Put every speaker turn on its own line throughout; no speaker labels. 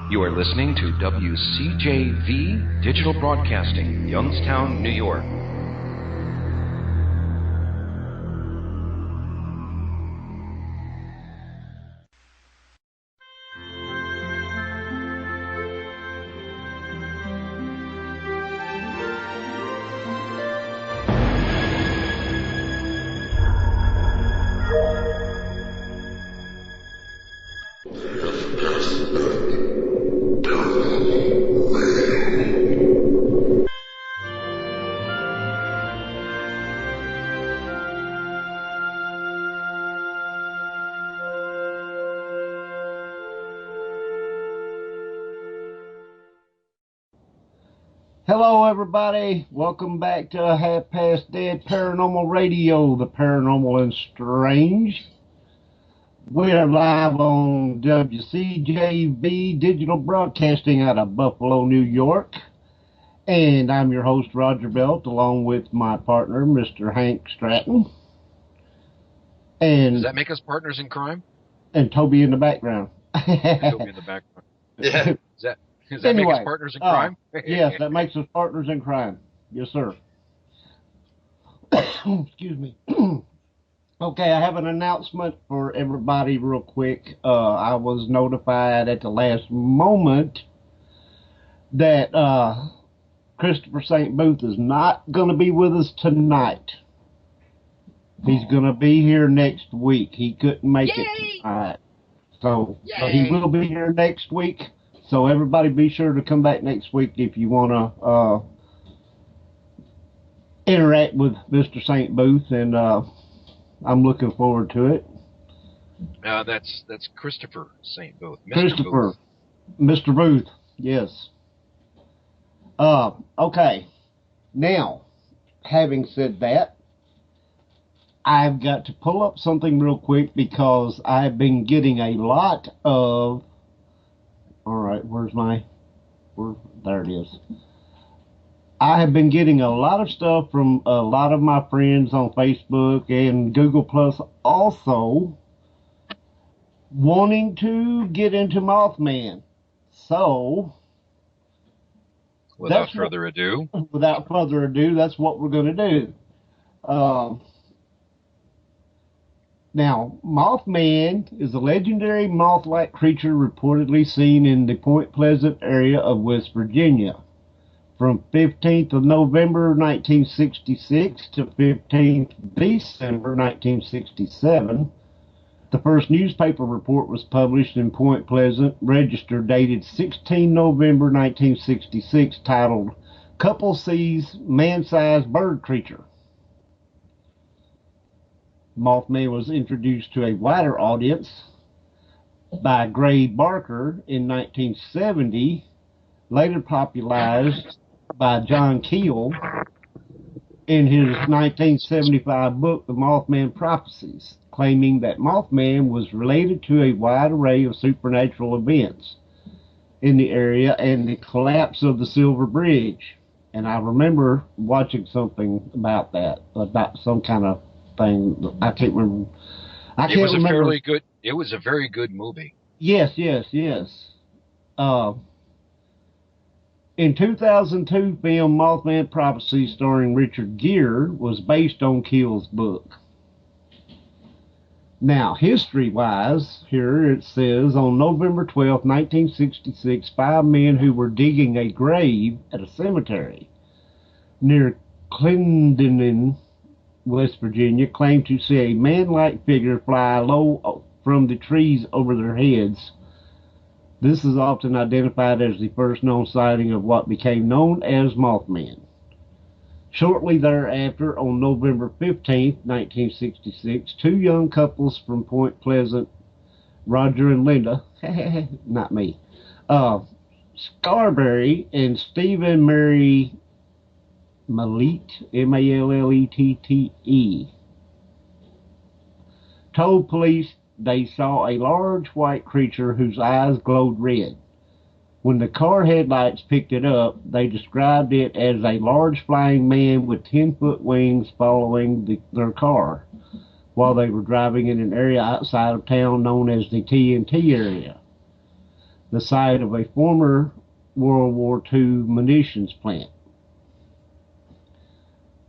You are listening to WCJV Digital Broadcasting, Youngstown, New York.
Hello, everybody. Welcome back to Half Past Dead Paranormal Radio, the paranormal and strange. We're live on WCJV Digital Broadcasting out of Buffalo, New York. And I'm your host, Roger Belt, along with my partner, Mr. Hank Stratton. And
does that make us partners in crime?
And Toby in the background.
Toby in the background. Yeah. Does that make us partners in crime?
Yes, that makes us partners in crime. Yes, sir. Excuse me. Okay, I have an announcement for everybody real quick. I was notified at the last moment that Christopher St. Booth is not going to be with us tonight. He's going to be here next week. He couldn't make it tonight. So he will be here next week. So everybody be sure to come back next week if you want to interact with Mr. St. Booth, and I'm looking forward to it.
That's Christopher St. Booth.
Christopher. Mr. Booth, yes. Okay. Now, having said that, I've got to pull up something real quick because I've been getting a lot of... All right, there it is. I have been getting a lot of stuff from a lot of my friends on Facebook and Google Plus also wanting to get into Mothman. So,
without further ado,
that's what we're going to do. Now, Mothman is a legendary moth-like creature reportedly seen in the Point Pleasant area of West Virginia from 15th of November 1966 to 15th December 1967. The first newspaper report was published in Point Pleasant Register dated 16 November 1966 titled, "Couple Sees Man-Sized Bird Creature." Mothman was introduced to a wider audience by Gray Barker in 1970, later popularized by John Keel in his 1975 book, The Mothman Prophecies, claiming that Mothman was related to a wide array of supernatural events in the area and the collapse of the Silver Bridge. And I remember watching something about that, about some kind of thing. I can't remember.
It was a very good movie.
Yes. In 2002, film Mothman Prophecy starring Richard Gere was based on Keel's book. Now, history-wise, here it says, on November 12, 1966, 5 men who were digging a grave at a cemetery near Clendenin, West Virginia, claimed to see a man-like figure fly low from the trees over their heads. This is often identified as the first known sighting of what became known as Mothman. Shortly thereafter, on November 15, 1966, 2 young couples from Point Pleasant, Roger and Linda, not me, Scarberry and Stephen Mary Malette, Malette, told police they saw a large white creature whose eyes glowed red. When the car headlights picked it up, they described it as a large flying man with 10-foot wings following their car while they were driving in an area outside of town known as the TNT area. the site of a former World War II munitions plant.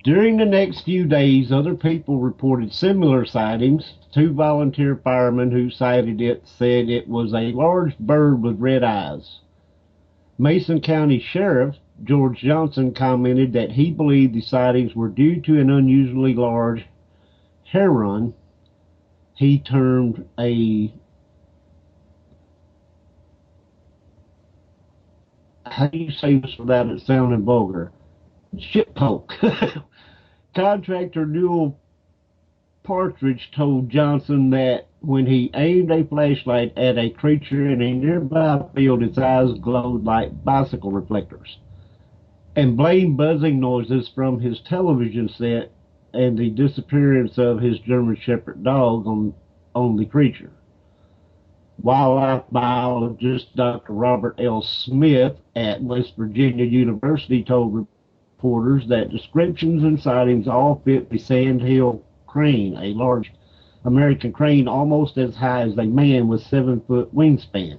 During the next few days, other people reported similar sightings. 2 volunteer firemen who sighted it said it was a large bird with red eyes. Mason County Sheriff George Johnson commented that he believed the sightings were due to an unusually large heron he termed a, how do you say this without it sounding vulgar? Shitpoke. Contractor Newell Partridge told Johnson that when he aimed a flashlight at a creature in a nearby field, its eyes glowed like bicycle reflectors, and blamed buzzing noises from his television set and the disappearance of his German Shepherd dog on the creature. Wildlife biologist Dr. Robert L. Smith at West Virginia University told reporters that descriptions and sightings all fit the sandhill crane, a large American crane almost as high as a man with 7-foot wingspan,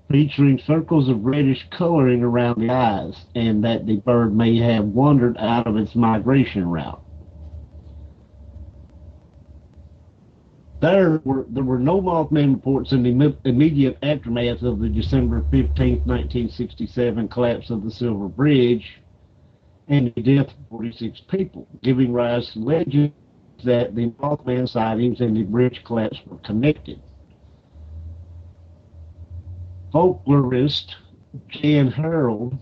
featuring circles of reddish coloring around the eyes, and that the bird may have wandered out of its migration route. There were no Mothman reports in the immediate aftermath of the December 15, 1967 collapse of the Silver Bridge and the death of 46 people, giving rise to legends that the Mothman sightings and the bridge collapse were connected. Folklorist Jan Harold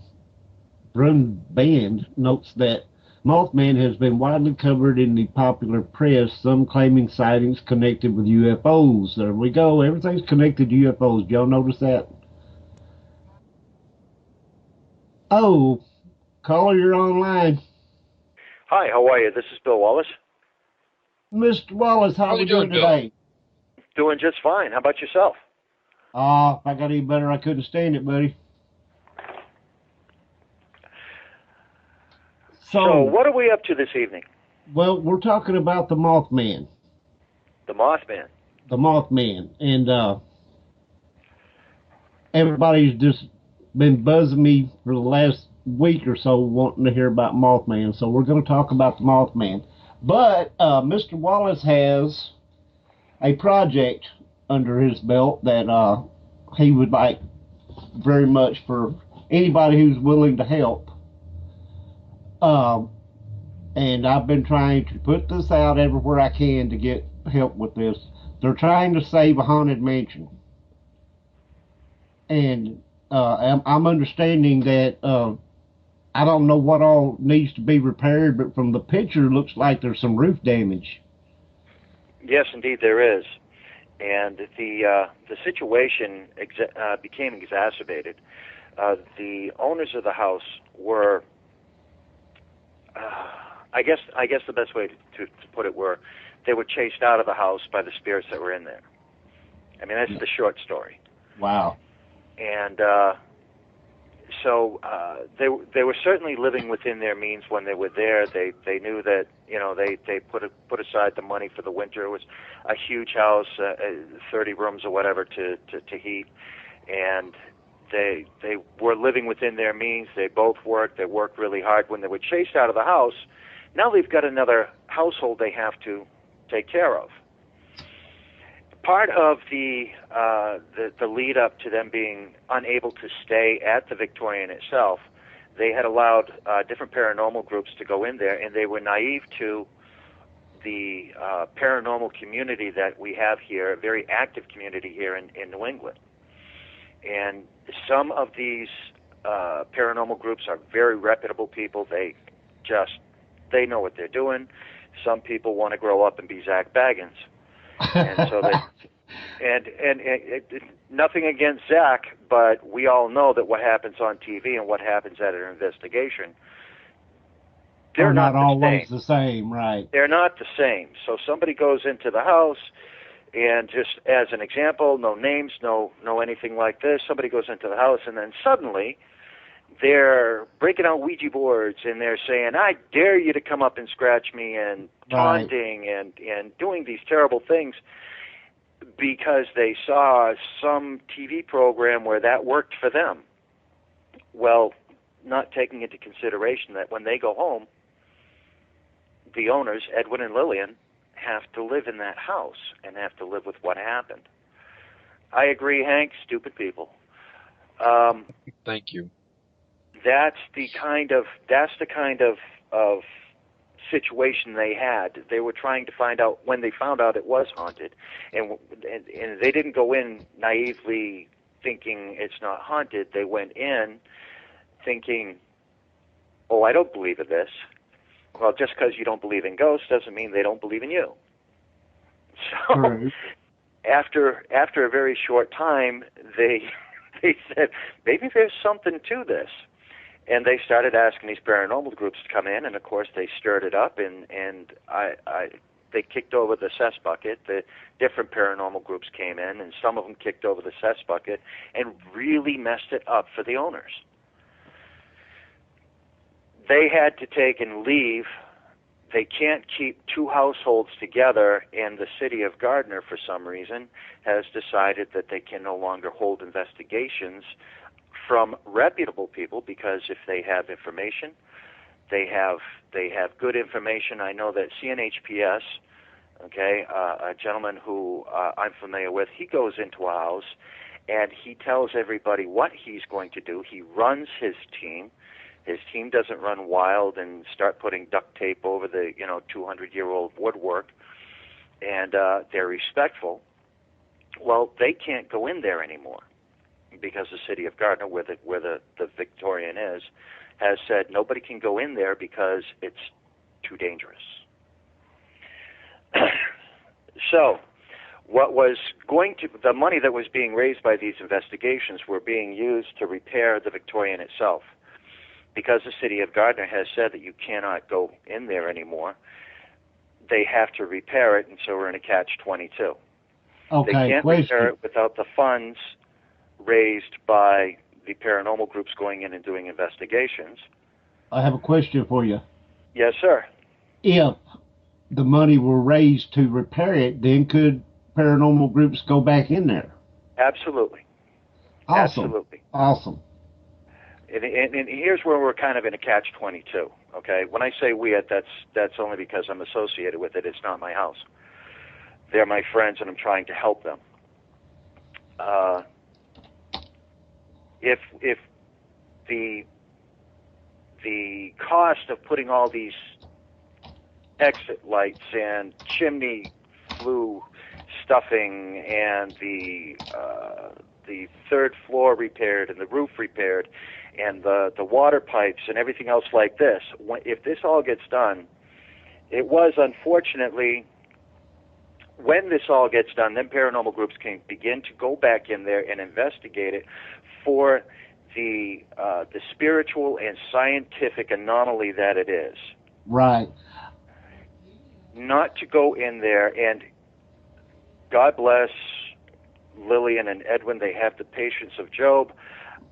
Brunband notes that Mothman has been widely covered in the popular press, some claiming sightings connected with UFOs. There we go. Everything's connected to UFOs. Did y'all notice that? Oh, caller, you're online.
Hi, how are you? This is Bill Wallace.
Mr. Wallace, how are we doing today?
Doing just fine. How about yourself?
If I got any better, I couldn't stand it, buddy.
So, what are we up to this evening?
Well, we're talking about the Mothman.
The Mothman?
The Mothman. And everybody's just been buzzing me for the last week or so wanting to hear about Mothman. So we're going to talk about the Mothman. But Mr. Wallace has a project under his belt that he would like very much for anybody who's willing to help. And I've been trying to put this out everywhere I can to get help with this. They're trying to save a haunted mansion. And I'm understanding that I don't know what all needs to be repaired, but from the picture, it looks like there's some roof damage.
Yes, indeed there is. And the situation became exacerbated. The owners of the house were, I guess the best way to put it were, they were chased out of the house by the spirits that were in there. I mean, that's the short story.
Wow.
And so they were certainly living within their means when they were there. They knew that, you know, they put aside the money for the winter. It was a huge house, 30 rooms or whatever to heat, and they were living within their means. They both worked. They worked really hard. When they were chased out of the house, now they've got another household they have to take care of. Part of the lead up to them being unable to stay at the Victorian itself, they had allowed different paranormal groups to go in there, and they were naive to the paranormal community that we have here, a very active community here in New England. And some of these paranormal groups are very reputable people. They know what they're doing. Some people want to grow up and be Zach Baggins. And so nothing against Zach, but we all know that what happens on TV and what happens at an investigation, they're not
always the same, right?
They're not the same. So somebody goes into the house, and just as an example, no names, no anything like this, somebody goes into the house, and then suddenly they're breaking out Ouija boards, and they're saying, I dare you to come up and scratch me, and taunting, and doing these terrible things. because they saw some TV program where that worked for them. Well, not taking into consideration that when they go home, the owners, Edwin and Lillian, have to live in that house and have to live with what happened. I agree, Hank, stupid people.
Thank you.
That's the kind of situation they had. They were trying to find out, when they found out it was haunted, and they didn't go in naively thinking it's not haunted. They went in thinking, oh, I don't believe in this. Well, just because you don't believe in ghosts doesn't mean they don't believe in you. So
Right.
after a very short time, they said, maybe there's something to this. And they started asking these paranormal groups to come in, and of course they stirred it up, and they kicked over the cess bucket. The different paranormal groups came in, and some of them kicked over the cess bucket and really messed it up for the owners. They had to take and leave. They can't keep two households together, and the city of Gardner, for some reason, has decided that they can no longer hold investigations from reputable people, because if they have information, they have good information. I know that CNHPS, a gentleman who I'm familiar with, he goes into a house and he tells everybody what he's going to do. He runs his team. His team doesn't run wild and start putting duct tape over the 200-year-old woodwork, and they're respectful. Well, they can't go in there anymore, because the city of Gardner, where the Victorian is, has said nobody can go in there because it's too dangerous. So, the money that was being raised by these investigations were being used to repair the Victorian itself. Because the city of Gardner has said that you cannot go in there anymore, they have to repair it, and so we're in a catch-22.
Okay,
they can't
question.
repair it without the funds raised by the paranormal groups going in and doing investigations.
I have a question for you.
Yes, sir.
If the money were raised to repair it, then could paranormal groups go back in there?
Absolutely.
Awesome.
Absolutely.
Awesome.
And here's where we're kind of in a catch-22. Okay, when I say we, that's only because I'm associated with it. It's not my house. They're my friends, and I'm trying to help them. If the cost of putting all these exit lights and chimney flue stuffing and the third floor repaired and the roof repaired and the water pipes and everything else like this, if this all gets done, it was unfortunately, when this all gets done, then paranormal groups can begin to go back in there and investigate it for the spiritual and scientific anomaly that it is.
Right.
Not to go in there, and God bless Lillian and Edwin, they have the patience of Job.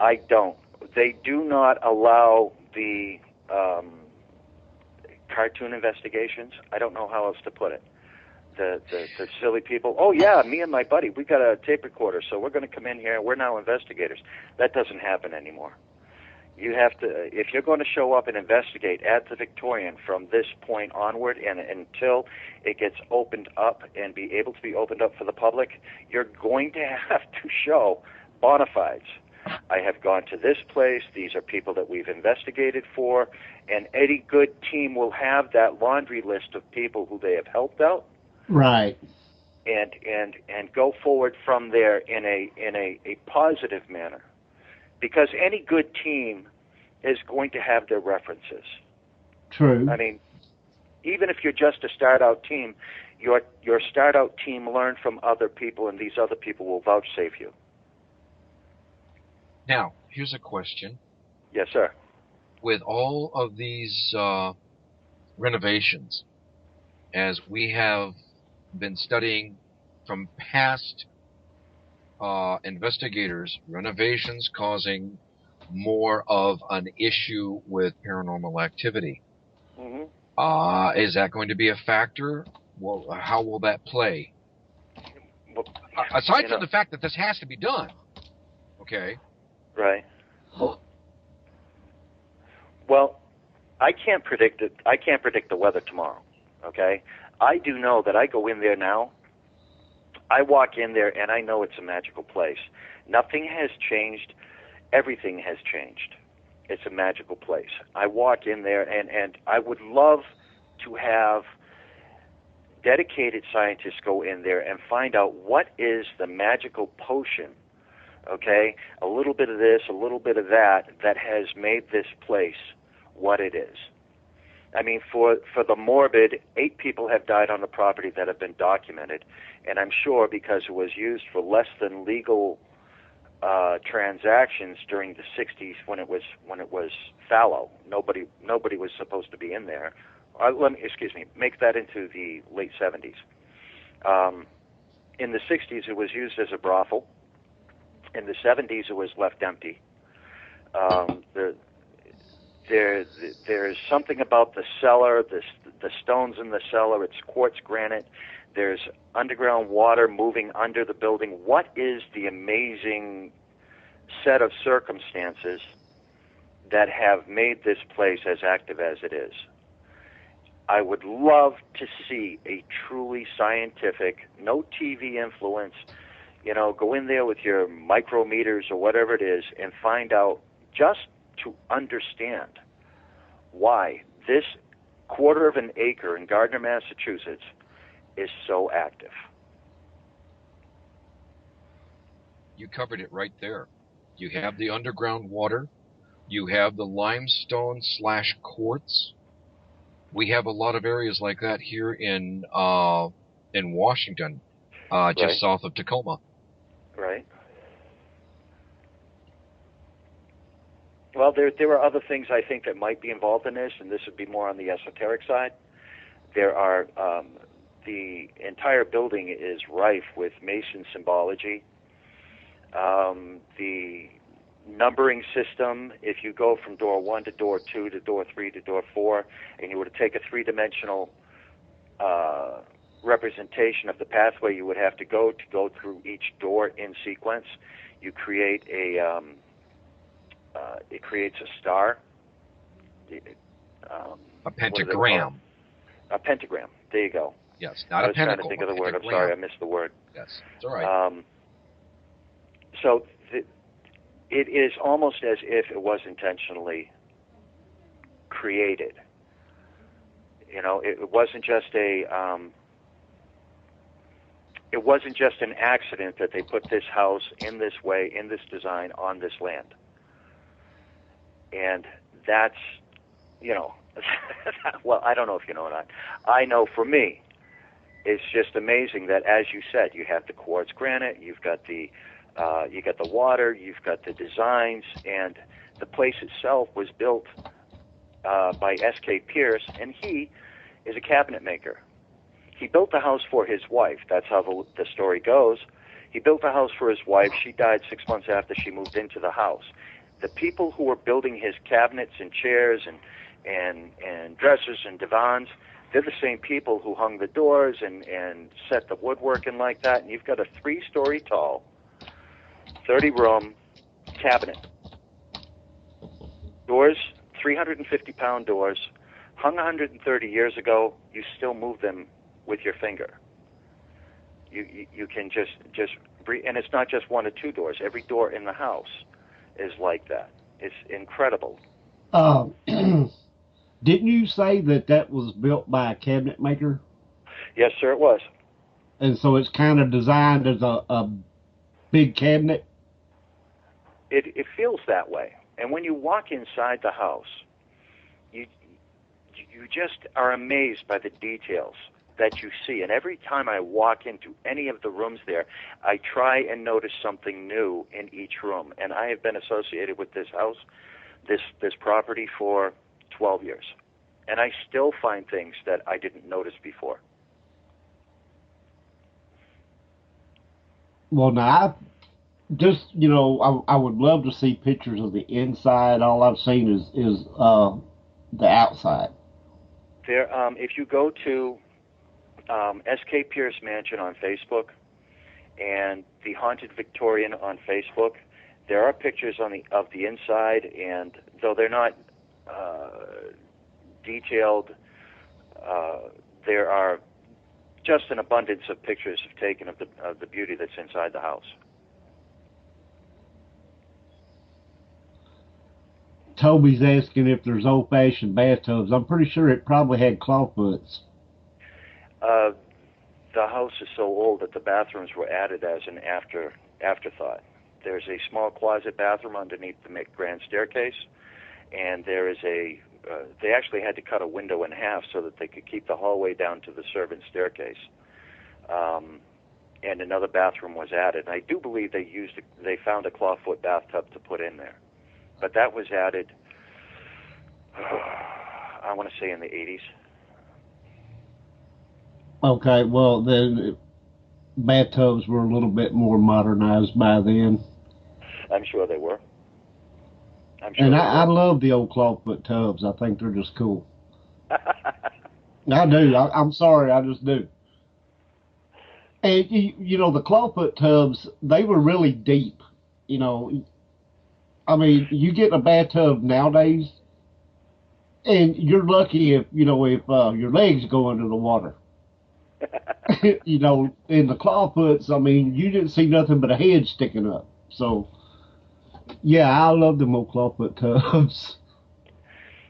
I don't. They do not allow the cartoon investigations. I don't know how else to put it. The silly people. Oh yeah, me and my buddy, we got a tape recorder, so we're going to come in here. We're now investigators. That doesn't happen anymore. You have to, if you're going to show up and investigate at the Victorian from this point onward and until it gets opened up and be able to be opened up for the public, you're going to have to show bona fides. I have gone to this place. These are people that we've investigated for, and any good team will have that laundry list of people who they have helped out.
Right.
And go forward from there in a positive manner. Because any good team is going to have their references.
True.
I mean, even if you're just a start-out team, your start-out team learned from other people, and these other people will vouchsafe you.
Now, here's a question.
Yes, sir.
With all of these renovations, as we have been studying from past investigators, renovations causing more of an issue with paranormal activity.
Mm-hmm.
Is that going to be a factor? Well, how will that play?
Well,
aside from the fact that this has to be done, okay?
Right. Well, I can't predict it. I can't predict the weather tomorrow. Okay. I do know that I go in there now. I walk in there and I know it's a magical place. Nothing has changed. Everything has changed. It's a magical place. I walk in there and I would love to have dedicated scientists go in there and find out what is the magical potion, okay? A little bit of this, a little bit of that has made this place what it is. I mean, for the morbid, 8 people have died on the property that have been documented, and I'm sure because it was used for less than legal transactions during the 60s when it was fallow. Nobody was supposed to be in there. Make that into the late 70s. In the 60s, it was used as a brothel. In the 70s, it was left empty. There's something about the cellar, the stones in the cellar. It's quartz granite. There's underground water moving under the building. What is the amazing set of circumstances that have made this place as active as it is? I would love to see a truly scientific, no TV influence, go in there with your micrometers or whatever it is and find out, just to understand why this quarter of an acre in Gardner, Massachusetts is so active.
You covered it right there. You have the underground water. You have the limestone / quartz. We have a lot of areas like that here in Washington, just south of Tacoma.
Right. Well, there are other things I think that might be involved in this, and this would be more on the esoteric side. There are the entire building is rife with Mason symbology. The numbering system, if you go from door 1 to door 2 to door 3 to door 4, and you were to take a three-dimensional representation of the pathway you would have to go through each door in sequence, you create it creates a star.
A pentagram.
A pentagram. There you go.
Yes, not a pentacle.
I was trying to think of the word. I'm sorry, I missed the word.
Yes, it's all right.
So it is almost as if it was intentionally created. It wasn't just it wasn't just an accident that they put this house in this way, in this design, on this land. And that's, well, I don't know if you know or not. I know for me, it's just amazing that, as you said, you have the quartz granite, you've got the water, you've got the designs, and the place itself was built by S.K. Pierce, and he is a cabinet maker. He built the house for his wife. That's how the story goes. He built the house for his wife. She died 6 months after she moved into the house. The people who were building his cabinets and chairs and dressers and divans, they're the same people who hung the doors and set the woodworking like that. And you've got a 3-story tall, 30-room cabinet. Doors, 350-pound doors, hung 130 years ago. You still move them with your finger. You can just breathe. And it's not just 1 or 2 doors. Every door in the house is like that. It's incredible.
Didn't you say that was built by a cabinet maker?
Yes, sir, it was.
And so it's kind of designed as a big cabinet?
It feels that way. And when you walk inside the house, you just are amazed by the details that you see. And every time I walk into any of the rooms there, I try and notice something new in each room. And I have been associated with this house, this property, for 12 years. And I still find things that I didn't notice before.
Well, now, I would love to see pictures of the inside. All I've seen is the outside.
There, if you go to S.K. Pierce Mansion on Facebook, and the Haunted Victorian on Facebook. There are pictures of the inside, and though they're not detailed, there are just an abundance of pictures taken of the beauty that's inside the house.
Toby's asking if there's old-fashioned bathtubs. I'm pretty sure it probably had clawfoots.
The house is so old that the bathrooms were added as an afterthought. There's a small closet bathroom underneath the grand staircase, and there is they actually had to cut a window in half so that they could keep the hallway down to the servants' staircase. And another bathroom was added. And I do believe they found a clawfoot bathtub to put in there. But that was added, I want to say in the 80s.
Okay, well, then bathtubs were a little bit more modernized by then.
I'm sure they were.
And I love the old clawfoot tubs. I think they're just cool. I do. I'm sorry, I just do. And, you know, the clawfoot tubs, they were really deep. You know, I mean, you get in a bathtub nowadays, and you're lucky if your legs go under the water. You know, in the clawfoots, I mean, you didn't see nothing but a head sticking up. So, yeah, I love them old clawfoot tubs.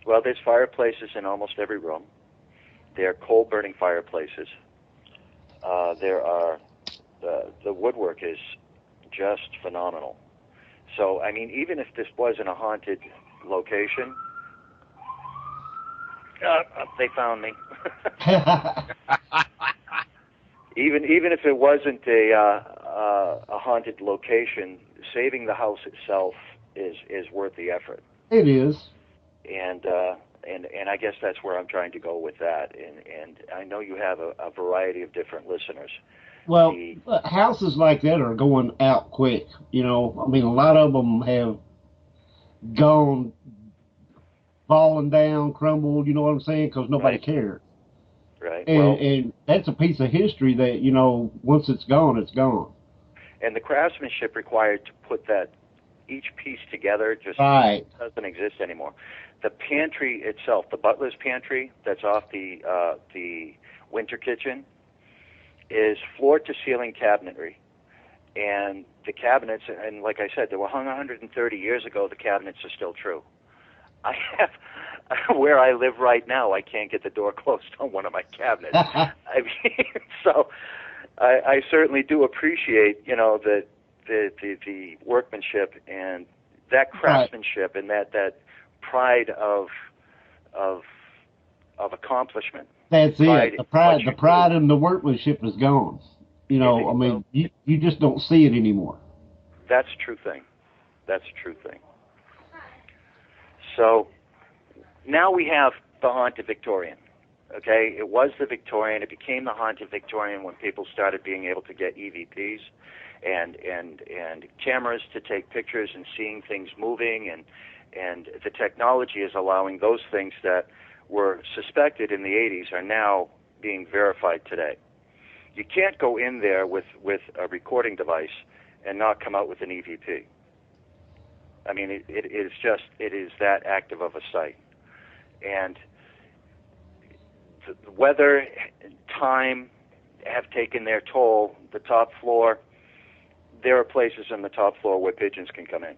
Well, there's fireplaces in almost every room. They're coal-burning fireplaces. There are the woodwork is just phenomenal. So, I mean, even if this wasn't a haunted location, they found me. Even if it wasn't a haunted location, saving the house itself is worth the effort.
It is.
And I guess that's where I'm trying to go with that. And I know you have a variety of different listeners.
Well, houses like that are going out quick. You know, I mean, a lot of them have gone, fallen down, crumbled. You know what I'm saying? Because nobody cared.
Right.
And that's a piece of history that, you know, once it's gone, it's gone.
And the craftsmanship required to put each piece together just doesn't exist anymore. The pantry itself, the butler's pantry that's off the winter kitchen, is floor-to-ceiling cabinetry. And the cabinets, and like I said, they were hung 130 years ago. The cabinets are still true. I have, where I live right now, I can't get the door closed on one of my cabinets. I mean, so I certainly do appreciate, you know, the workmanship and that craftsmanship and that pride of accomplishment.
That's it. The pride and the workmanship is gone. You know, I mean, you just don't see it anymore.
That's a true thing. That's a true thing. So now we have the Haunted Victorian. Okay, it was the Victorian. It became the Haunted Victorian when people started being able to get EVPs and cameras to take pictures and seeing things moving, and the technology is allowing those things that were suspected in the 80s are now being verified today. You can't go in there with a recording device and not come out with an EVP. I mean, it is that active of a site. And the weather, time have taken their toll. The top floor, there are places on the top floor where pigeons can come in.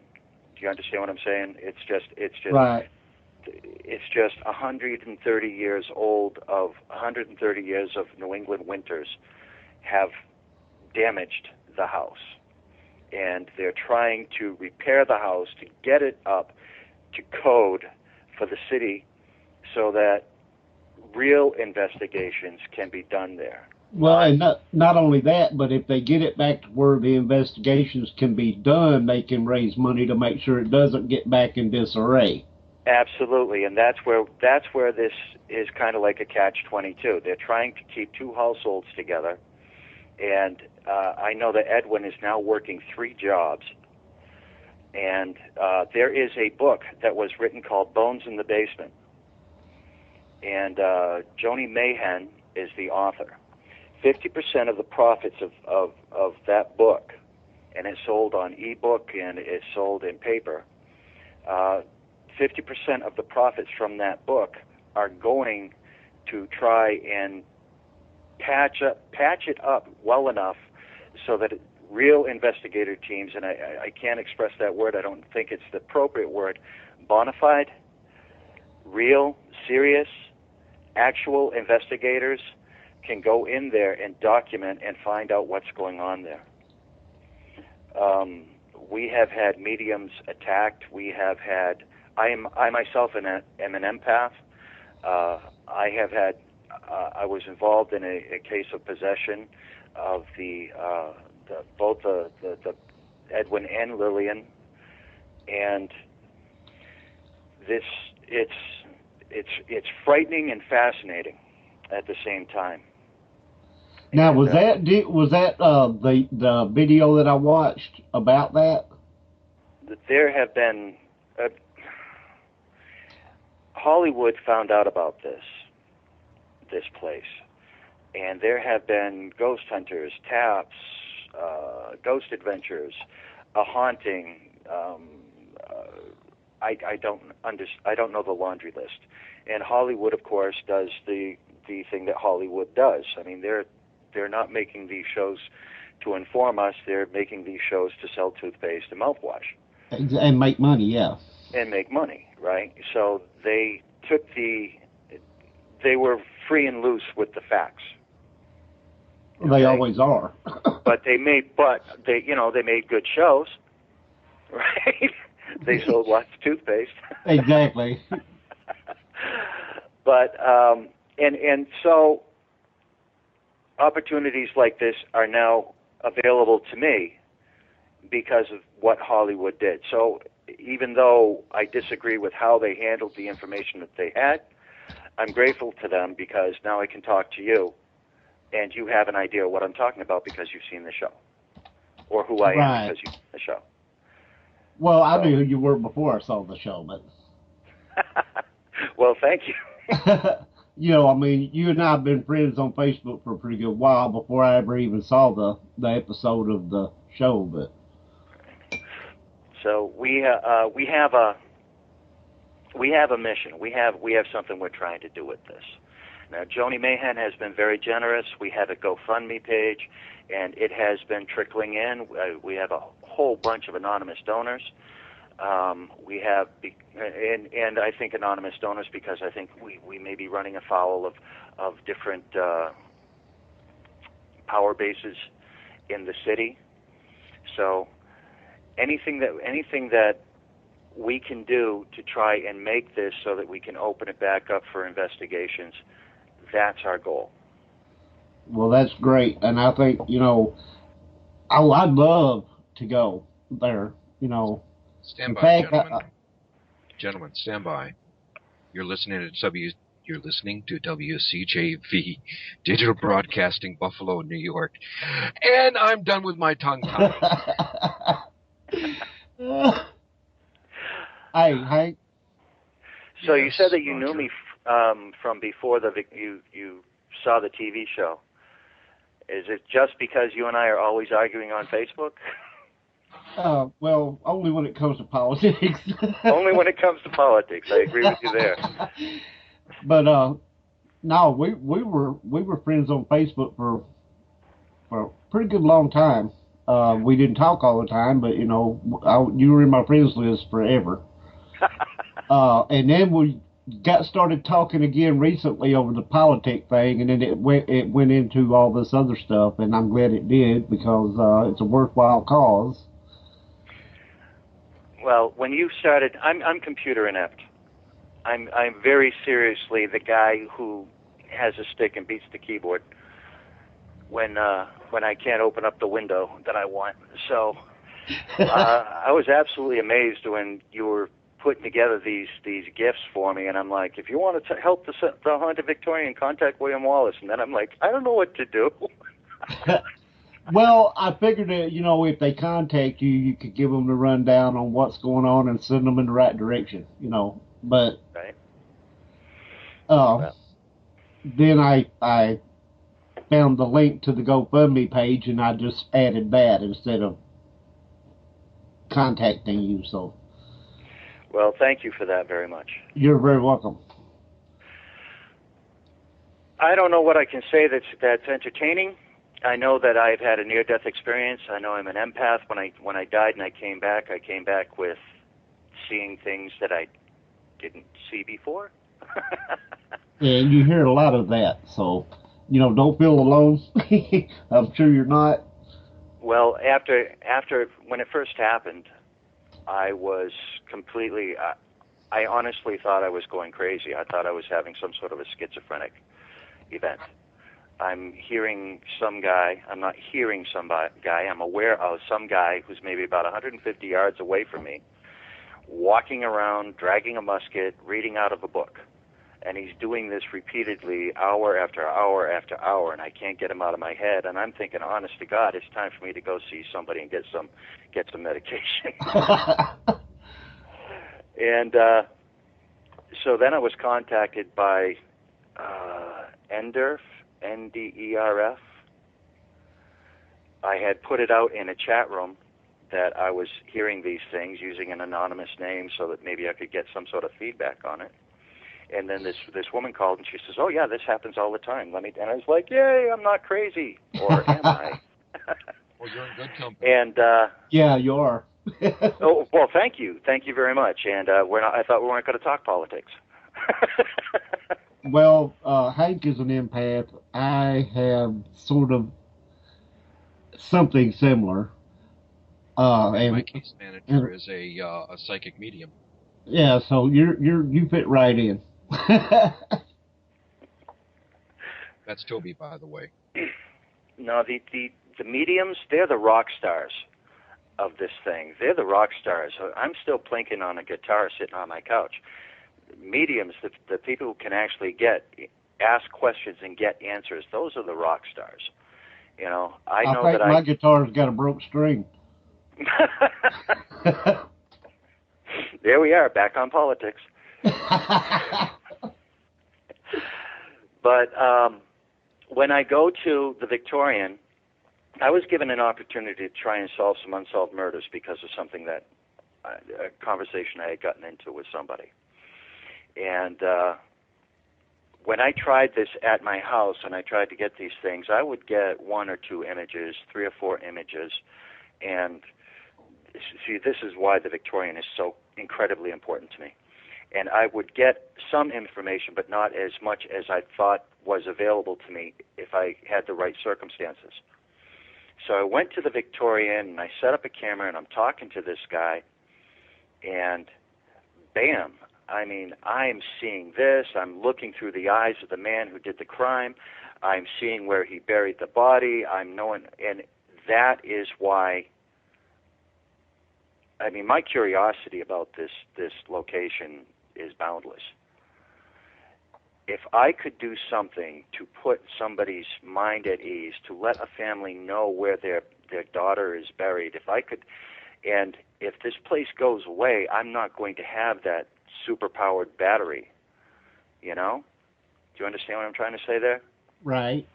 Do you understand what I'm saying? It's just
right.
It's just 130 years old of 130 years of New England winters have damaged the house. And they're trying to repair the house to get it up to code for the city so that real investigations can be done there.
Well, and not only that, but if they get it back to where the investigations can be done, they can raise money to make sure it doesn't get back in disarray.
Absolutely, and that's where this is kind of like a catch-22. They're trying to keep two households together, and I know that Edwin is now working 3 jobs, and there is a book that was written called Bones in the Basement, and Joni Mayhen is the author. 50% of the profits of that book, and it's sold on ebook and it's sold in paper, 50% of the profits from that book are going to try and patch it up well enough so that real investigator teams, and I can't express that word, I don't think it's the appropriate word, bona fide, real, serious, actual investigators can go in there and document and find out what's going on there. We have had mediums attacked. We have had. I myself am an empath. I have had. I was involved in a case of possession of both the Edwin and Lillian, and it's frightening and fascinating at the same time.
Now, was that the video that I watched about that?
There have been Hollywood found out about this place, and there have been ghost hunters, taps, ghost adventures, a haunting. I don't know the laundry list, and Hollywood, of course, does the thing that Hollywood does. I mean, they're not making these shows to inform us. They're making these shows to sell toothpaste and mouthwash.
And make money, yeah.
And make money, right? So they were free and loose with the facts.
They always are.
but they made good shows, right? They sold lots of toothpaste.
Exactly.
But and so opportunities like this are now available to me because of what Hollywood did. So even though I disagree with how they handled the information that they had, I'm grateful to them because now I can talk to you and you have an idea of what I'm talking about because you've seen the show, or who I am because you've seen the show.
Well, I knew who you were before I saw the show, but...
Well, thank you.
You know, I mean, you and I have been friends on Facebook for a pretty good while before I ever even saw the episode of the show, but...
So we have a mission. We have something we're trying to do with this. Now, Joni Mahan has been very generous. We have a GoFundMe page, and it has been trickling in. We have a whole bunch of anonymous donors. We have, and I think anonymous donors because I think we may be running afoul of different power bases in the city. So anything that we can do to try and make this so that we can open it back up for investigations, that's our goal.
Well, that's great, and I think, you know, I'd love to go there, you know.
Stand by, gentlemen. Gentlemen, stand by. You're listening to WCJV Digital Broadcasting, Buffalo, New York, and I'm done with my tongue tie.
Hey, Hank.
So you said that you knew me from before you saw the TV show. Is it just because you and I are always arguing on Facebook?
Well, only when it comes to politics.
Only when it comes to politics. I agree with you there.
But no, we were friends on Facebook for a pretty good long time. We didn't talk all the time, but you know, you were in my friends list forever. And then we got started talking again recently over the politic thing, and then it went into all this other stuff, and I'm glad it did because it's a worthwhile cause.
Well, when you started, I'm computer inept. I'm very seriously the guy who has a stick and beats the keyboard when I can't open up the window that I want. So I was absolutely amazed when you were putting together these gifts for me, and I'm like, if you want to help the haunted Victorian, contact William Wallace. And then I'm like, I don't know what to do.
Well, I figured that, you know, if they contact you, you could give them the rundown on what's going on and send them in the right direction, you know. But
right.
Then I found the link to the GoFundMe page, and I just added that instead of contacting you. So,
Well, thank you for that very much.
you're very welcome.
I don't know what I can say that's entertaining. I know that I've had a near-death experience. I know I'm an empath. When I died and I came back with seeing things that I didn't see before.
And you hear a lot of that, so don't feel alone. I'm sure you're not.
Well, after when it first happened, I was completely. I honestly thought I was going crazy. I thought I was having some sort of a schizophrenic event. I'm hearing some guy. I'm not hearing some guy. I'm aware of some guy who's maybe about 150 yards away from me, walking around, dragging a musket, reading out of a book. And he's doing this repeatedly, hour after hour after hour, and I can't get him out of my head. And I'm thinking, honest to God, it's time for me to go see somebody and get some medication. And so then I was contacted by NDERF, NDERF. I had put it out in a chat room that I was hearing these things using an anonymous name so that maybe I could get some sort of feedback on it. And then this woman called and she says, "Oh yeah, this happens all the time. And I was like, "Yay, I'm not crazy," or am I?
Well, you're in good company.
And
yeah, you are.
oh well, thank you very much. And I thought we weren't going to talk politics.
Well, Hank is an empath. I have sort of something similar. And
my case manager is a psychic medium.
Yeah, so you fit right in.
That's Toby, by the way.
No, the mediums, they're the rock stars of this thing. They're the rock stars. I'm still plinking on a guitar sitting on my couch. Mediums, the people who can actually ask questions and get answers, those are the rock stars. I think
my guitar's got a broke string.
There we are, back on politics. But when I go to the Victorian, I was given an opportunity to try and solve some unsolved murders because of something a conversation I had gotten into with somebody. And when I tried this at my house and I tried to get these things, I would get 1 or 2 images, 3 or 4 images. And see, this is why the Victorian is so incredibly important to me. And I would get some information, but not as much as I thought was available to me if I had the right circumstances. So I went to the Victorian and I set up a camera and I'm talking to this guy, and bam, I'm seeing this. I'm looking through the eyes of the man who did the crime. I'm seeing where he buried the body. And that is why. My curiosity about this location is boundless. If I could do something to put somebody's mind at ease, to let a family know where their daughter is buried, if I could, and if this place goes away, I'm not going to have that superpowered battery. Do you understand what I'm trying to say there?
Right.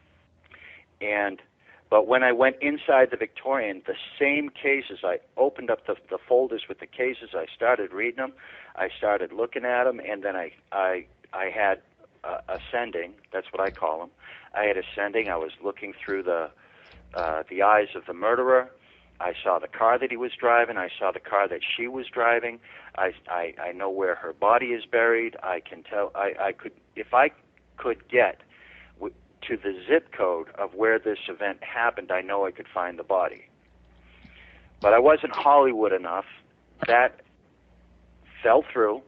But when I went inside the Victorian, the same cases, I opened up the folders with the cases, I started reading them, I started looking at them, and then I had ascending, that's what I call them. I had ascending, I was looking through the eyes of the murderer. I saw the car that he was driving, I saw the car that she was driving, I know where her body is buried, I can tell, if I could get to the zip code of where this event happened, I know I could find the body. But I wasn't Hollywood enough. That fell through,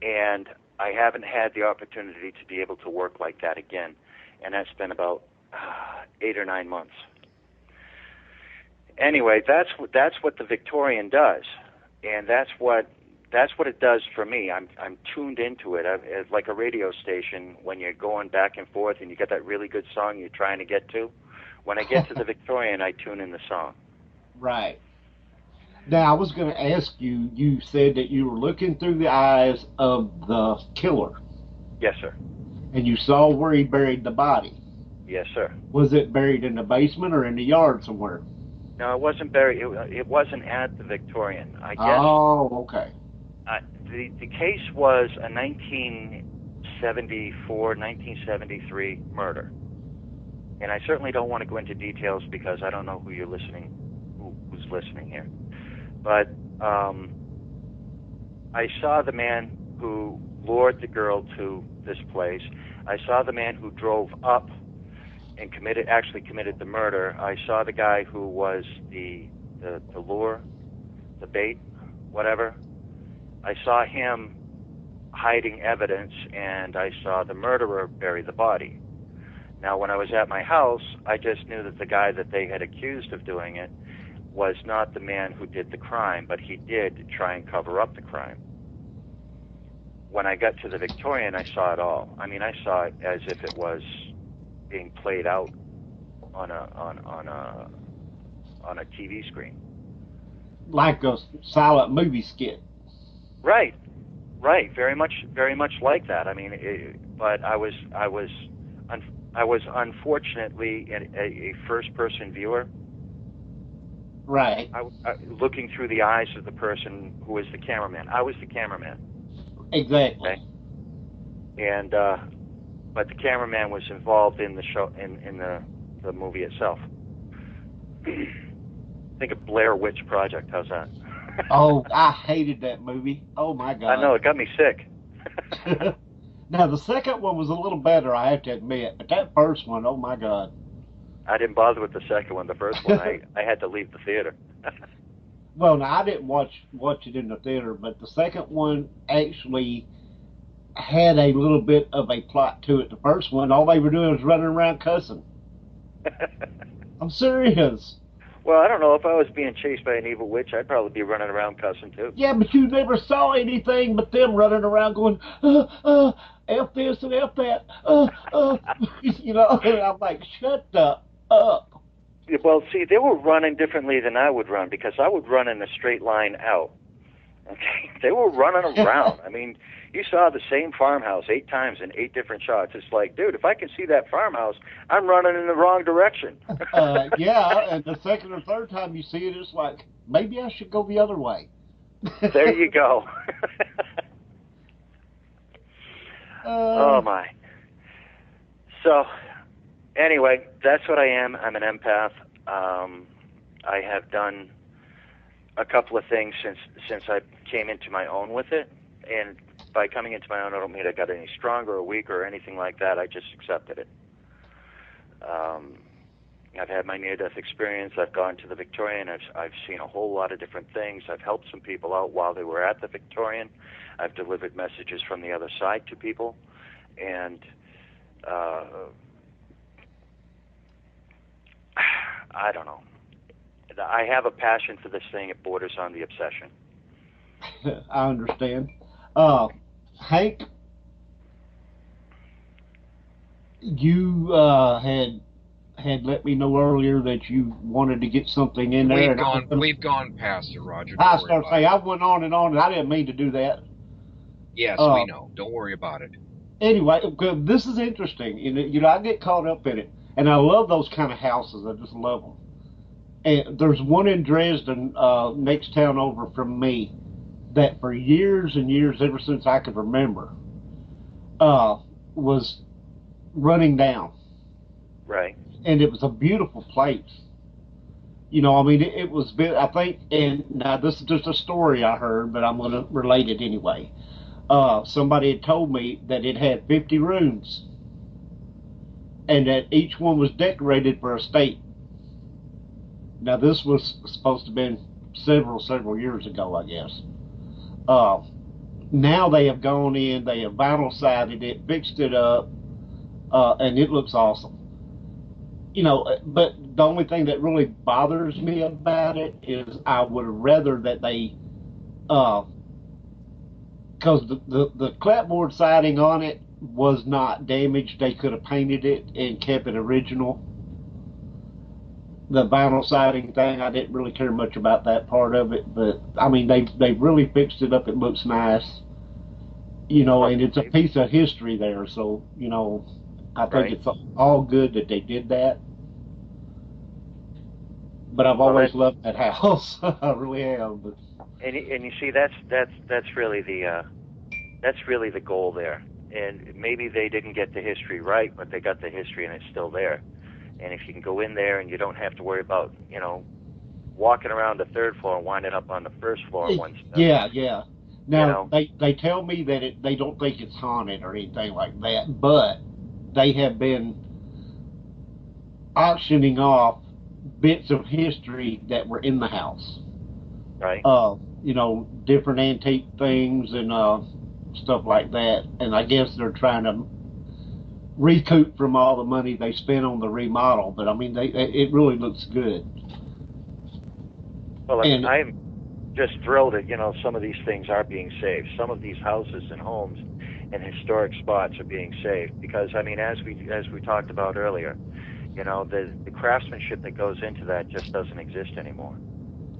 and I haven't had the opportunity to be able to work like that again. And that's been about 8 or 9 months. Anyway, that's what the Victorian does, and that's what it does for me. I'm tuned into it. It's like a radio station when you're going back and forth and you get that really good song you're trying to get to. When I get to the Victorian, I tune in the song.
Right. Now, I was going to ask you, you said that you were looking through the eyes of the killer.
Yes, sir.
And you saw where he buried the body.
Yes, sir.
Was it buried in the basement or in the yard somewhere?
No, it wasn't buried. It wasn't at the Victorian. I guess.
Oh, okay.
The case was a 1974, 1973 murder, and I certainly don't want to go into details because I don't know who's listening here. But I saw the man who lured the girl to this place. I saw the man who drove up and actually committed the murder. I saw the guy who was the lure, the bait, whatever. I saw him hiding evidence, and I saw the murderer bury the body. Now, when I was at my house, I just knew that the guy that they had accused of doing it was not the man who did the crime, but he did try and cover up the crime. When I got to the Victorian, I saw it all. I mean, I saw it as if it was being played out on a TV screen,
like a silent movie skit.
Right, very much like that. I mean, but I was unfortunately a first-person viewer.
Right.
I looking through the eyes of the person who was the cameraman. I was the cameraman.
Exactly.
Okay? And but the cameraman was involved in the show, in the movie itself. Think of Blair Witch Project. How's that?
Oh, I hated that movie. Oh my God.
I know, it got me sick.
Now the second one was a little better, I have to admit, but that first one, oh my God.
I didn't bother with the second one. The first one, I had to leave the theater.
Well, now I didn't watch it in the theater, but the second one actually had a little bit of a plot to it. The first one, all they were doing was running around cussing. I'm serious.
Well, I don't know. If I was being chased by an evil witch, I'd probably be running around cussing too.
Yeah, but you never saw anything but them running around going, F this and F that, you know, and I'm like, shut the up.
Well, see, they were running differently than I would run because I would run in a straight line out. Okay, they were running around. I mean, you saw the same farmhouse 8 times in 8 different shots. It's like, dude, if I can see that farmhouse, I'm running in the wrong direction.
Yeah, and the second or third time you see it, it's like, maybe I should go the other way.
There you go. Oh, my. So, anyway, that's what I am. I'm an empath. I have done a couple of things since I came into my own with it, and by coming into my own, I don't mean I got any stronger or weaker or anything like that. I just accepted it. I've had my near-death experience. I've gone to the Victorian. I've seen a whole lot of different things. I've helped some people out while they were at the Victorian. I've delivered messages from the other side to people, and I don't know. I have a passion for this thing. It borders on the obsession.
I understand. Hank, you had let me know earlier that you wanted to get something in there.
We've gone past it, Roger.
I started saying I went on, and I didn't mean to do that.
Yes, we know. Don't worry about it.
Anyway, this is interesting. You know, I get caught up in it, and I love those kind of houses. I just love them. And there's one in Dresden, next town over from me, that for years and years, ever since I could remember, was running down.
Right.
And it was a beautiful place. You know, I mean, it was, I think, and now this is just a story I heard, but I'm going to relate it anyway. Somebody had told me that it had 50 rooms, and that each one was decorated for a state. Now, this was supposed to have been several years ago, I guess. Now they have gone in, they have vinyl sided it, fixed it up, and it looks awesome. You know, but the only thing that really bothers me about it is I would rather that they, because the clapboard siding on it was not damaged. They could have painted it and kept it original. The vinyl siding thing, I didn't really care much about that part of it, but I mean, they really fixed it up. It looks nice, you know, and it's a piece of history there. So, you know, I think
Right.
it's all good that they did that. But I've
Well,
always loved that house. I really have. But
and you see, that's really the goal there. And maybe they didn't get the history right, but they got the history, and it's still there. And if you can go in there and you don't have to worry about, walking around the third floor and winding up on the first floor in one step.
yeah, yeah. Now
know.
they tell me that they don't think it's haunted or anything like that, but they have been auctioning off bits of history that were in the house.
Right.
Different antique things and stuff like that. And I guess they're trying to recoup from all the money they spent on the remodel. But I mean, it really looks good.
Well,
And
I'm just thrilled that some of these things are being saved. Some of these houses and homes and historic spots are being saved because, I mean, as we talked about earlier, the craftsmanship that goes into that just doesn't exist anymore.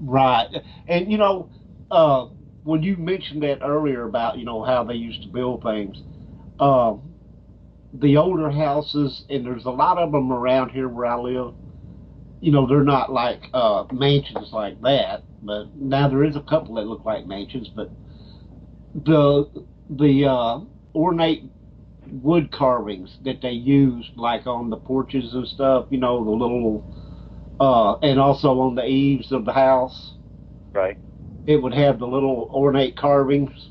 right, and when you mentioned that earlier about how they used to build things, the older houses, and there's a lot of them around here where I live. They're not like mansions like that, but now there is a couple that look like mansions. But the ornate wood carvings that they use, like on the porches and stuff, the little, and also on the eaves of the house,
Right.
it would have the little ornate carvings.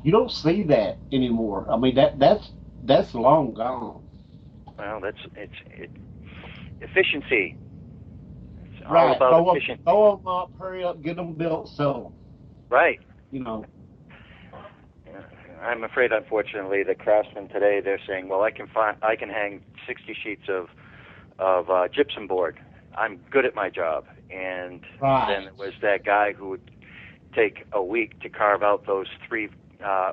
You don't see that anymore. I mean, that's long gone.
Well, it's efficiency. It's all
Right.
about efficiency.
Throw them up, hurry up, get them built, sell them.
Right.
You know.
I'm afraid, unfortunately, the craftsmen today, they're saying, well, I can hang 60 sheets of gypsum board. I'm good at my job. And
Right.
then there was that guy who would take a week to carve out those 3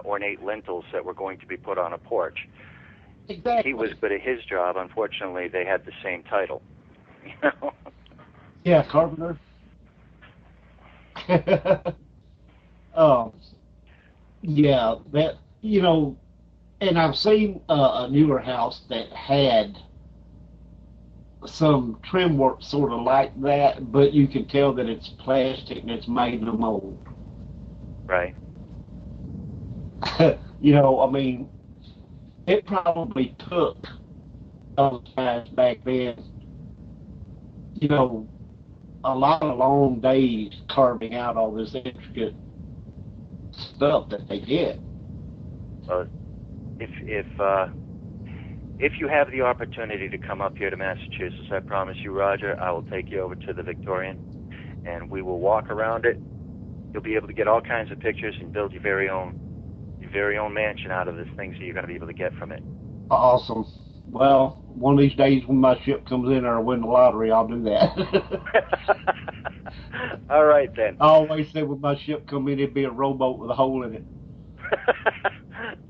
ornate lintels that were going to be put on a porch.
Exactly.
He was good at his job. Unfortunately, they had the same title.
Yeah, carpenter. Oh, yeah, that and I've seen a newer house that had some trim work sort of like that, but you can tell that it's plastic and it's made of mold.
Right.
I mean, it probably took those guys back then, a lot of long days carving out all this intricate stuff that they did.
If you have the opportunity to come up here to Massachusetts, I promise you, Roger, I will take you over to the Victorian, and we will walk around it. You'll be able to get all kinds of pictures and build your very own mansion out of the things that you're going to be able to get from it.
Awesome. Well, one of these days when my ship comes in or I win the lottery, I'll do that.
All right, then.
I always say when my ship come in, it'd be a rowboat with a hole in it.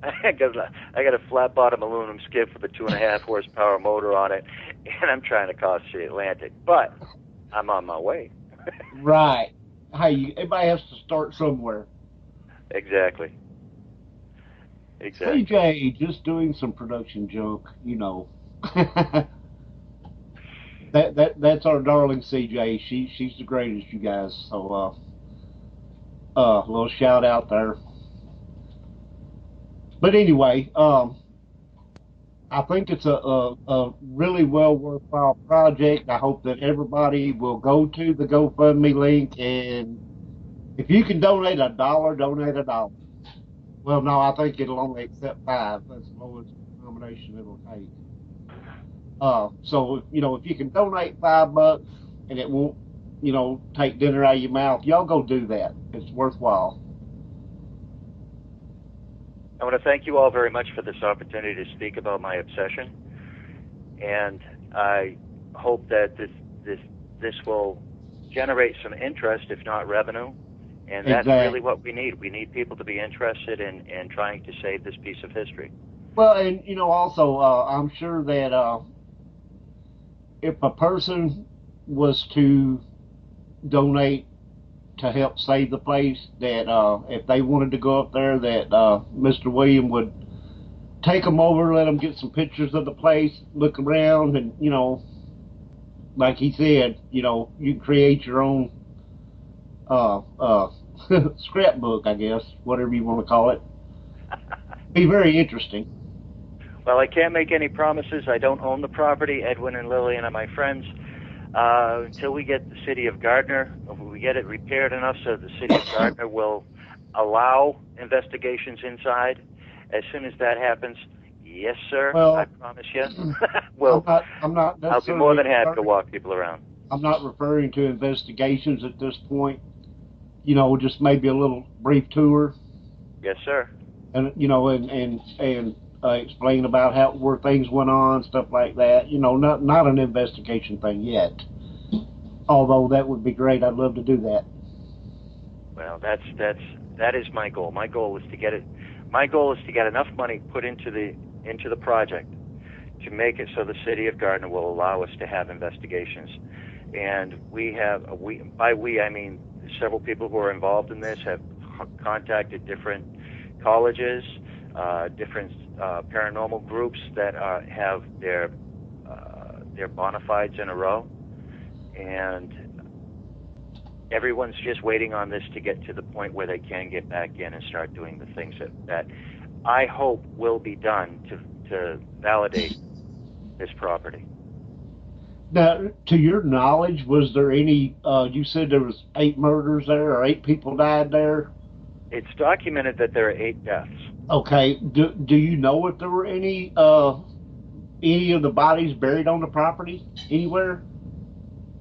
I got a flat bottom aluminum skiff with a 2.5 horsepower motor on it, and I'm trying to cross the Atlantic, but I'm on my way.
Right. Hey, everybody has to start somewhere.
Exactly.
CJ, just doing some production junk, that's our darling CJ. She's the greatest, you guys. So a little shout out there. But anyway, I think it's a really well worthwhile project. I hope that everybody will go to the GoFundMe link, and if you can donate $1, donate $1. Well, no, I think it'll only accept 5. That's the lowest denomination it'll take. So if you can donate $5 and it won't, take dinner out of your mouth, y'all go do that. It's worthwhile.
I want to thank you all very much for this opportunity to speak about my obsession, and I hope that this will generate some interest, if not revenue. And that's really what we need. We need people to be interested in trying to save this piece of history.
Well, and also, I'm sure that if a person was to donate to help save the place, that if they wanted to go up there, that Mr. William would take them over, let them get some pictures of the place, look around, and like he said, you can create your own uh, uh, scrapbook, I guess, whatever you want to call it. Be very interesting.
Well, I can't make any promises. I don't own the property. Edwin and Lillian are my friends. Until we get the city of Gardner, we get it repaired enough so the city of Gardner will allow investigations inside. As soon as that happens, yes, sir,
Well,
I promise you. Well,
I'm not
I'll be more than happy to
referring,
walk people around.
I'm not referring to investigations at this point. Just maybe a little brief tour,
Yes, sir.
and explain about where things went on, stuff like that. Not an investigation thing yet. Although that would be great. I'd love to do that.
Well, that is my goal. My goal is to get it. My goal is to get enough money put into the project to make it so the city of Gardner will allow us to have investigations. And by we I mean several people who are involved in this have contacted different colleges, different paranormal groups that have their bona fides in a row, and everyone's just waiting on this to get to the point where they can get back in and start doing the things that I hope will be done to validate this property.
Now, to your knowledge, was there any? You said there was 8 murders there, or 8 people died there.
It's documented that there are 8 deaths.
Okay. Do you know if there were any of the bodies buried on the property anywhere?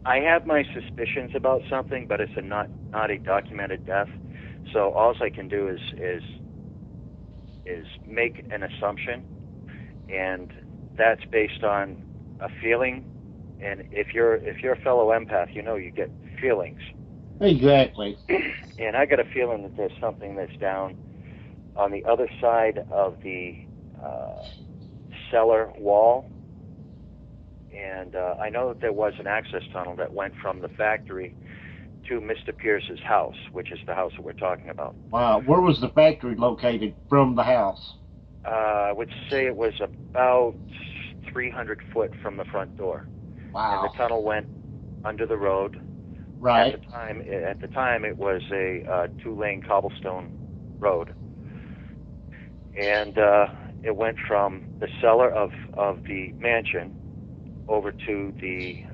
I have my suspicions about something, but it's not a documented death. So all I can do is make an assumption, and that's based on a feeling. And if you're a fellow empath, you get feelings.
Exactly.
And I got a feeling that there's something that's down on the other side of the cellar wall. And I know that there was an access tunnel that went from the factory to Mr. Pierce's house, which is the house that we're talking about.
Wow. Where was the factory located from the house?
I would say it was about 300 foot from the front door.
Wow.
And the tunnel went under the road.
Right.
At the time, it was a 2-lane cobblestone road, and it went from the cellar of the mansion over to the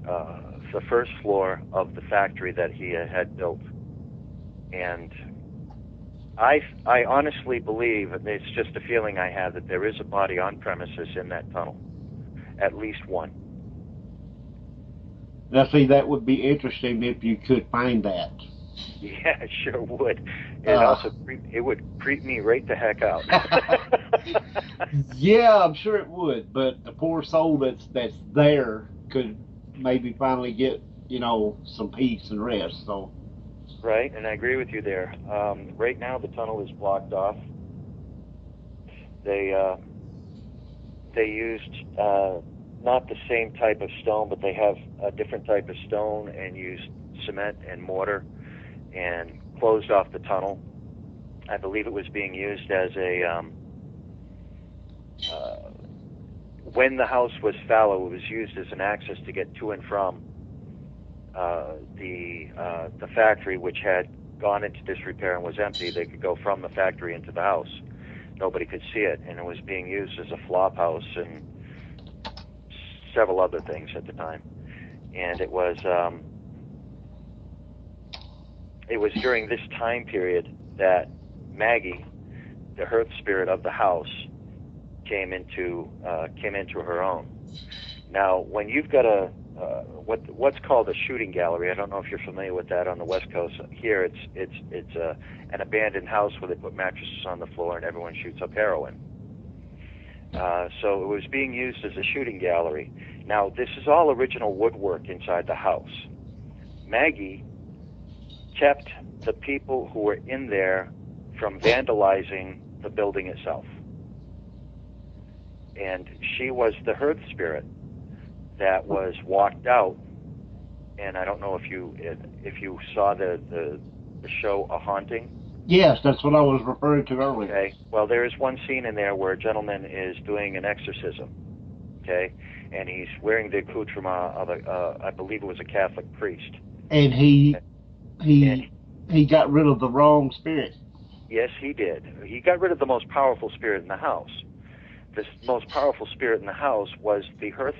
first floor of the factory that he had built. And I honestly believe, and it's just a feeling I have, that there is a body on premises in that tunnel, at least one.
Now, see, that would be interesting if you could find that.
Yeah, it sure would. It would creep me right the heck out.
Yeah, I'm sure it would. But the poor soul that's there could maybe finally get some peace and rest. So.
Right, and I agree with you there. Right now, the tunnel is blocked off. They used not the same type of stone, but they have a different type of stone and used cement and mortar and closed off the tunnel. I believe it was being used as when the house was fallow, it was used as an access to get to and from the factory, which had gone into disrepair and was empty. They could go from the factory into the house. Nobody could see it, and it was being used as a flop house and several other things at the time. And it was during this time period that Maggie, the hearth spirit of the house, came into her own. Now, when you've got what's called a shooting gallery, I don't know if you're familiar with that on the West Coast. Here, it's an abandoned house where they put mattresses on the floor and everyone shoots up heroin. So it was being used as a shooting gallery. Now, this is all original woodwork inside the house. Maggie kept the people who were in there from vandalizing the building itself. And she was the hearth spirit that was walked out. And I don't know if you saw the show A Haunting.
Yes, that's what I was referring to earlier.
Okay. Well, there is one scene in there where a gentleman is doing an exorcism. Okay, and he's wearing the accoutrement of I believe it was a Catholic priest.
And he got rid of the wrong spirit.
Yes, he did. He got rid of the most powerful spirit in the house. This most powerful spirit in the house was the Hearth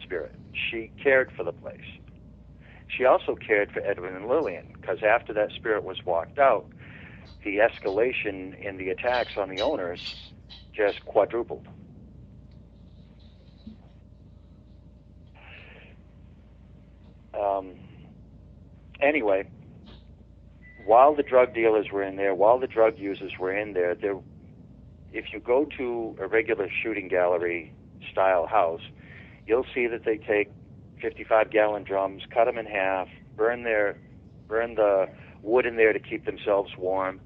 spirit. She cared for the place. She also cared for Edwin and Lillian, because after that spirit was walked out, the escalation in the attacks on the owners just quadrupled. Anyway, while the drug dealers were in there, while the drug users were in there, if you go to a regular shooting gallery style house, you'll see that they take 55-gallon drums, cut them in half, burn the wood in there to keep themselves warm,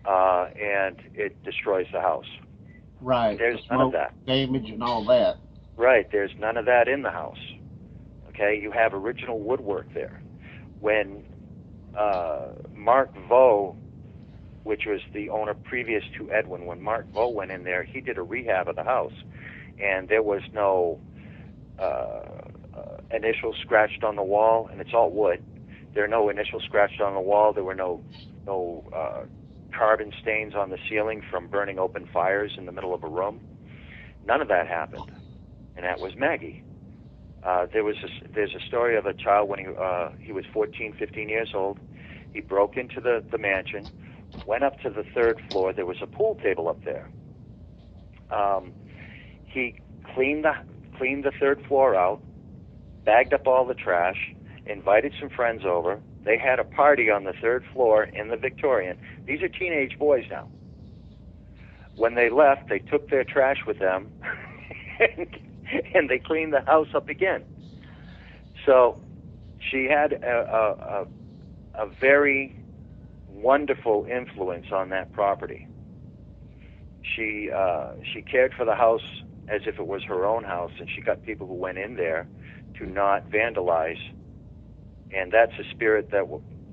and it destroys the house.
Right.
There's
the
none of that.
Damage and all that.
Right. There's none of that in the house. Okay. You have original woodwork there. When Mark Vaux, which was the owner previous to Edwin, when Mark Vaux went in there, he did a rehab of the house, and there was no initials scratched on the wall, and it's all wood. There are no initials scratched on the wall. There were no carbon stains on the ceiling from burning open fires in the middle of a room. None of that happened, and that was Maggie. There's a story of a child when he was 14, 15 years old. He broke into the mansion, went up to the third floor. There was a pool table up there. He cleaned the third floor out, bagged up all the trash, invited some friends over. They had a party on the third floor in the Victorian. These are teenage boys now. When they left, they took their trash with them, and they cleaned the house up again. So she had a very wonderful influence on that property. She cared for the house as if it was her own house, and she got people who went in there to not vandalize. And that's a spirit that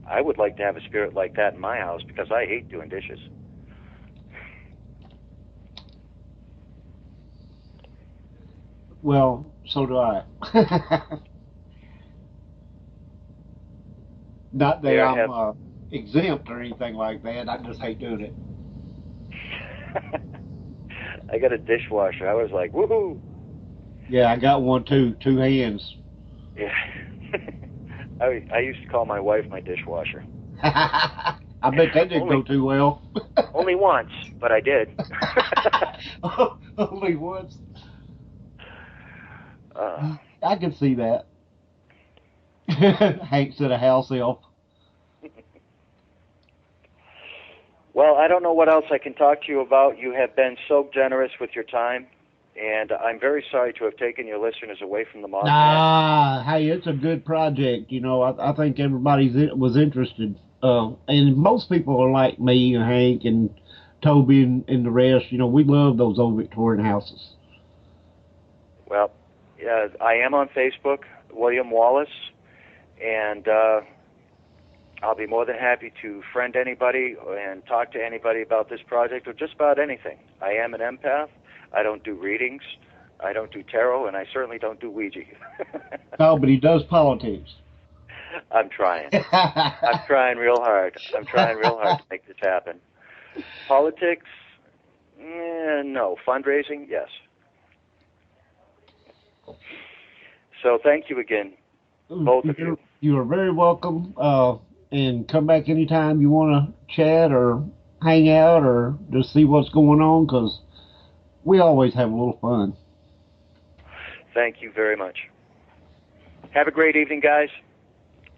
I would like to have a spirit like that in my house, because I hate doing dishes.
Well, so do I. Not that I'm exempt or anything like that. I just hate doing it.
I got a dishwasher. I was like, woohoo!
Yeah, I got one too. 2 hands.
Yeah. I used to call my wife my dishwasher.
I bet that didn't go too well.
Only once, but I did.
Only once. I can see that. Hank said a house elf.
Well, I don't know what else I can talk to you about. You have been so generous with your time, and I'm very sorry to have taken your listeners away from the moth.
Nah, hey, it's a good project. You know, I think everybody was interested. And most people are like me and Hank and Toby and the rest. You know, we love those old Victorian houses.
Well, I am on Facebook, William Wallace, and I'll be more than happy to friend anybody and talk to anybody about this project or just about anything. I am an empath. I don't do readings. I don't do tarot, and I certainly don't do Ouija.
No, but he does politics.
I'm trying. I'm trying real hard. I'm trying real hard to make this happen. Politics? No. Fundraising? Yes. So thank you again, both of you.
You are very welcome. And come back anytime you want to chat or hang out or just see what's going on, because we always have a little fun.
Thank you very much. Have a great evening, guys.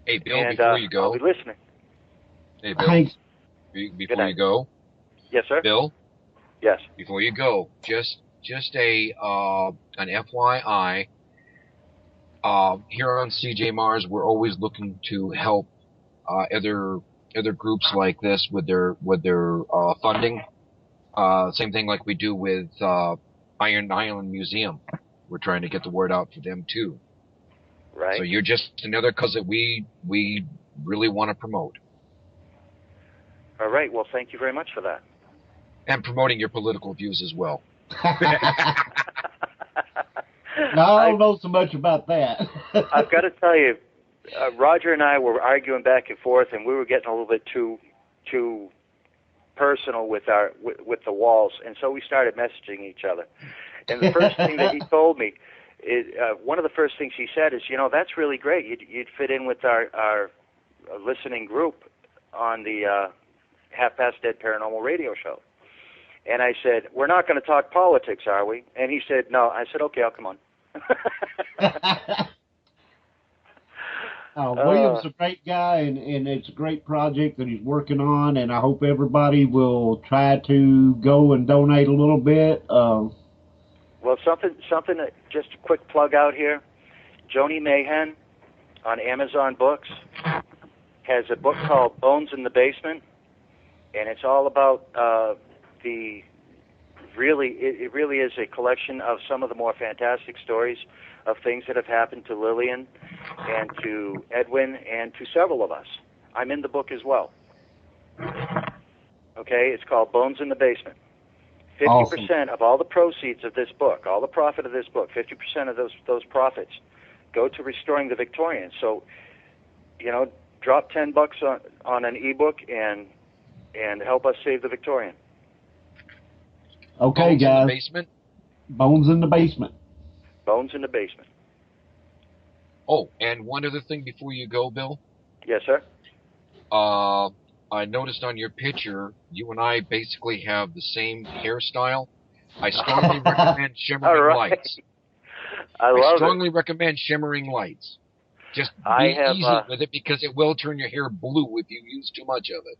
Hey, Bill, before you go.
I'll be listening.
Hey, Bill.
Thanks.
Before you go.
Yes, sir?
Bill?
Yes.
Before you go, just an FYI. Here on CJ Mars, we're always looking to help other groups like this with their funding. Same thing like we do with Iron Island Museum. We're trying to get the word out for them too.
Right.
So you're just another cause that we really want to promote.
All right. Well, thank you very much for that.
And promoting your political views as well.
No, I don't know so much about that.
I've got to tell you, Roger and I were arguing back and forth, and we were getting a little bit too personal with the walls, and so we started messaging each other. And the first thing that he told me is one of the first things he said is, that's really great. You'd fit in with our listening group on the Half Past Dead Paranormal radio show. And I said, we're not going to talk politics, are we? And he said, no. I said, okay, I'll come on.
William's a great guy, and it's a great project that he's working on, and I hope everybody will try to go and donate a little bit. Well,
something that, just a quick plug out here. Joni Mayhem on Amazon Books has a book called Bones in the Basement, and it's all about it really is a collection of some of the more fantastic stories of things that have happened to Lillian and to Edwin and to several of us. I'm in the book as well. Okay, it's called Bones in the Basement. 50%
Awesome.
of all the proceeds of this book, all the profit of this book, 50% of those profits go to restoring the Victorians. So, drop $10 on an ebook and help us save the Victorian.
Okay,
Bones
guys.
in the basement?
Bones in the basement.
Bones in the Basement.
Oh, and one other thing before you go, Bill.
Yes, sir.
I noticed on your picture, you and I basically have the same hairstyle. I strongly recommend shimmering lights.
I
strongly recommend shimmering lights. Just be easy with it because it will turn your hair blue if you use too much of it.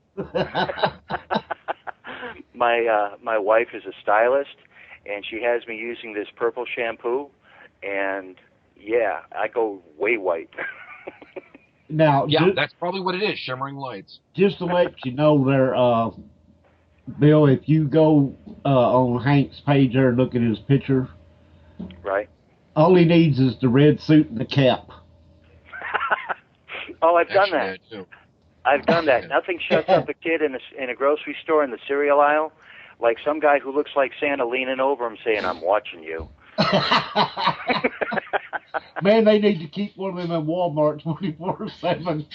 My wife is a stylist, and she has me using this purple shampoo, and yeah, I go way white.
Now,
yeah, that's probably what it is, shimmering lights.
Just to let you know there, Bill, if you go on Hank's page there and look at his picture,
right?
All he needs is the red suit and the cap.
Oh, I've done that.
I do.
I've done that. Nothing shuts up a kid in a grocery store in the cereal aisle like some guy who looks like Santa leaning over him saying, "I'm watching you."
Man, they need to keep one of them in Walmart 24/7.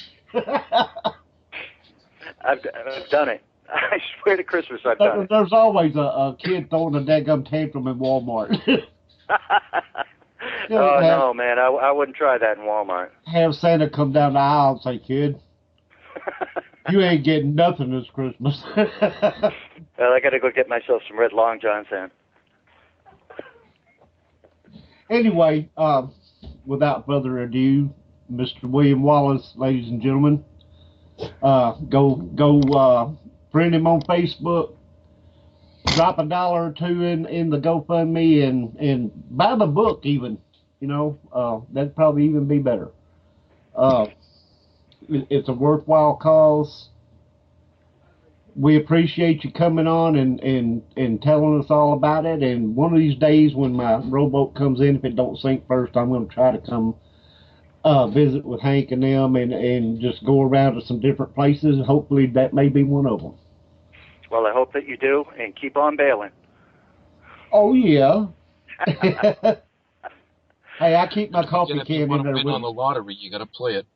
I've done it. I swear to Christmas I've done it.
There's always a kid throwing a daggum tantrum in Walmart.
No, man, I wouldn't try that in Walmart.
Have Santa come down the aisle and say, "Kid, you ain't getting nothing this Christmas."
Well, I got to go get myself some red long johns then.
Anyway, without further ado, Mr. William Wallace, ladies and gentlemen, go friend him on Facebook, drop $1 or $2 in the GoFundMe, and buy the book even. That'd probably even be better. It's a worthwhile cause. We appreciate you coming on and telling us all about it. And one of these days when my rowboat comes in, if it don't sink first, I'm going to try to come visit with Hank and them and just go around to some different places. Hopefully that may be one of them.
Well, I hope that you do, and keep on bailing.
Oh, yeah. Hey, I keep my coffee can in there.
If you want to win on the lottery, you got to play it.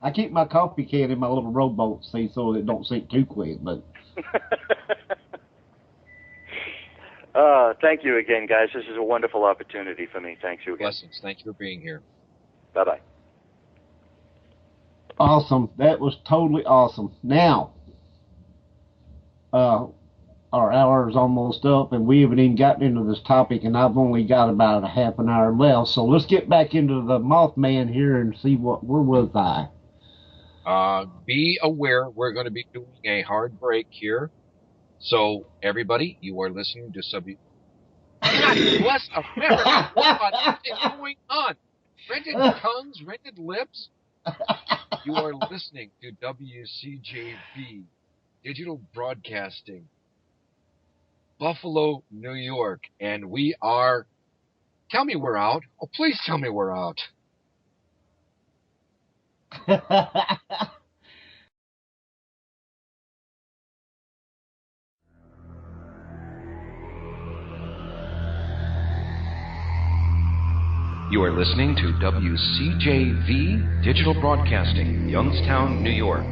I keep my coffee can in my little rowboat, see, so it don't sink too quick. But
thank you again, guys. This is a wonderful opportunity for me. Thank you again.
Blessings. Thank you for being here.
Bye-bye.
Awesome. That was totally awesome. Now, our hour is almost up, and we haven't even gotten into this topic, and I've only got about a half an hour left. So let's get back into the Mothman here and see where was I.
Be aware we're going to be doing a hard break here. So, everybody, you are listening to God bless America. What is going on? Rented tongues, rented lips? You are listening to WCJV, Digital Broadcasting, Buffalo, New York. And we are... Tell me we're out. Oh, please tell me we're out.
You are listening to WCJV Digital Broadcasting, Youngstown, New York.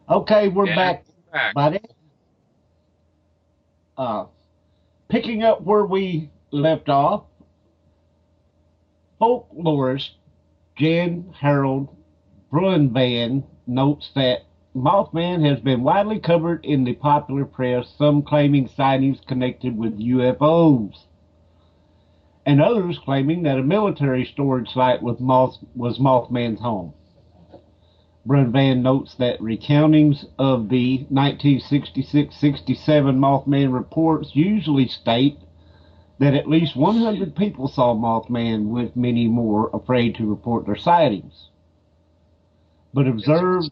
Okay, we're
And
back,
we're back.
buddy. Picking up where we left off, folklorist Jan Harold Bruinvan notes that Mothman has been widely covered in the popular press, some claiming sightings connected with UFOs, and others claiming that a military storage site was Mothman's home. Brunvan notes that recountings of the 1966-67 Mothman reports usually state that at least 100 people saw Mothman, with many more afraid to report their sightings. But observe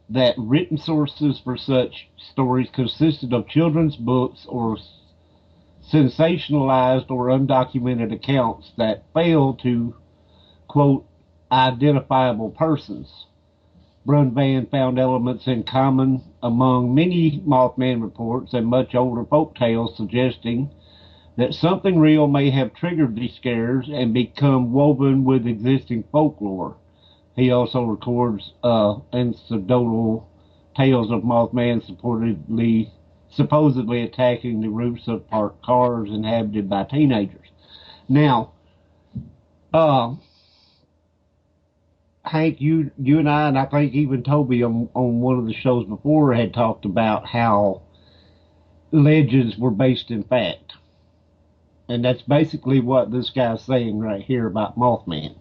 that written sources for such stories consisted of children's books or sensationalized or undocumented accounts that fail to, quote, identifiable persons. Brunvan found elements in common among many Mothman reports and much older folk tales, suggesting that something real may have triggered these scares and become woven with existing folklore. He also records anecdotal tales of Mothman supposedly attacking the roofs of parked cars inhabited by teenagers. Now, Hank, you and I think even Toby on one of the shows before had talked about how legends were based in fact. And that's basically what this guy's saying right here about Mothman.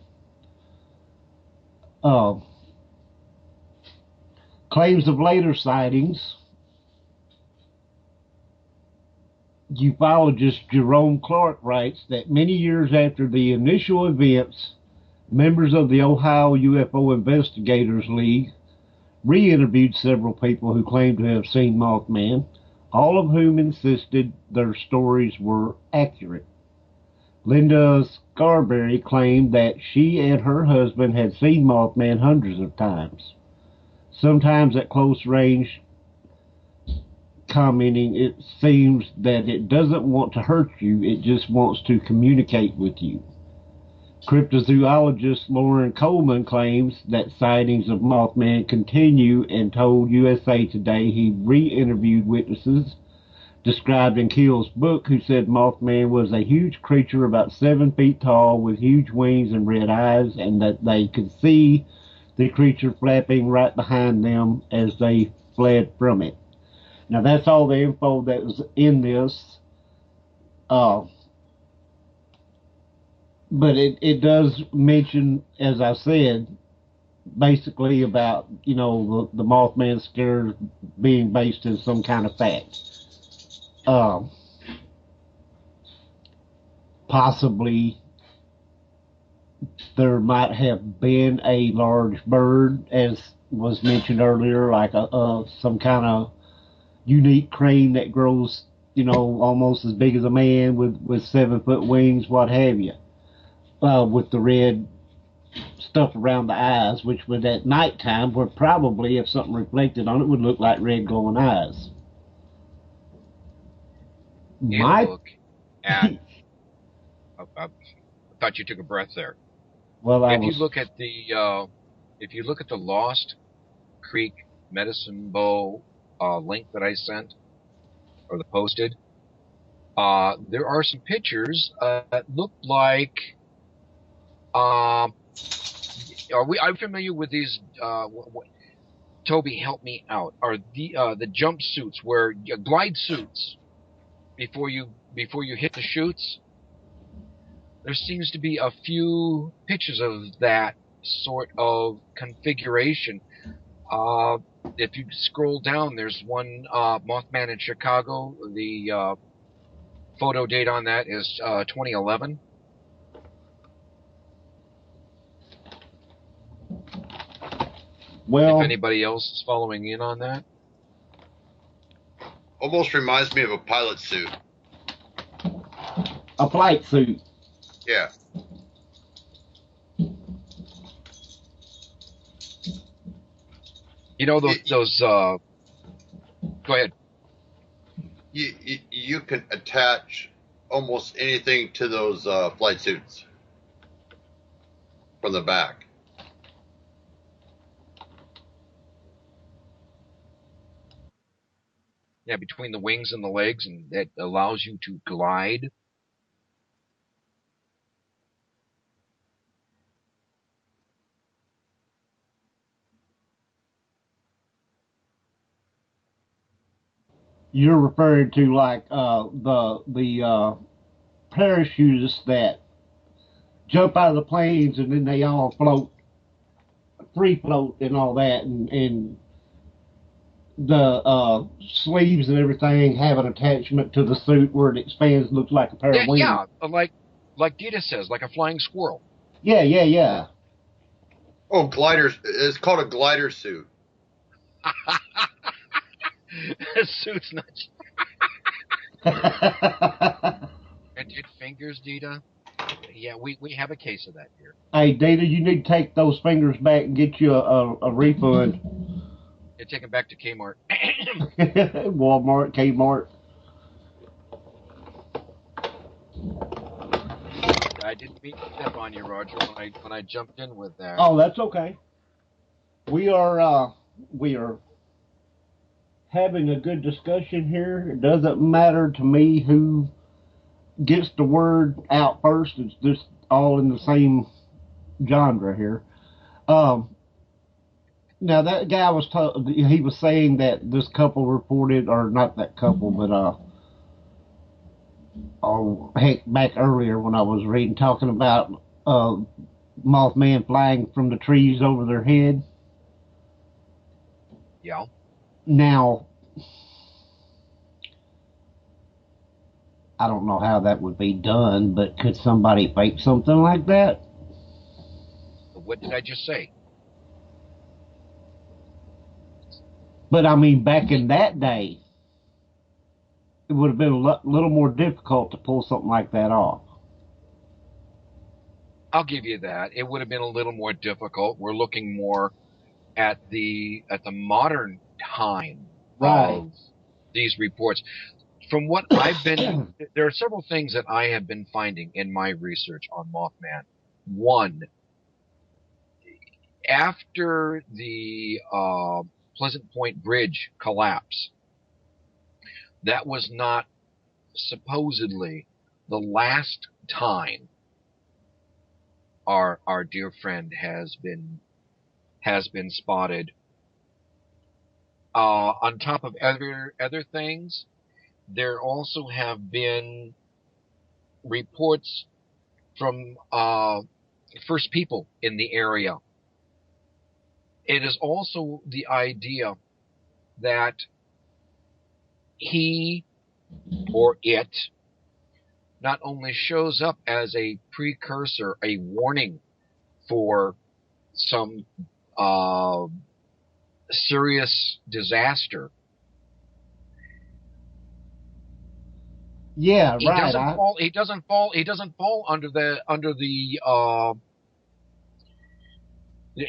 Claims of later sightings. Ufologist Jerome Clark writes that many years after the initial events, members of the Ohio UFO Investigators League re-interviewed several people who claimed to have seen Mothman, all of whom insisted their stories were accurate. Linda Scarberry claimed that she and her husband had seen Mothman hundreds of times, sometimes at close range, commenting, "It seems that it doesn't want to hurt you, it just wants to communicate with you." Cryptozoologist Lauren Coleman claims that sightings of Mothman continue and told USA Today he re-interviewed witnesses described in Keel's book who said Mothman was a huge creature about 7 feet tall with huge wings and red eyes, and that they could see the creature flapping right behind them as they fled from it. Now, that's all the info that was in this. But it does mention, as I said, basically about, the Mothman scare being based in some kind of fact. Possibly there might have been a large bird, as was mentioned earlier, like some kind of unique crane that grows, almost as big as a man with 7-foot wings, what have you. With the red stuff around the eyes, which would at nighttime would probably, if something reflected on it, would look like red glowing eyes.
Look at. I thought you took a breath there.
Well,
if you look at the Lost Creek Medicine Bow link that I sent or the posted, there are some pictures that look like. I'm familiar with these. Toby, help me out. Are the jumpsuits where glide suits before you hit the chutes? There seems to be a few pictures of that sort of configuration. If you scroll down, there's one Mothman in Chicago. The photo date on that is 2011.
Well,
if anybody else is following in on that.
Almost reminds me of a pilot suit.
A flight suit.
Yeah.
You know those go ahead.
You can attach almost anything to those flight suits from the back.
Yeah, between the wings and the legs, and that allows you to glide.
You're referring to like the parachutists that jump out of the planes and then they all float, free float and all that, and the sleeves and everything have an attachment to the suit where it expands, looks like a pair of wings.
Yeah, like Dita says, like a flying squirrel.
Yeah.
Oh, gliders. It's called a glider suit.
Suit's not. Rented fingers, Dita. Yeah, we have a case of that here.
Hey, Dita, you need to take those fingers back and get you a refund.
Yeah, take them back to Kmart.
Walmart, Kmart.
I didn't mean to step on you, Roger, when I jumped in with that.
Oh, that's okay. We are having a good discussion here. It doesn't matter to me who gets the word out first. It's just all in the same genre here. Now that guy was he was saying that this couple reported, or not that couple, but oh heck, back earlier when I was reading, talking about Mothman flying from the trees over their head.
Yeah.
Now, I don't know how that would be done, but could somebody fake something like that?
What did I just say?
But I mean, back in that day, it would have been a little more difficult to pull something like that off.
I'll give you that. It would have been a little more difficult. We're looking more at the modern time
Right.
of these reports. From what I've been, there are several things that I have been finding in my research on Mothman. One, after the Pleasant Point Bridge collapse, that was not supposedly the last time our dear friend has been spotted. On top of other things, there also have been reports from first people in the area. It is also the idea that he or it not only shows up as a precursor, a warning for some serious disaster.
Yeah,
He
right.
doesn't fall under the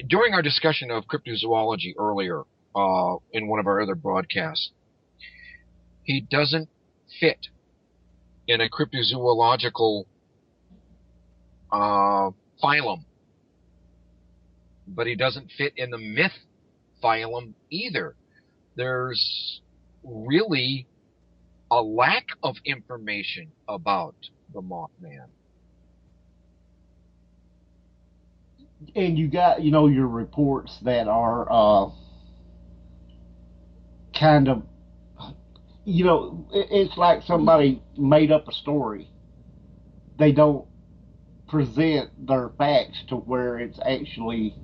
during our discussion of cryptozoology earlier in one of our other broadcasts. He doesn't fit in a cryptozoological phylum, but he doesn't fit in the myth phylum either. There's really a lack of information about the Mothman.
And you got, your reports that are kind of, it's like somebody made up a story. They don't present their facts to where it's actually,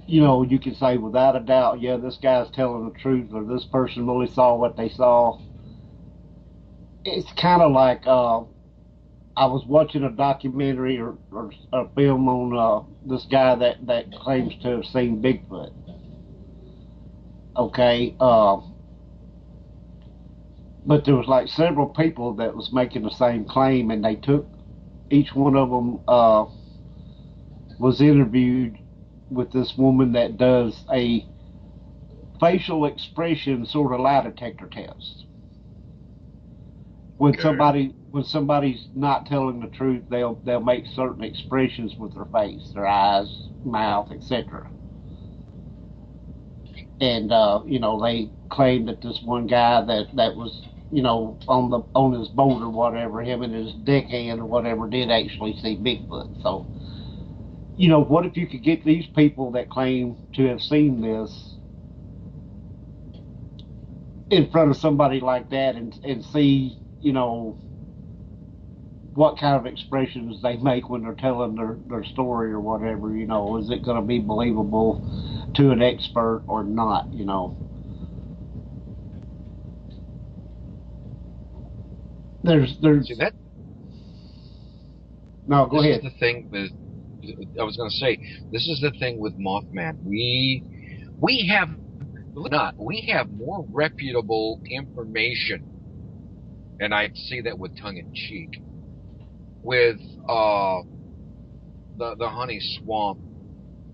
you can say without a doubt, yeah, this guy's telling the truth, or this person really saw what they saw. It's kind of like I was watching a documentary or a film on this guy that claims to have seen Bigfoot. Okay, but there was like several people that was making the same claim, and they took each one of them was interviewed with this woman that does a facial expression sort of lie detector test. When somebody's not telling the truth, they'll make certain expressions with their face, their eyes, mouth, etc. And they claimed that this one guy that was on his boat or whatever, him and his deckhand or whatever, did actually see Bigfoot. So what if you could get these people that claim to have seen this in front of somebody like that and see what kind of expressions they make when they're telling their story or whatever. Is it going to be believable to an expert or not? There's
See that?
No, go ahead.
This is the thing with, I was going to say, this is the thing with Mothman. We have, believe it or not, we have more reputable information, and I say that with tongue in cheek, with the honey swamp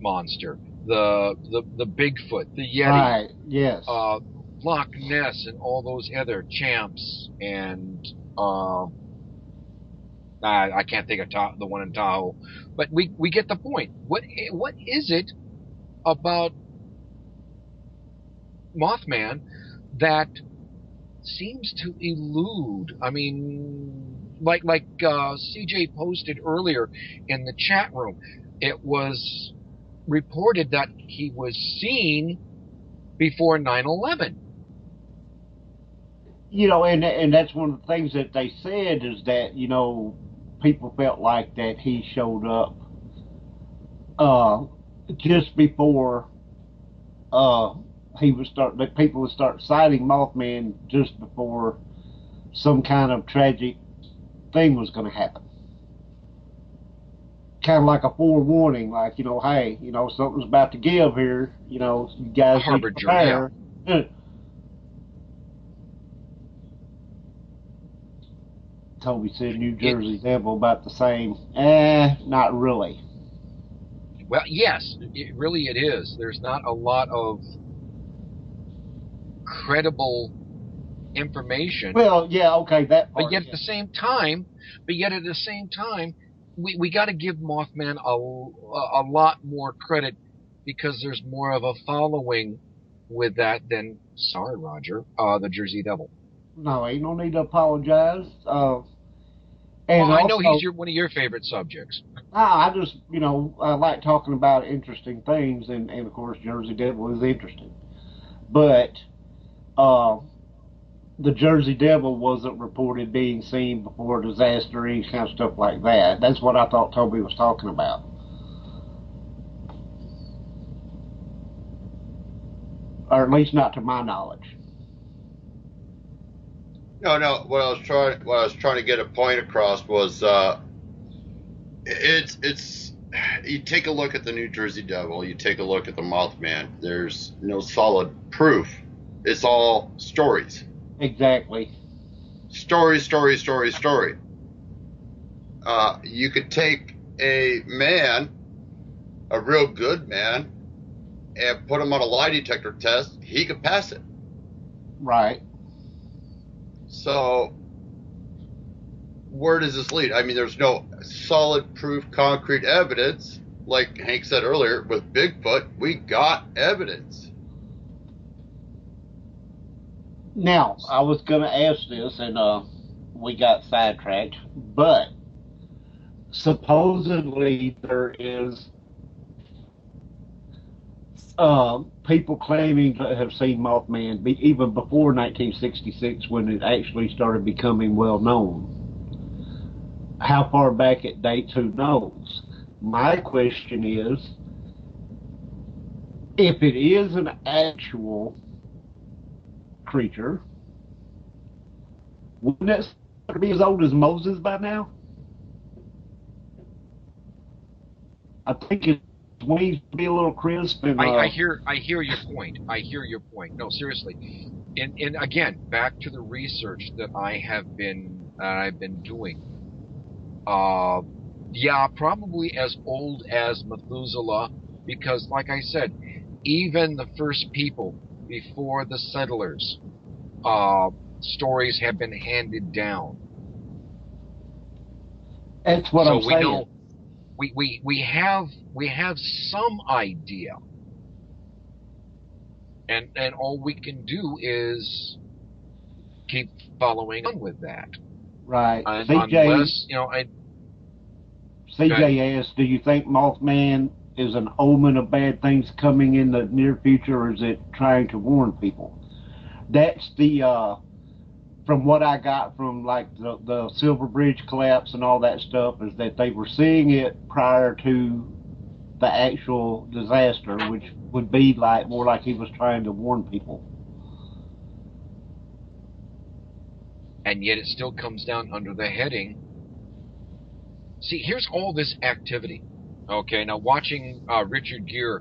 monster, the Bigfoot, the Yeti,
Right? Yes.
Loch Ness, and all those other champs, and I can't think of the one in Tahoe, but we get the point. What is it about Mothman that seems to elude? I mean, like CJ posted earlier in the chat room, it was reported that he was seen before 9/11.
And that's one of the things that they said is that, people felt like that he showed up just before that people would start citing Mothman just before some kind of tragic thing was going to happen. Kind of like a forewarning, like, hey, something's about to give here. You guys need to prepare. Yeah. Toby said New Jersey Devil about the same. Not really.
Well, yes, it is. There's not a lot of credible information.
Well, yeah, okay, that part.
But yet at the same time, we got to give Mothman a lot more credit because there's more of a following with that than, sorry, Roger, the Jersey Devil.
No, ain't no need to apologize.
And I know he's one of your favorite subjects.
I just, I like talking about interesting things, and of course, Jersey Devil is interesting. But the Jersey Devil wasn't reported being seen before a disaster or any kind of stuff like that. That's what I thought Toby was talking about. Or at least not to my knowledge.
No. What I was trying to get a point across was, it's. You take a look at the New Jersey Devil. You take a look at the Mothman. There's no solid proof. It's all stories.
Exactly.
Story. You could take a man, a real good man, and put him on a lie detector test. He could pass it.
Right.
So, where does this lead? I mean, there's no solid proof, concrete evidence. Like Hank said earlier, with Bigfoot, we got evidence.
Now, I was going to ask this, and we got sidetracked, but supposedly there is people claiming to have seen Mothman even before 1966 when it actually started becoming well known. How far back it dates, who knows? My question is, if it is an actual creature, wouldn't it be as old as Moses by now? I think its wings would be a little crisp. And
I hear your point. No, seriously. And again, back to the research that I've been doing. Yeah, probably as old as Methuselah, because, like I said, even the first people before the settlers, stories have been handed down.
That's what I'm saying.
We know we have some idea, and all we can do is keep following on with that.
Right.
Unless,
CJ asked, do you think Mothman is an omen of bad things coming in the near future, or is it trying to warn people? That's the, from what I got from like the Silver Bridge collapse and all that stuff, is that they were seeing it prior to the actual disaster, which would be like more like he was trying to warn people.
And yet it still comes down under the heading. See, here's all this activity. Okay, now watching Richard Gere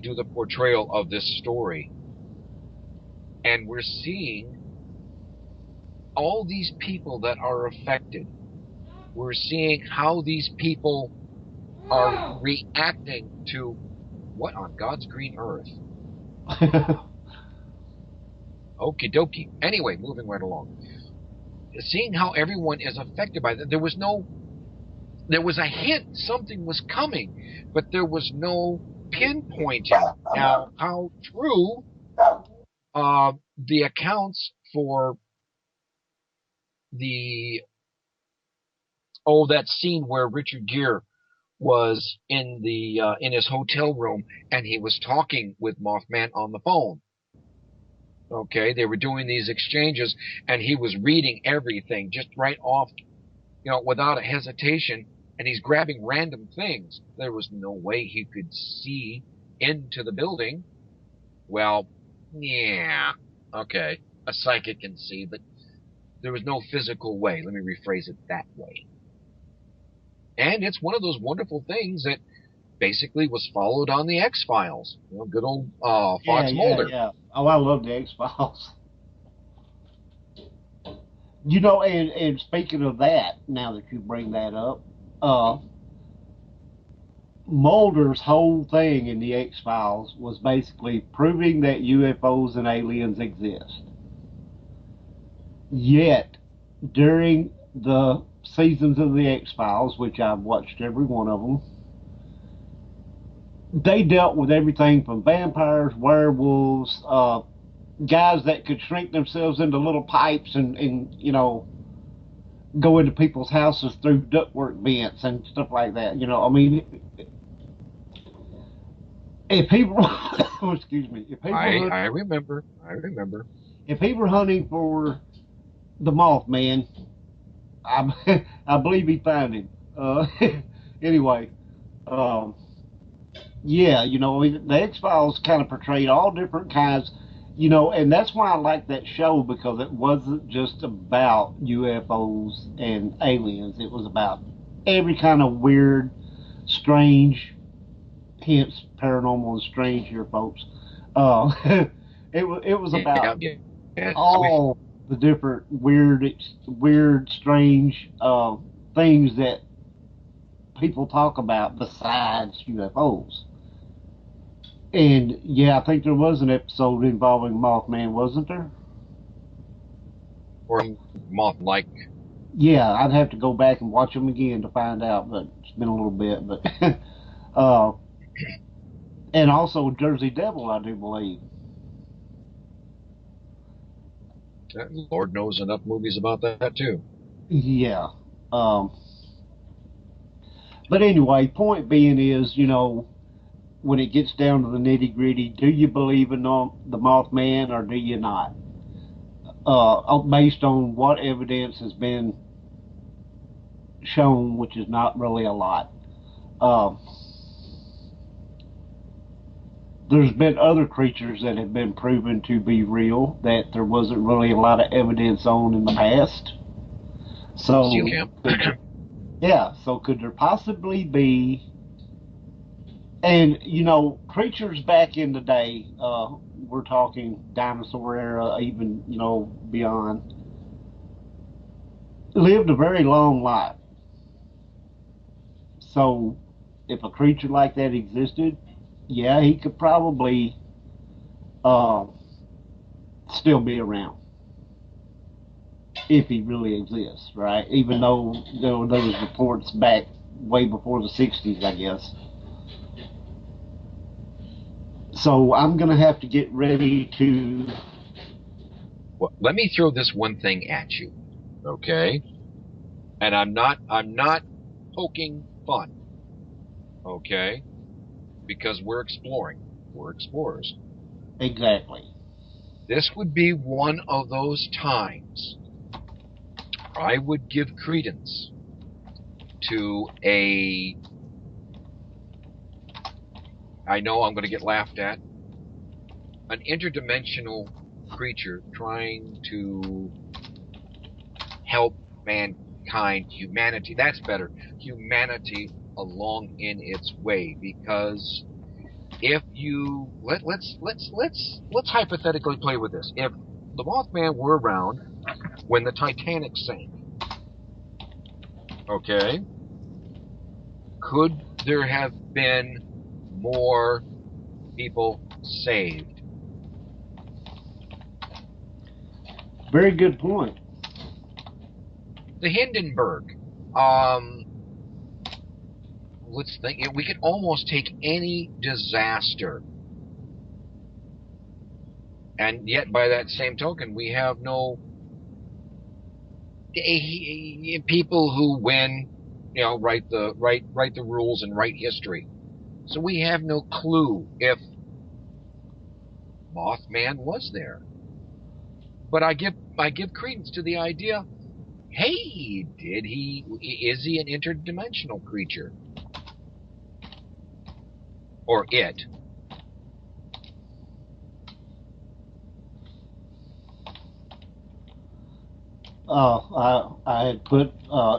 do the portrayal of this story, and we're seeing all these people that are affected. We're seeing how these people are reacting to what on God's green earth. Okie dokie. Anyway, moving right along. Seeing how everyone is affected by that. There was a hint something was coming, but there was no pinpointing. Now, how true the accounts for that scene where Richard Gere was in his hotel room, and he was talking with Mothman on the phone. Okay, they were doing these exchanges, and he was reading everything just right off, without a hesitation, and he's grabbing random things. There was no way he could see into the building. Well, yeah, okay, a psychic can see, but there was no physical way. Let me rephrase it that way. And it's one of those wonderful things that basically was followed on the X-Files. Good old Fox Mulder.
Yeah. Oh, I love the X-Files. And speaking of that, now that you bring that up, Mulder's whole thing in the X-Files was basically proving that UFOs and aliens exist. Yet, during the seasons of the X-Files, which I've watched every one of them, they dealt with everything from vampires, werewolves, guys that could shrink themselves into little pipes and go into people's houses through ductwork vents and stuff like that. I mean, if people, excuse me, if people,
I remember.
If people were hunting for the Mothman, I believe he found him. Anyway, the X-Files kind of portrayed all different kinds, and that's why I like that show, because it wasn't just about UFOs and aliens. It was about every kind of weird, strange, hence paranormal and strange here, folks. It was about all the different weird, strange things that people talk about besides UFOs. And yeah, I think there was an episode involving Mothman, wasn't there?
Or moth-like.
Yeah, I'd have to go back and watch them again to find out, but it's been a little bit. But and also Jersey Devil, I do believe.
Lord knows enough movies about that too.
Yeah. But anyway, point being is, when it gets down to the nitty gritty, do you believe in the Mothman or do you not? Based on what evidence has been shown, which is not really a lot. There's been other creatures that have been proven to be real that there wasn't really a lot of evidence on in the past. So, so could there possibly be, and creatures back in the day, we're talking dinosaur era, even, beyond, lived a very long life. So if a creature like that existed, yeah, he could probably still be around if he really exists, right? Even though there was reports back way before the 60s, I guess. So I'm going to have to get ready to...
Well, let me throw this one thing at you, okay? And I'm not poking fun, okay? Because we're exploring. We're explorers.
Exactly.
This would be one of those times I would give credence to I know I'm going to get laughed at, an interdimensional creature trying to help mankind, humanity, that's better, humanity along in its way, because if you let's hypothetically play with this. If the Mothman were around when the Titanic sank, okay, could there have been more people saved?
Very good point.
The Hindenburg, let's think, we could almost take any disaster, and yet by that same token we have no people who win write the rules and write history. So we have no clue if Mothman was there. But I give credence to the idea. Hey, is he an interdimensional creature? Or it?
I had put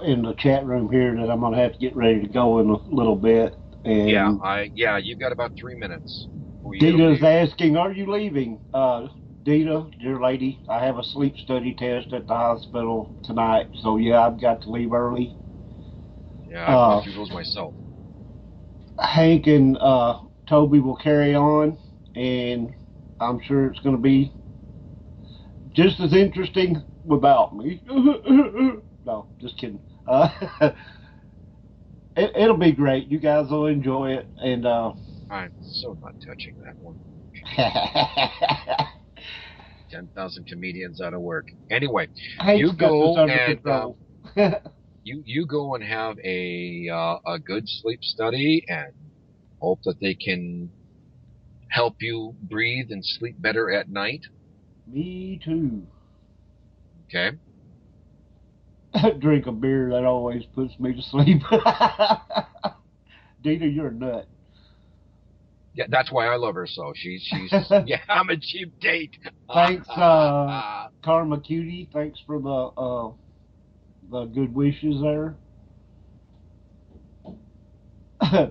in the chat room here that I'm gonna have to get ready to go in a little bit. And
you've got about 3 minutes.
Dita's asking, "Are you leaving?" Dita, dear lady, I have a sleep study test at the hospital tonight, so yeah, I've got to leave early.
Yeah, I've gone through those myself.
Hank and Toby will carry on, and I'm sure it's going to be just as interesting without me. No, just kidding. It'll be great. You guys will enjoy it, and
I'm so not touching that one. 10,000 comedians out of work. Anyway, you go and you go and have a good sleep study, and hope that they can help you breathe and sleep better at night.
Me too.
Okay.
Drink a beer, that always puts me to sleep. Dita, you're a nut.
Yeah, that's why I love her so. She's yeah, I'm a cheap date.
Thanks, Karma Cutie. Thanks for the good wishes there.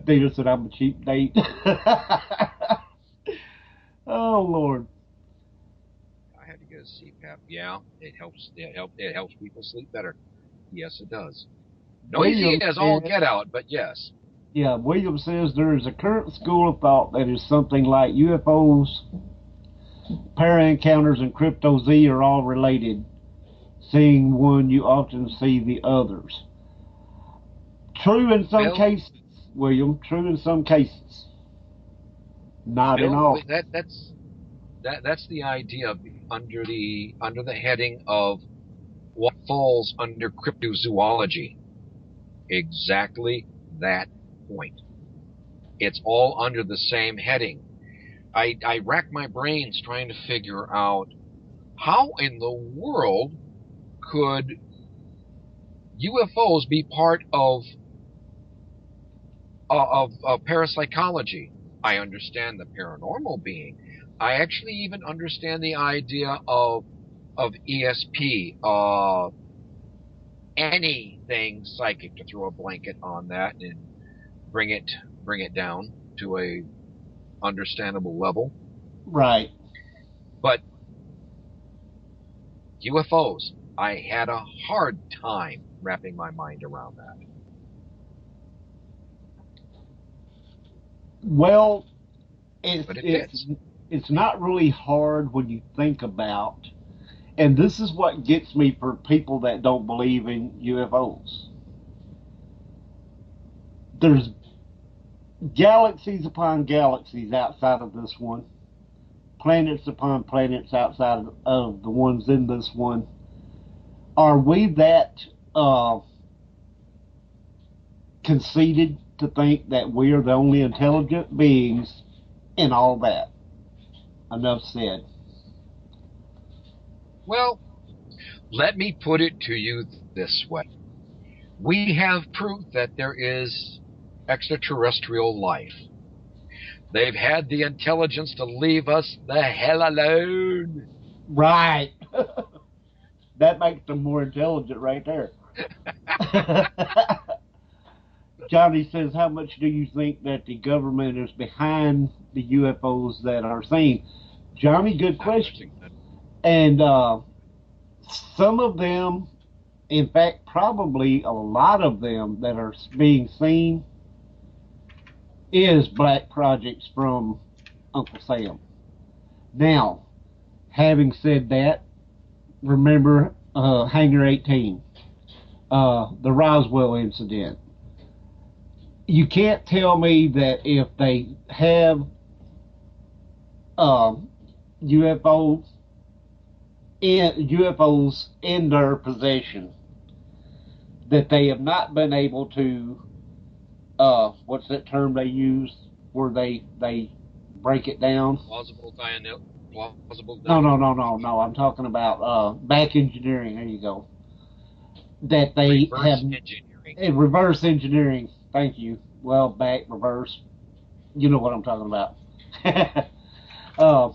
Dita said I'm a cheap date. Oh Lord.
I had to get a CPAP. Yeah, it helps. It helps people sleep better. Yes, it does. Noisy as all get out, but yes.
Yeah, William says there is a current school of thought that is something like UFOs, para-encounters, and crypto-Z are all related. Seeing one, you often see the others. True in some cases, William. True in some cases. Not in all.
That's the idea under the heading of what falls under cryptozoology. Exactly that point. It's all under the same heading. I rack my brains trying to figure out how in the world could UFOs be part of parapsychology. I understand the paranormal being. I actually even understand the idea of ESP, anything psychic, to throw a blanket on that and bring it down to a understandable level.
Right.
But UFOs, I had a hard time wrapping my mind around that.
Well, it's not really hard when you think about, and this is what gets me for people that don't believe in UFOs. There's galaxies upon galaxies outside of this one, planets upon planets outside of the ones in this one. Are we that conceited to think that we are the only intelligent beings in all that? Enough said.
Well, let me put it to you this way. We have proof that there is extraterrestrial life. They've had the intelligence to leave us the hell alone.
Right. That makes them more intelligent right there. Johnny says, how much do you think that the government is behind the UFOs that are seen? Johnny, good question. And some of them, in fact, probably a lot of them that are being seen is black projects from Uncle Sam. Now, having said that, remember Hangar 18, the Roswell incident. You can't tell me that if they have UFOs in their possession, that they have not been able to, what's that term they use where they break it down?
Plausible
No. I'm talking about back engineering. There you go. That they
reverse
have
engineering.
reverse engineering. Thank you. Well, back, reverse. You know what I'm talking about. uh,
I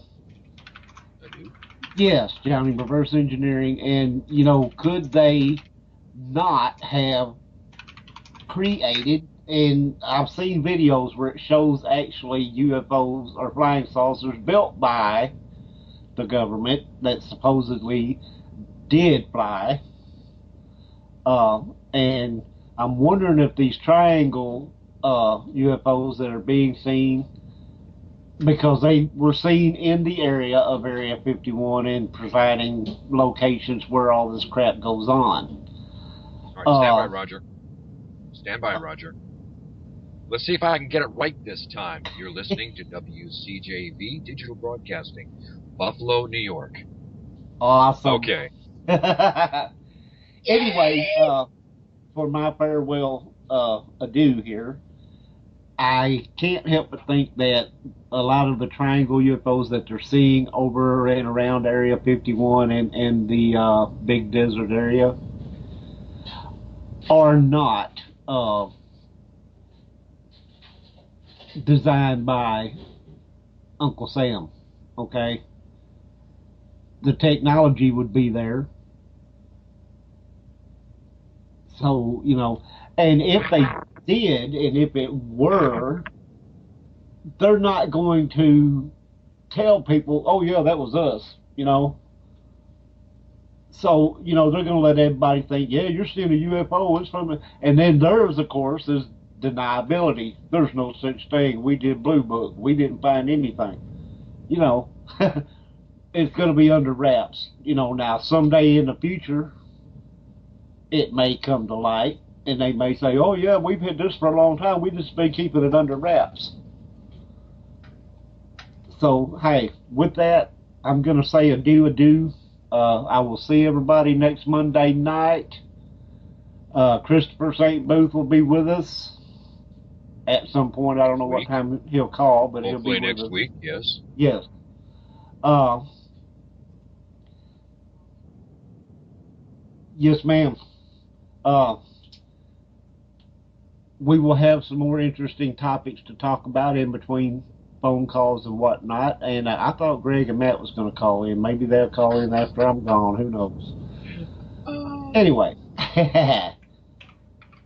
do.
yes, Johnny, reverse engineering. And, could they not have created, and I've seen videos where it shows actually UFOs or flying saucers built by the government that supposedly did fly. And I'm wondering if these triangle UFOs that are being seen, because they were seen in the area of Area 51 and providing locations where all this crap goes on.
All right, stand by, Roger. Stand by, Roger. Let's see if I can get it right this time. You're listening to WCJV Digital Broadcasting, Buffalo, New York.
Awesome.
Okay.
Anyway, for my farewell adieu here, I can't help but think that a lot of the triangle UFOs that they're seeing over and around Area 51 and the big desert area are not designed by Uncle Sam, okay? The technology would be there. So, and if they did, and if it were, they're not going to tell people, oh, yeah, that was us, So, they're going to let everybody think, yeah, you're seeing a UFO, it's from, and then theirs, of course, is deniability. There's no such thing. We did Blue Book. We didn't find anything. It's going to be under wraps. Now someday in the future, it may come to light, and they may say, oh, yeah, we've had this for a long time. We just been keeping it under wraps. So, hey, with that, I'm going to say adieu. I will see everybody next Monday night. Christopher St. Booth will be with us at some point. I don't know what time he'll call, but
hopefully
he'll be with us.
next week, yes.
Yes. Yes, ma'am. We will have some more interesting topics to talk about in between phone calls and whatnot. And I thought Greg and Matt was going to call in. Maybe they'll call in after I'm gone. Who knows? Anyway.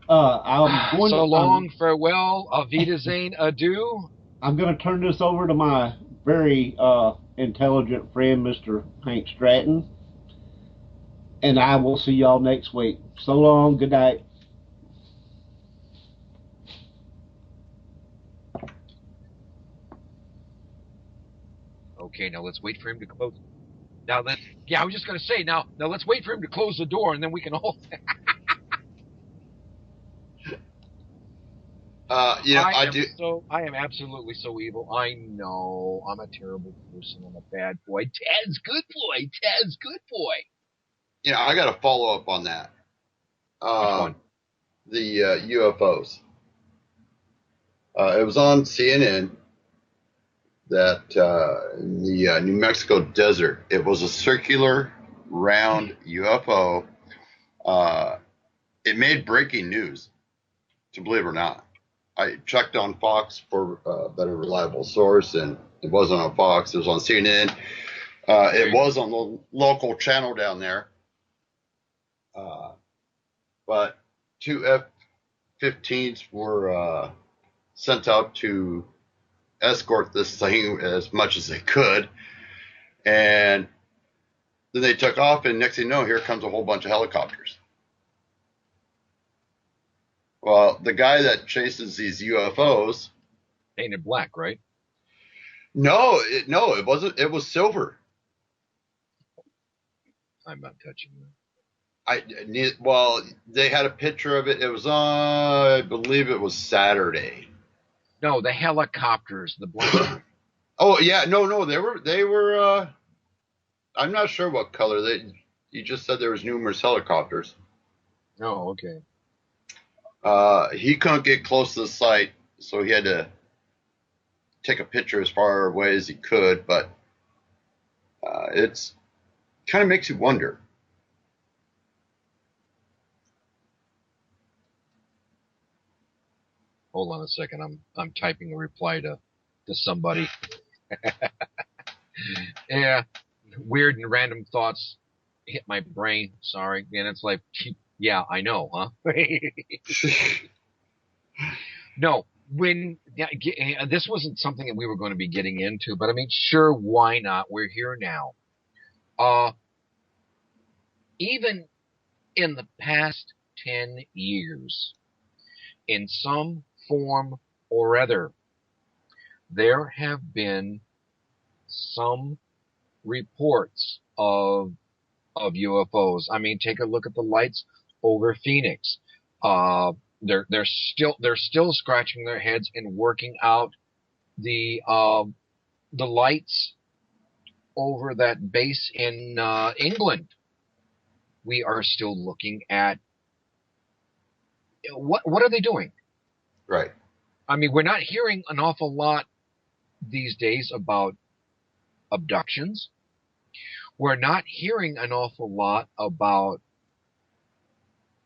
I'm going
so long, farewell, auf Wiedersehen, adieu.
I'm going to turn this over to my very intelligent friend, Mr. Hank Stratton. And I will see y'all next week. So long. Good night.
Okay, now let's wait for him to close. I was just going to say, now let's wait for him to close the door, and then we can all... I am absolutely so evil. I know. I'm a terrible person. I'm a bad boy. Ted's good boy.
I got to follow up on that.
Which one?
The UFOs. It was on CNN that in the New Mexico desert, it was a circular, round UFO. It made breaking news, to believe it or not. I checked on Fox for a better reliable source, and it wasn't on Fox. It was on CNN. It was on the local channel down there. But 2 F-15s were sent out to escort this thing as much as they could. And then they took off, and next thing you know, here comes a whole bunch of helicopters. Well, the guy that chases these UFOs...
Painted black, right?
No, it wasn't. It was silver.
I'm not touching that.
They had a picture of it. It was on, I believe it was Saturday.
No, the helicopters, the black.
Oh yeah, no, they were. I'm not sure what color. You just said there was numerous helicopters.
Oh, okay.
He couldn't get close to the site, so he had to take a picture as far away as he could, but it's kind of makes you wonder.
Hold on a second. I'm typing a reply to somebody. Yeah, weird and random thoughts hit my brain. Sorry, and it's like, yeah, I know, huh? No, this wasn't something that we were going to be getting into, but I mean, sure, why not? We're here now. Even in the past 10 years, in some form or other, there have been some reports of UFOs. I mean, take a look at the lights over Phoenix. They're still scratching their heads and working out the lights over that base in England. We are still looking at what are they doing?
Right.
I mean, we're not hearing an awful lot these days about abductions. We're not hearing an awful lot about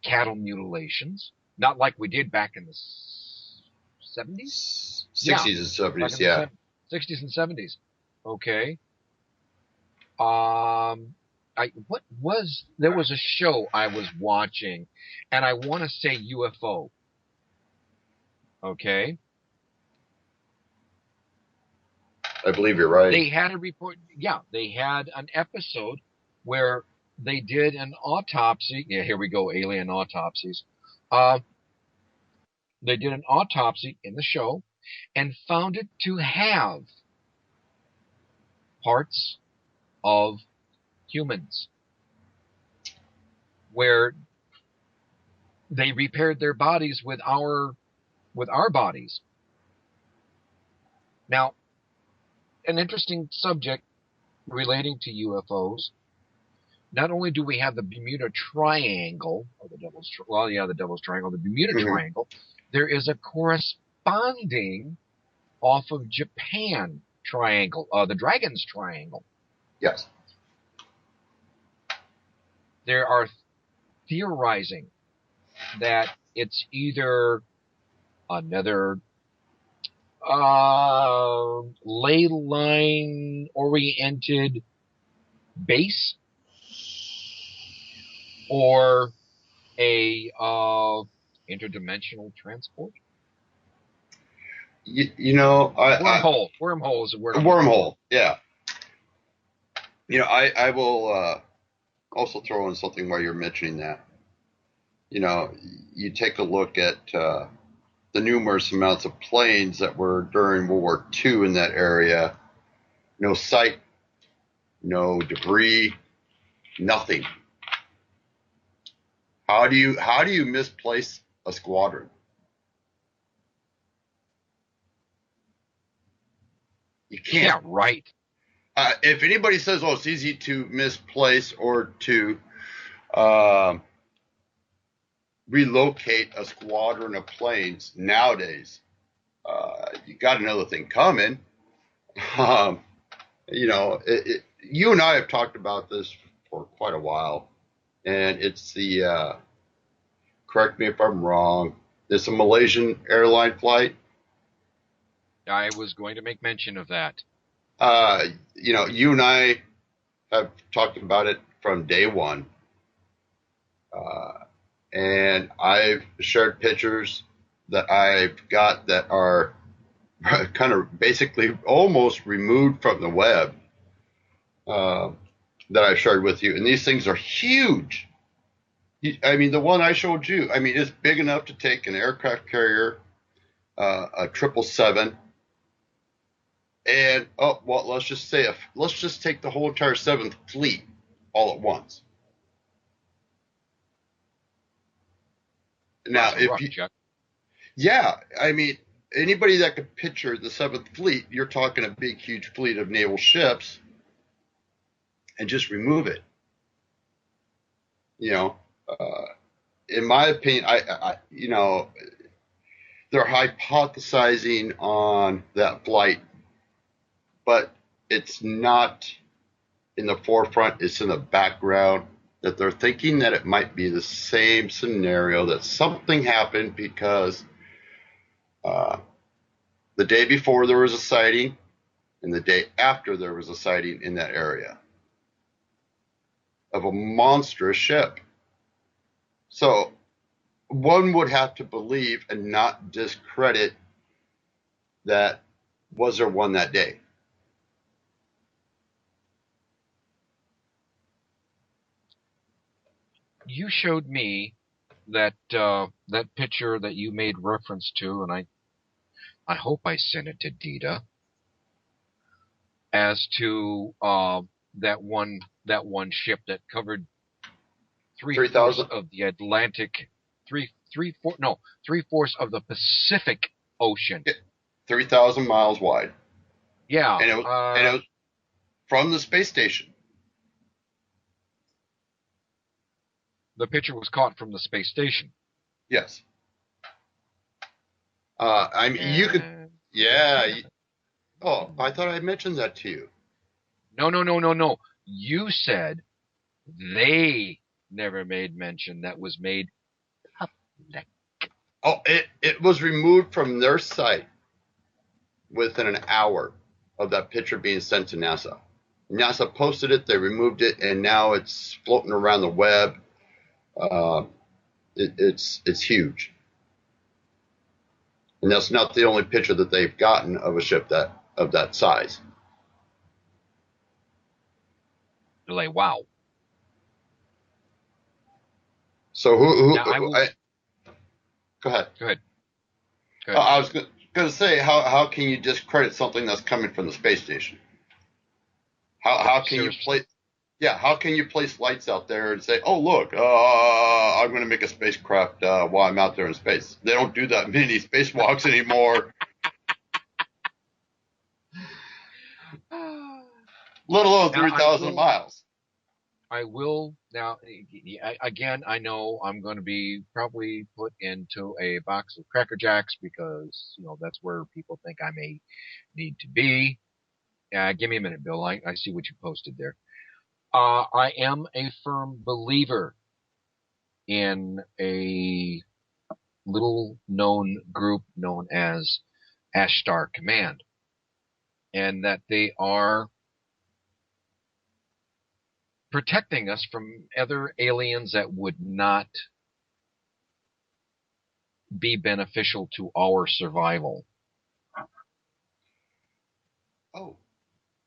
cattle mutilations, not like we did back in the 70s?
60s and 70s, yeah.
60s and 70s. Okay. There was a show I was watching, and I want to say UFO. Okay.
I believe you're right.
They had a report. Yeah, they had an episode where they did an autopsy. Yeah, here we go, alien autopsies. They did an autopsy in the show and found it to have parts of humans, where they repaired their bodies with our bodies. Now, an interesting subject relating to UFOs. Not only do we have the Bermuda Triangle, or the Devil's Triangle, the Bermuda Triangle, there is a corresponding off of Japan triangle, the Dragon's Triangle.
Yes.
There are theorizing that it's either another ley line oriented base or a interdimensional transport. Wormhole is a word.
Wormhole, yeah. You know, I will also throw in something while you're mentioning that. You know, you take a look at the numerous amounts of planes that were during World War II in that area. No sight, no debris, nothing. How do you misplace a squadron? You can't.
Yeah, right.
If anybody says, "Oh, it's easy to misplace or to relocate a squadron of planes nowadays," you got another thing coming. You know, you and I have talked about this for quite a while, and it's the correct me if I'm wrong. It's a Malaysian airline flight.
I was going to make mention of that.
You know, you and I have talked about it from day one. And I've shared pictures that I've got that are kind of basically almost removed from the web that I've shared with you. And these things are huge. I mean, the one I showed you, I mean, it's big enough to take an aircraft carrier, a 777, and let's just take the whole entire 7th Fleet all at once. Now, yeah, I mean, anybody that could picture the 7th Fleet, you're talking a big, huge fleet of naval ships, and just remove it. You know, in my opinion, you know, they're hypothesizing on that flight, but it's not in the forefront, it's in the background, that they're thinking that it might be the same scenario, that something happened because the day before there was a sighting and the day after there was a sighting in that area of a monstrous ship. So one would have to believe and not discredit that was there one that day.
You showed me that that picture that you made reference to, and I hope I sent it to Dita, as to that one ship that covered 3/4 of the Atlantic, 3/4 of the Pacific Ocean.
3,000 miles wide.
Yeah,
and it was from the space station.
The picture was caught from the space station.
Yes. I mean, you could, yeah. Oh, I thought I mentioned that to you.
No. You said they never made mention. That was made public.
Oh, it was removed from their site within an hour of that picture being sent to NASA. NASA posted it, they removed it, and now it's floating around the web. It's huge. And that's not the only picture that they've gotten of a ship of that size.
They're like, wow.
So
Now,
go ahead.
Go ahead.
I was going to say, how can you discredit something that's coming from the space station? How can you place? Yeah, how can you place lights out there and say, "Oh, look, I'm going to make a spacecraft while I'm out there in space"? They don't do that many spacewalks anymore. Let alone 3,000 miles.
I will now. Again, I know I'm going to be probably put into a box of Cracker Jacks because that's where people think I may need to be. Give me a minute, Bill. I see what you posted there. I am a firm believer in a little known group known as Ashtar Command, and that they are protecting us from other aliens that would not be beneficial to our survival.
Oh,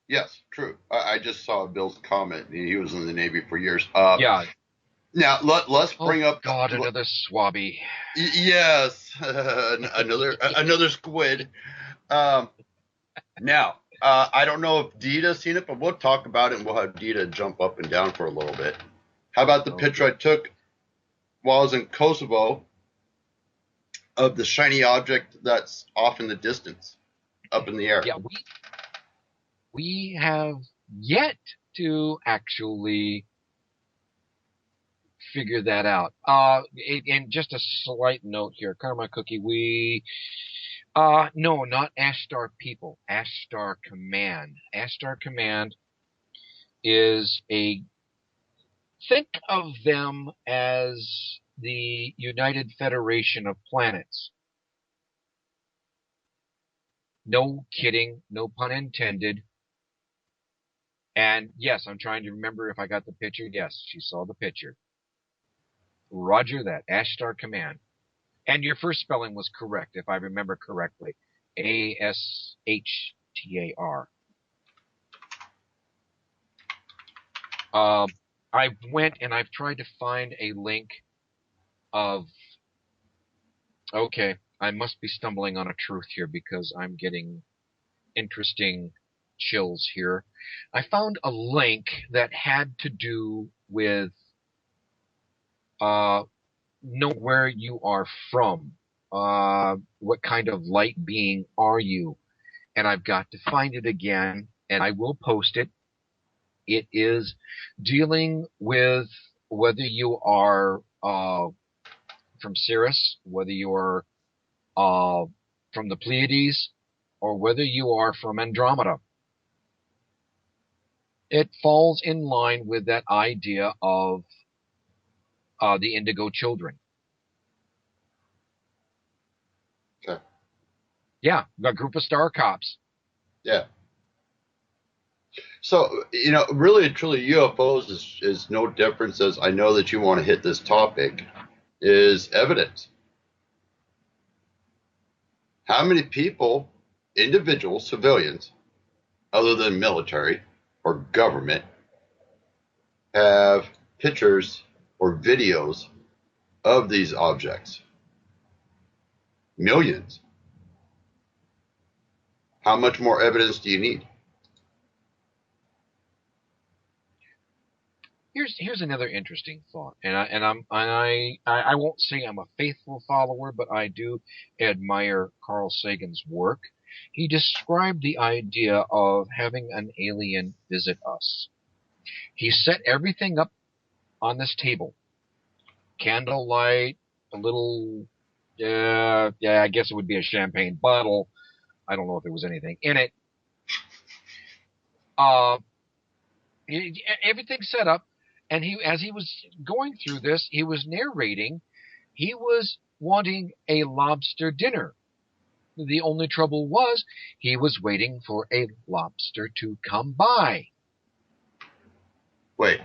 yes, true. I just saw Bill's comment. He was in the Navy for years.
Yeah.
Now let's bring up.
God, another swabby.
Yes, another squid. Now, I don't know if Dita's seen it, but we'll talk about it and we'll have Dita jump up and down for a little bit. How about the picture I took while I was in Kosovo of the shiny object that's off in the distance, up in the air?
Yeah, we have yet to actually figure that out. And just a slight note here, Karma Cookie, no, not Ashtar people. Ashtar Command. Ashtar Command is think of them as the United Federation of Planets. No kidding, no pun intended. And yes, I'm trying to remember if I got the picture. Yes, she saw the picture. Roger that. Ashtar Command. And your first spelling was correct, if I remember correctly. Ashtar. I went and I've tried to find a link of. Okay, I must be stumbling on a truth here because I'm getting interesting chills here. I found a link that had to do with know where you are from. What kind of light being are you? And I've got to find it again, and I will post it. It is dealing with whether you are from Sirius, whether you're from the Pleiades, or whether you are from Andromeda. It falls in line with that idea of the Indigo Children.
Okay.
Yeah, a group of star cops.
Yeah. So, really and truly, UFOs is no difference, as I know that you want to hit this topic, is evidence. How many people, individuals, civilians, other than military or government, have pictures or videos of these objects? Millions. How much more evidence do you need?
Here's another interesting thought, and I won't say I'm a faithful follower, but I do admire Carl Sagan's work. He described the idea of having an alien visit us. He set everything up on this table, candlelight, a little, I guess it would be a champagne bottle. I don't know if there was anything in it. Everything set up. And as he was going through this, he was narrating, he was wanting a lobster dinner. The only trouble was he was waiting for a lobster to come by.
Wait.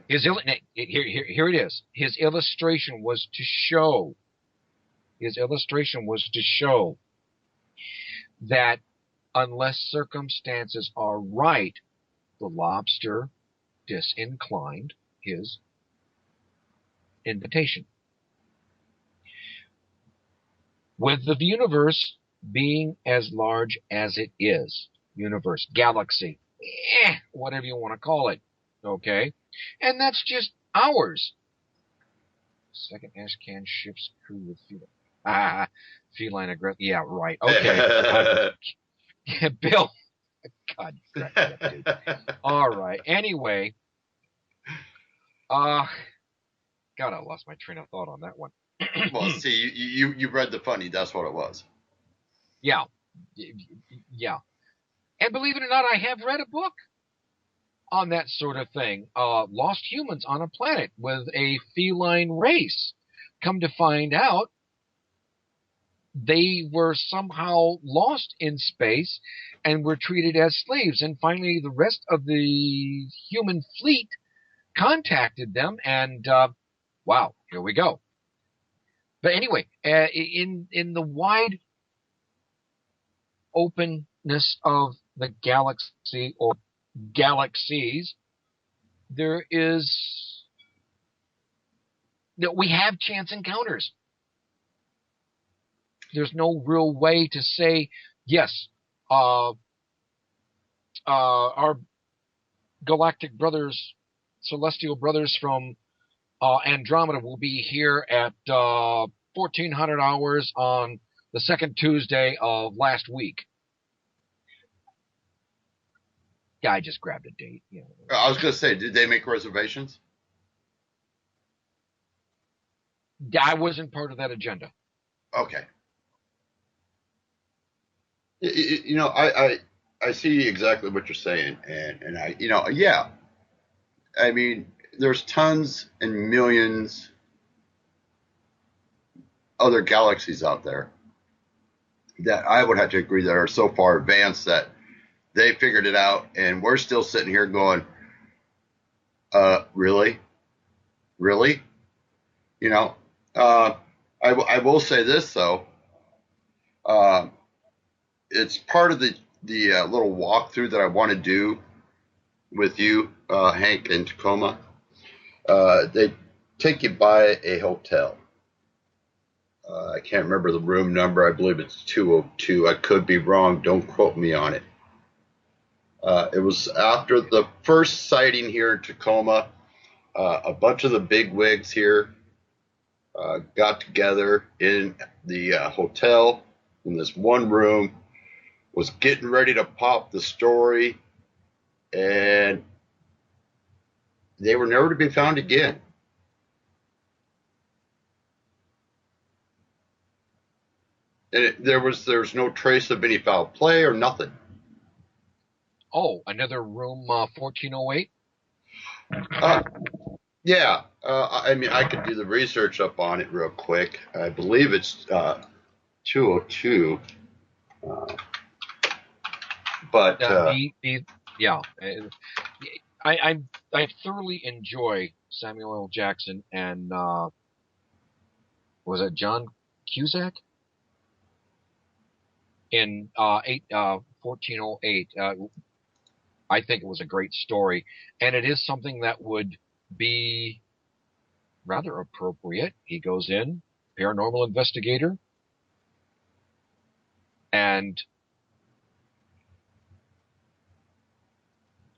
Here it is. His illustration was to show that unless circumstances are right, the lobster disinclined his invitation. With the universe being as large as it is, universe, galaxy, whatever you want to call it, okay? And that's just ours. Second Ashcan ship's crew with feline aggressive. Yeah, right. Okay. Bill. God, crap, dude. All right. Anyway, God, I lost my train of thought on that one.
Well, see, you read the funny. That's what it was.
Yeah. And believe it or not, I have read a book on that sort of thing. Lost humans on a planet with a feline race. Come to find out, they were somehow lost in space and were treated as slaves. And finally, the rest of the human fleet contacted them, and wow, here we go. But anyway, in the wide openness of the galaxy or galaxies, we have chance encounters. There's no real way to say, yes, our galactic brothers, celestial brothers from Andromeda will be here at 1400 hours on the second Tuesday of last week. Yeah, I just grabbed a date.
I was going to say, did they make reservations?
I wasn't part of that agenda.
Okay. I see exactly what you're saying, and I, yeah. I mean, there's tons and millions other galaxies out there that I would have to agree that are so far advanced that they figured it out, and we're still sitting here going, really? I will say this though. It's part of the little walkthrough that I want to do with you, Hank, in Tacoma. They take you by a hotel. I can't remember the room number. I believe it's 202. I could be wrong. Don't quote me on it. It was after the first sighting here in Tacoma. A bunch of the big wigs here got together in the hotel in this one room, was getting ready to pop the story, and they were never to be found again. And there's no trace of any foul play or nothing.
Oh, another room 1408?
Yeah. I mean, I could do the research up on it real quick. I believe it's 202. But
yeah. I thoroughly enjoy Samuel L. Jackson and was it John Cusack in 1408? I think it was a great story, and it is something that would be rather appropriate. He goes in, paranormal investigator, and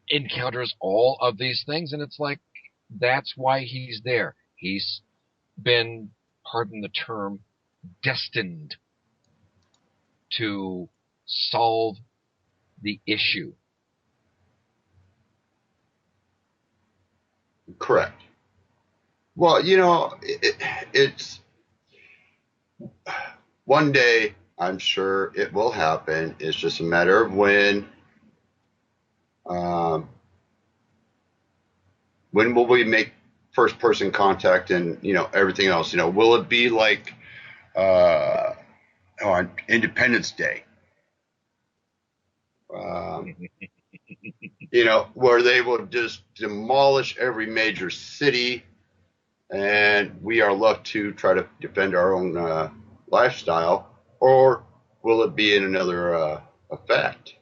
encounters all of these things, and it's like, that's why he's there. He's been, pardon the term, destined to solve the issue.
Correct. Well, it's one day, I'm sure it will happen. It's just a matter of when. When will we make first person contact and, everything else? Will it be like on Independence Day? Where they will just demolish every major city and we are left to try to defend our own lifestyle, or will it be in another effect?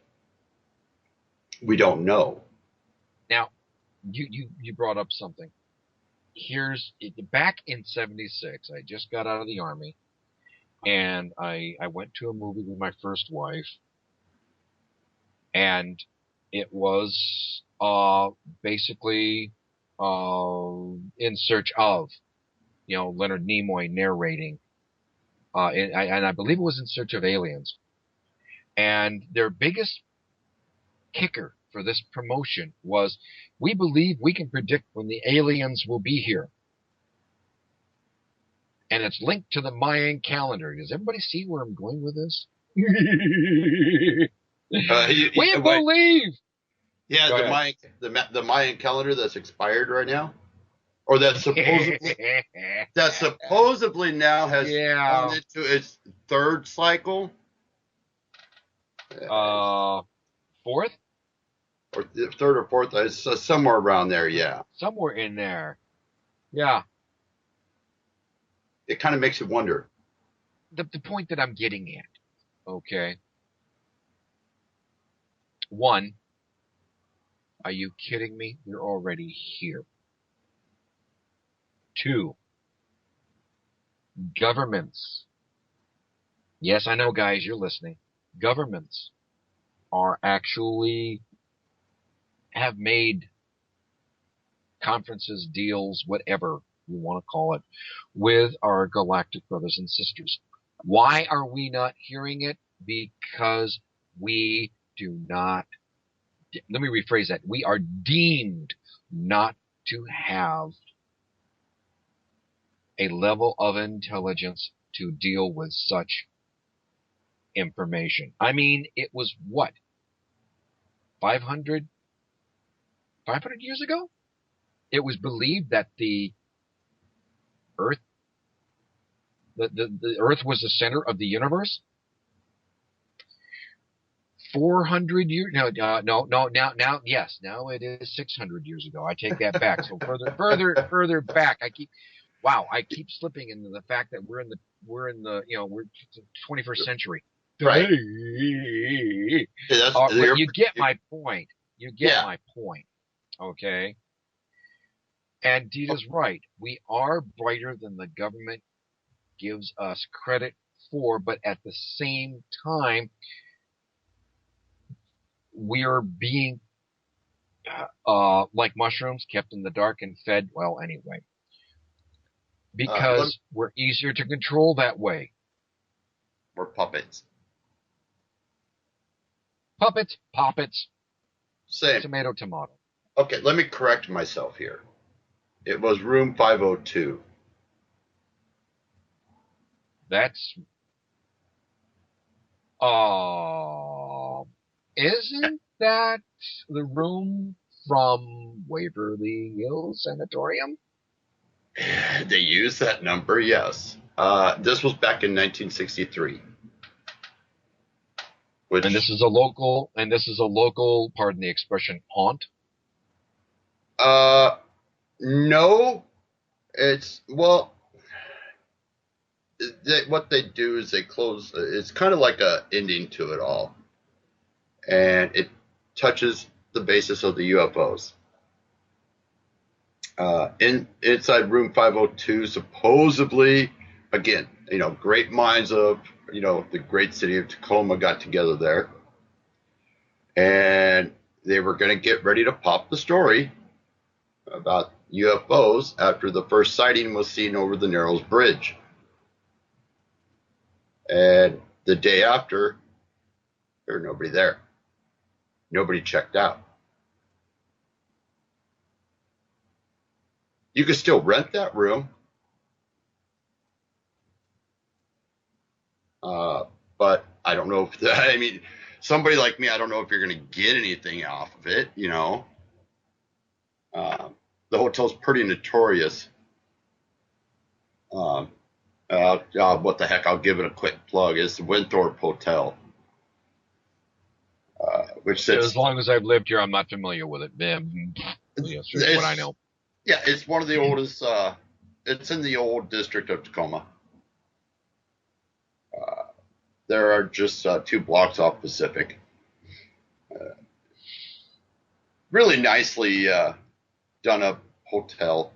We don't know.
Now, you brought up something. Back in '76, I just got out of the Army, and I went to a movie with my first wife, and it was basically in search of, Leonard Nimoy narrating, and I believe it was In Search of Aliens. And their biggest kicker for this promotion was, we believe we can predict when the aliens will be here. And it's linked to the Mayan calendar. Does everybody see where I'm going with this? We believe.
Yeah, the Mayan calendar that's expired right now, or that supposedly now has gone into its third cycle.
Fourth?
Or third or fourth, somewhere around there, yeah.
Somewhere in there. Yeah.
It kind of makes you wonder.
The point that I'm getting at, okay. One, are you kidding me? You're already here. Two, governments. Yes, I know, guys, you're listening. Governments are actually have made conferences, deals, whatever you want to call it, with our galactic brothers and sisters. Why are we not hearing it? Because we do not, let me rephrase that, we are deemed not to have a level of intelligence to deal with such information. I mean, it was what? 500 years ago? It was believed that the Earth, the Earth was the center of the universe. 400 years? No, yes, now it is 600 years ago. I take that back. So further back. I keep slipping into the fact that we're in the we're 21st century.
Right.
You get my point. My point. Okay. And Dita's right. We are brighter than the government gives us credit for, but at the same time, we are being like mushrooms, kept in the dark and fed. Well, anyway, because we're easier to control that way.
We're puppets.
Poppets.
Same.
Tomato.
Okay, let me correct myself here. It was room 502.
That's Isn't that the room from Waverly Hills Sanatorium?
They use that number, yes. This was back in 1963.
And this is a local, pardon the expression, haunt?
No, what they do is they close, it's kind of like a ending to it all. And it touches the basis of the UFOs. Inside room 502, supposedly, again, great minds of, the great city of Tacoma got together there. And they were going to get ready to pop the story about UFOs after the first sighting was seen over the Narrows Bridge. And the day after, there was nobody there. Nobody checked out. You could still rent that room. But I don't know if that, somebody like me, I don't know if you're going to get anything off of it, The hotel's pretty notorious. What the heck, I'll give it a quick plug. It's the Winthorpe Hotel. Which sits,
as long as I've lived here, I'm not familiar with it. It's what I know.
Yeah, it's one of the oldest. It's in the old district of Tacoma. There are just 2 blocks off Pacific. Really nicely done up hotel.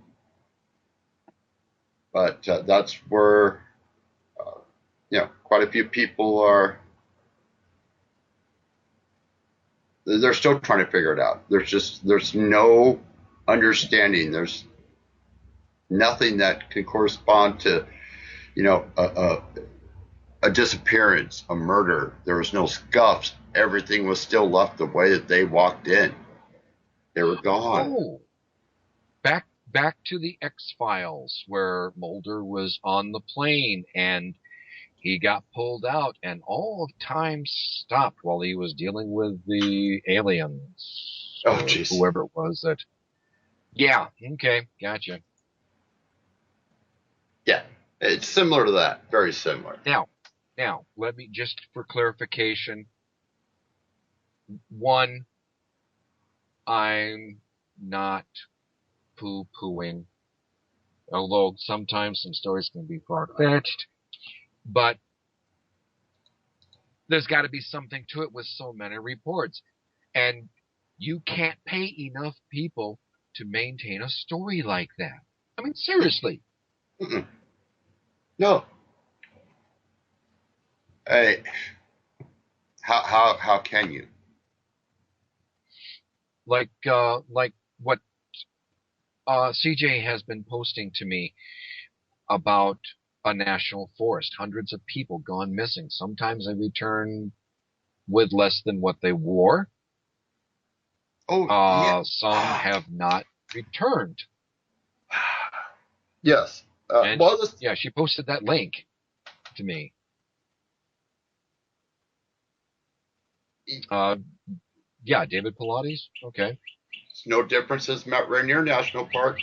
But that's where, quite a few people are. They're still trying to figure it out. There's no understanding. There's nothing that can correspond to, a disappearance, a murder. There was no scuffs. Everything was still left the way that they walked in. They were gone.
Oh, back to the X-Files, where Mulder was on the plane and he got pulled out, and all of time stopped while he was dealing with the aliens.
Oh, jeez.
Whoever it was that. Yeah. Okay. Gotcha.
Yeah, it's similar to that. Very similar.
Now, let me just for clarification. One, I'm not poo-pooing, although sometimes some stories can be far-fetched. But there's got to be something to it with so many reports. And you can't pay enough people to maintain a story like that. Seriously.
Mm-mm. No. Hey, how can you?
Like what CJ has been posting to me about a national forest, hundreds of people gone missing. Sometimes they return with less than what they wore.
Yeah.
Some have not returned.
Yes.
She posted that link to me. David Pilates. Okay.
It's no difference as Mount Rainier National Park.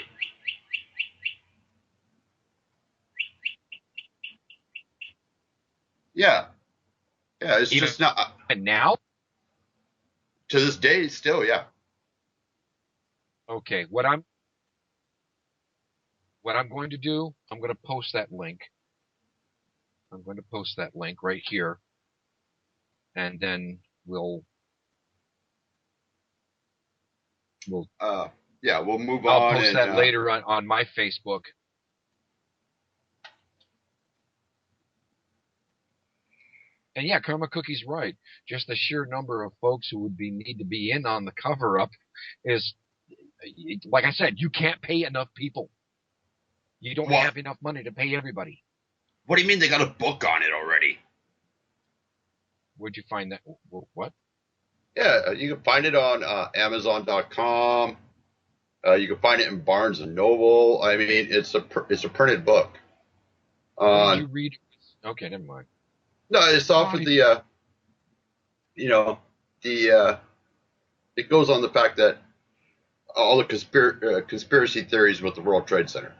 Yeah. Yeah, it's just not.
And now?
To this day, still, yeah.
Okay, what I'm going to do, I'm going to post that link. I'm going to post that link right here. And then we'll move
on.
I'll post that later on my Facebook. And yeah, Karma Cookie's right. Just the sheer number of folks who would need to be in on the cover-up is, like I said, you can't pay enough people. You don't have enough money to pay everybody.
What do you mean they got a book on it already?
Where'd you find that? What?
Yeah, you can find it on Amazon.com. You can find it in Barnes and Noble. It's a printed book.
Did you read? Okay, never mind.
No, it's off of the the it goes on the fact that all the conspiracy theories with the World Trade Center.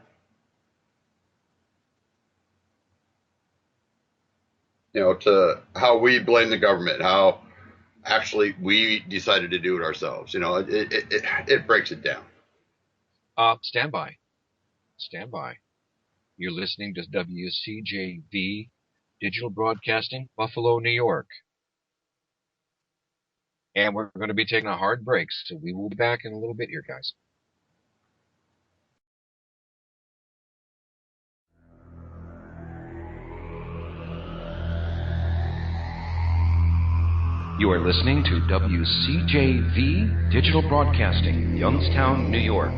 To how we blame the government, how actually we decided to do it ourselves. It breaks it down.
Stand by. Stand by. You're listening to WCJV Digital Broadcasting, Buffalo, New York. And we're going to be taking a hard break, so we will be back in a little bit here, guys.
You are listening to WCJV Digital Broadcasting, Youngstown, New York.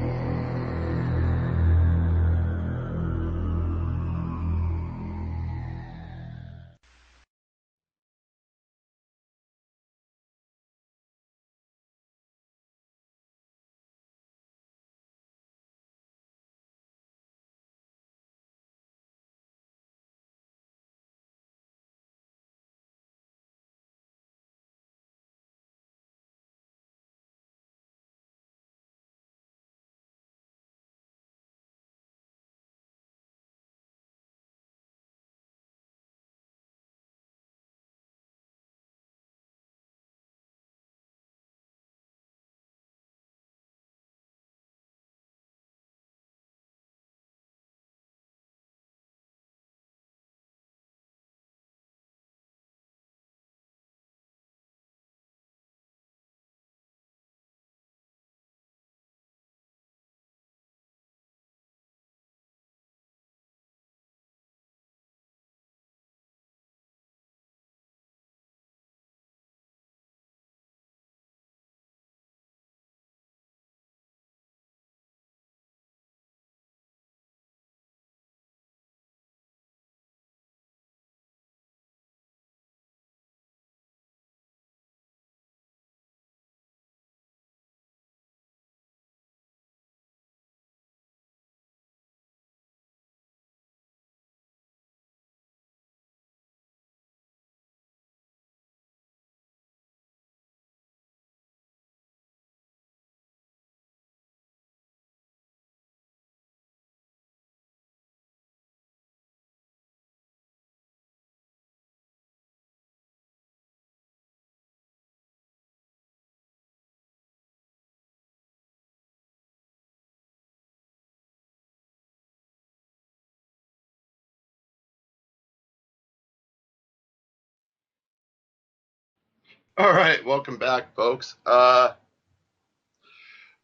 All right, welcome back, folks. We're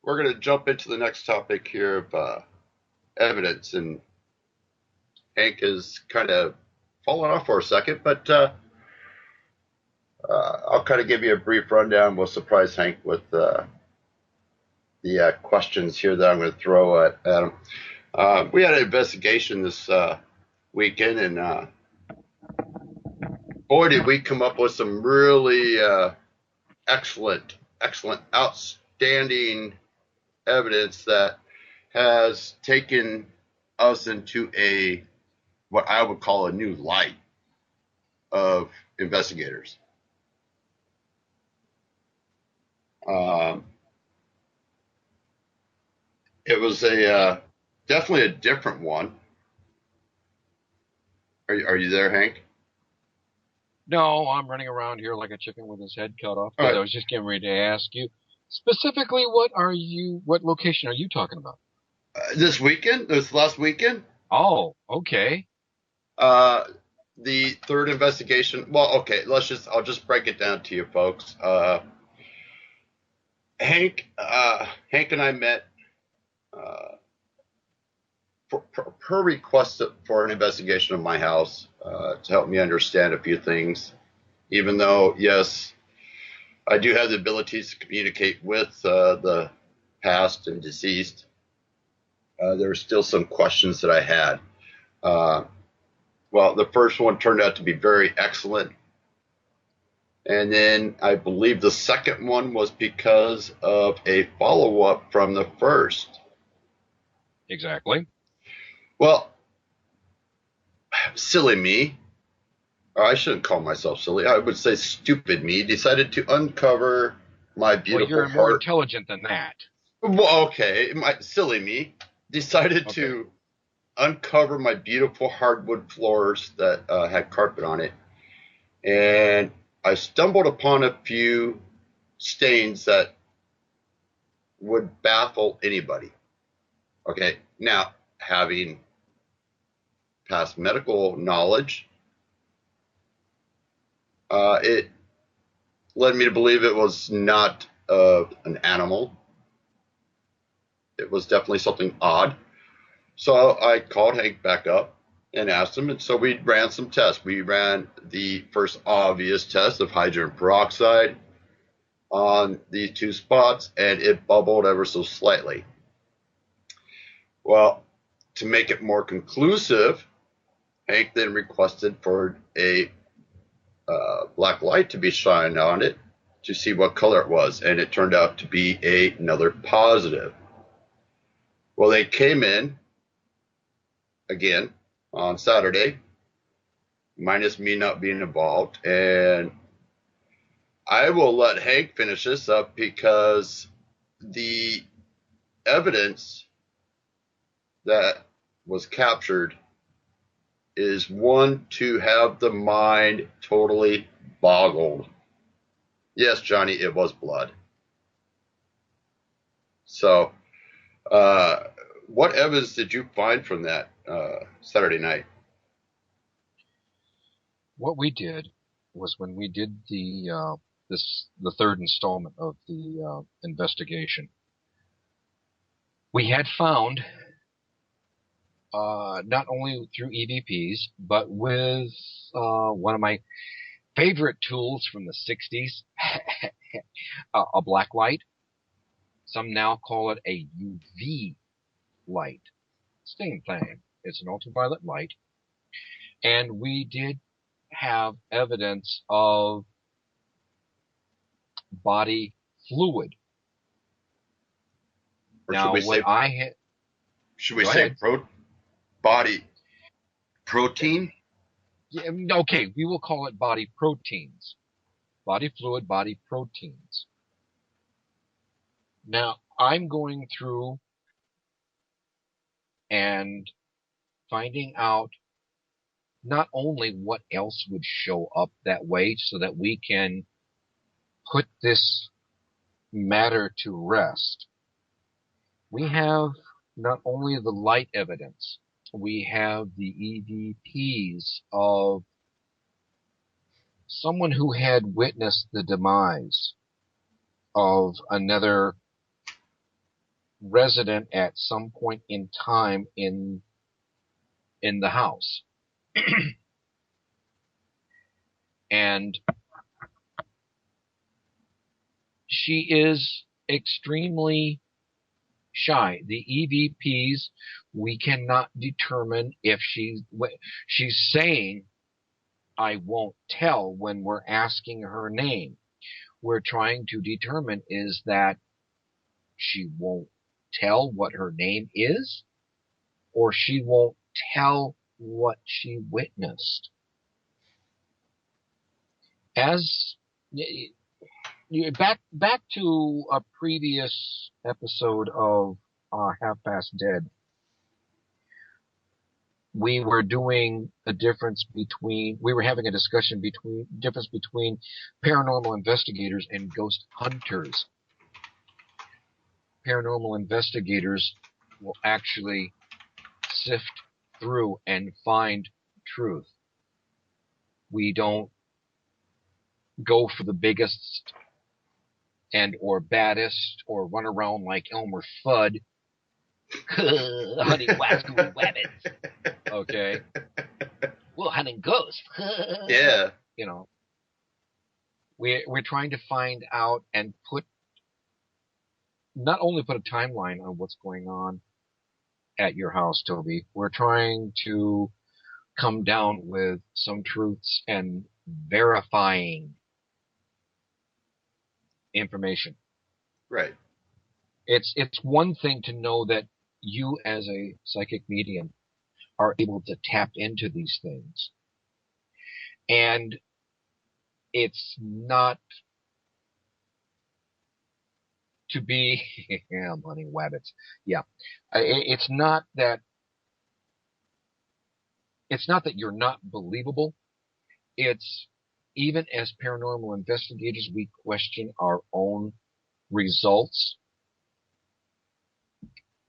going to jump into the next topic here of evidence, and Hank is kind of fallen off for a second, but I'll kind of give you a brief rundown. We'll surprise Hank with the questions here that I'm going to throw at him. We had an investigation this weekend, and boy, did we come up with some really excellent, outstanding evidence that has taken us into what I would call a new light of investigators. It was definitely a different one. Are you there, Hank?
No, I'm running around here like a chicken with his head cut off.
Right.
I was just getting ready to ask you specifically, what location are you talking about?
This last weekend.
Oh, okay.
The third investigation. Well, okay, I'll just break it down to you folks. Hank and I met per request for an investigation of my house to help me understand a few things. Even though, yes, I do have the abilities to communicate with the past and deceased, there were still some questions that I had. Well, the first one turned out to be very excellent. And then I believe the second one was because of a follow-up from the first.
Exactly.
Well, silly me. or I shouldn't call myself silly, I would say stupid me, decided to uncover my
Well,
beautiful
you're more
heart.
intelligent than that.
Well, okay, my silly me decided
Okay.
to uncover my beautiful hardwood floors that had carpet on it, and I stumbled upon a few stains that would baffle anybody. Okay, now having past medical knowledge, it led me to believe it was not an animal. It was definitely something odd. So I called Hank back up and asked him, and so we ran some tests. We ran the first obvious test of hydrogen peroxide on these two spots, and it bubbled ever so slightly. Well, to make it more conclusive, Hank then requested for a black light to be shined on it to see what color it was, and it turned out to be another positive. Well, they came in again on Saturday, minus me not being involved, and I will let Hank finish this up because the evidence that was captured is one to have the mind totally boggled. Yes, Johnny, it was blood. So, what evidence did you find from that Saturday night?
What we did was when we did the third installment of the investigation, we had found not only through EVPs, but with one of my favorite tools from the 60s, a black light. Some now call it a UV light. Same thing. It's an ultraviolet light. And we did have evidence of body fluid.
Or
Now,
should we say body protein?
Yeah, okay, we will call it body proteins. Body fluid, body proteins. Now, I'm going through and finding out not only what else would show up that way so that we can put this matter to rest. We have not only the light evidence, we have the EVPs of someone who had witnessed the demise of another resident at some point in time in the house. And she is extremely shy. The EVPs, we cannot determine if she's saying, I won't tell when we're asking her name. We're trying to determine is that she won't tell what her name is, or she won't tell what she witnessed. As back to a previous episode of Half Past Dead, we were doing a difference between, we were having a discussion between difference between paranormal investigators and ghost hunters. Paranormal investigators will actually sift through and find truth. We don't go for the biggest and or baddest or run around like Elmer Fudd. Hunting wascal rabbits. Okay. Well, hunting ghosts.
Yeah.
You know. We're trying to find out and not only put a timeline on what's going on at your house, Toby. We're trying to come down with some truths and verifying information.
Right.
It's one thing to know that you as a psychic medium are able to tap into these things. And it's not to be, yeah, I'm hunting rabbits. Yeah. It's not that you're not believable. It's, even as paranormal investigators, we question our own results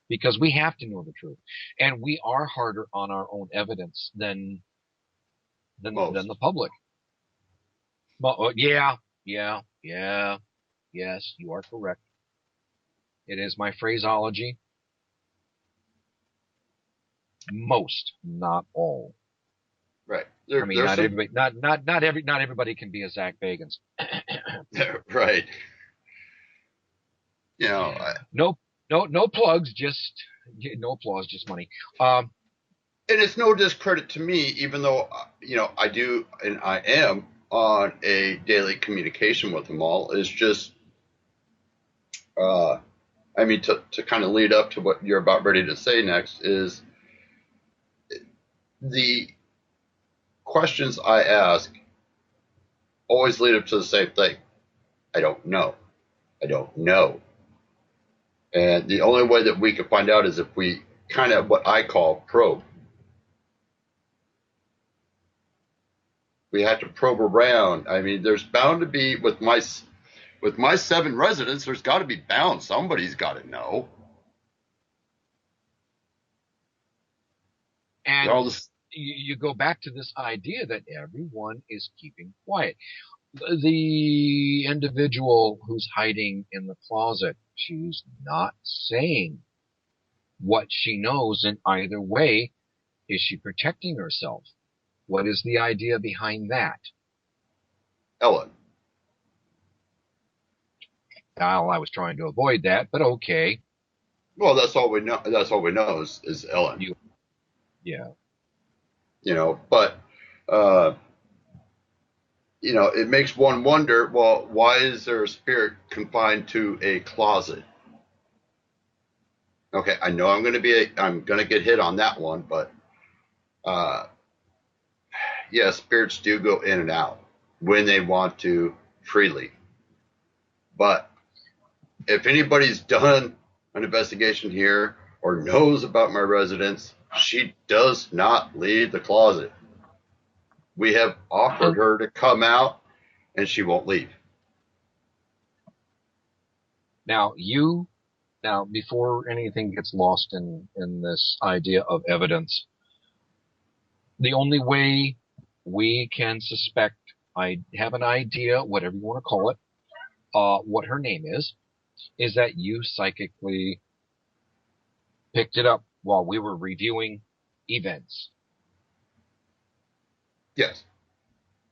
because we have to know the truth. And we are harder on our own evidence than the public. Well, yeah, yes, you are correct. It is my phraseology. Most, not all.
Right.
I mean, not everybody, not everybody can be a Zach Bagans.
Right. You know,
no plugs, just no applause, just money.
And it's no discredit to me, even though, you know, I do and I am on a daily communication with them all. It's just, I mean, to kind of lead up to what you're about ready to say next is the questions I ask always lead up to the same thing. I don't know. I don't know. And the only way that we can find out is if we kind of what I call probe. We have to probe around. I mean, there's bound to be with my 7 residents. There's got to be bound. Somebody's got to know.
And you go back to this idea that everyone is keeping quiet. The individual who's hiding in the closet, she's not saying what she knows in either way. Is she protecting herself? What is the idea behind that?
Ellen.
Well, I was trying to avoid that, but okay.
Well, that's all we know. That's all we know is Ellen.
Yeah.
You know, but you know, it makes one wonder. Well, why is there a spirit confined to a closet? Okay, I know I'm going to get hit on that one, but yeah, spirits do go in and out when they want to freely. But if anybody's done an investigation here or knows about my residence, she does not leave the closet. We have offered her to come out, and she won't leave.
Now, before anything gets lost in this idea of evidence, the only way we can suspect, I have an idea, whatever you want to call it, what her name is that you psychically picked it up while we were reviewing events.
Yes.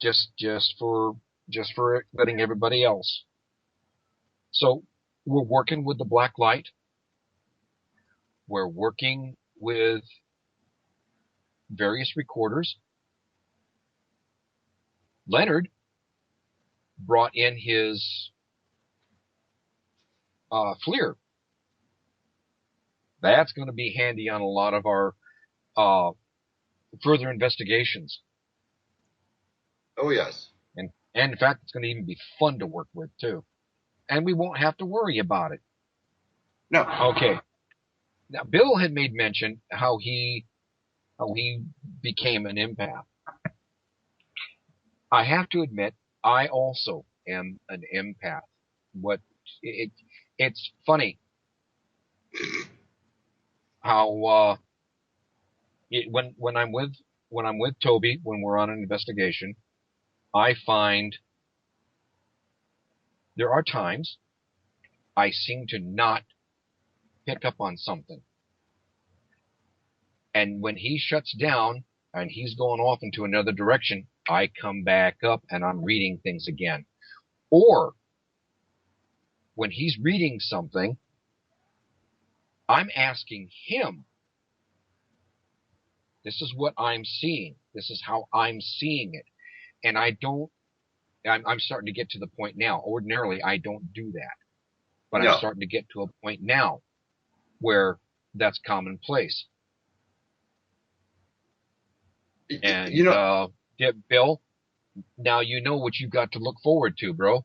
Just for letting everybody else. So we're working with the black light. We're working with various recorders. Leonard brought in his FLIR. That's going to be handy on a lot of our further investigations.
Oh, yes.
And in fact, it's going to even be fun to work with, too. And we won't have to worry about it.
No.
Okay. Now, Bill had made mention how he became an empath. I have to admit, I also am an empath. It's funny how when I'm with Toby, when we're on an investigation, I find there are times I seem to not pick up on something. And when he shuts down and he's going off into another direction, I come back up and I'm reading things again. Or when he's reading something, I'm asking him, this is what I'm seeing. This is how I'm seeing it. And I'm starting to get to the point now. Ordinarily, I don't do that. But no. I'm starting to get to a point now where that's commonplace. And,
you know,
Bill, Now you know what you've got to look forward to, bro.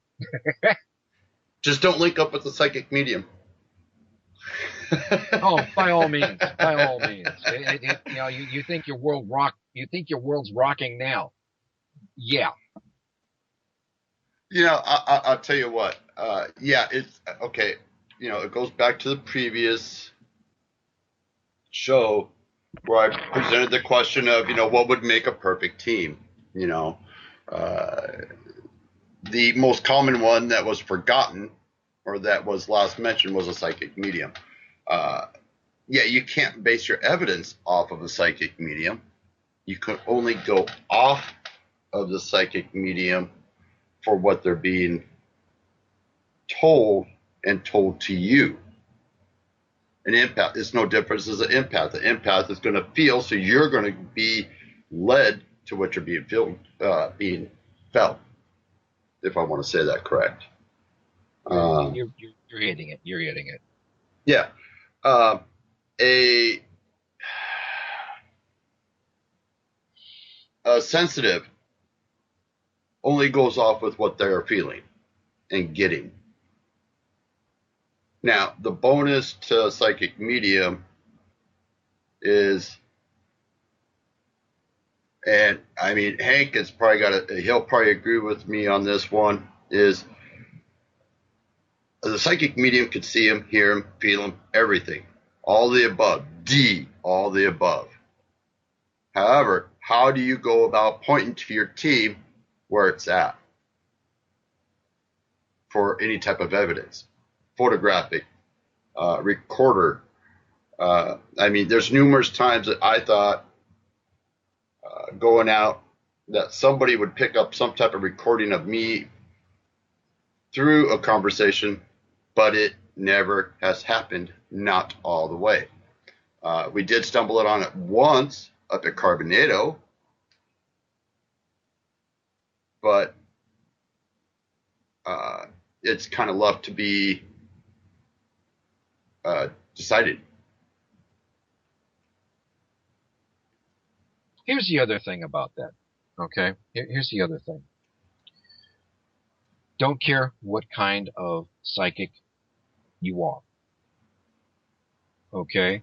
Just don't link up with the psychic medium.
Oh, by all means, by all means. You think your world rock. You think your world's rocking now. Yeah.
I'll tell you what. Yeah, it's okay. It goes back to the previous show where I presented the question of, what would make a perfect team. The most common one that was forgotten or that was last mentioned was a psychic medium. Yeah, you can't base your evidence off of a psychic medium. You can only go off of the psychic medium for what they're being told and told to you. An empath is no different as an empath. An empath is going to feel, so you're going to be led to what you're being felt, if I want to say that correct.
You're hitting it. You're hitting it.
Yeah. A sensitive only goes off with what they're feeling and getting. Now, the bonus to psychic medium is, and I mean, Hank has probably he'll probably agree with me on this one, is the psychic medium could see him, hear him, feel him, everything. All the above. All the above. However, how do you go about pointing to your team where it's at for any type of evidence? Photographic, recorder. I mean, there's numerous times that I thought going out that somebody would pick up some type of recording of me through a conversation, but it never has happened, not all the way. We did stumble on it once up at Carbonado, but it's kind of left to be decided.
Here's the other thing about that. Okay? Here's the other thing. Don't care what kind of psychic you are. Okay?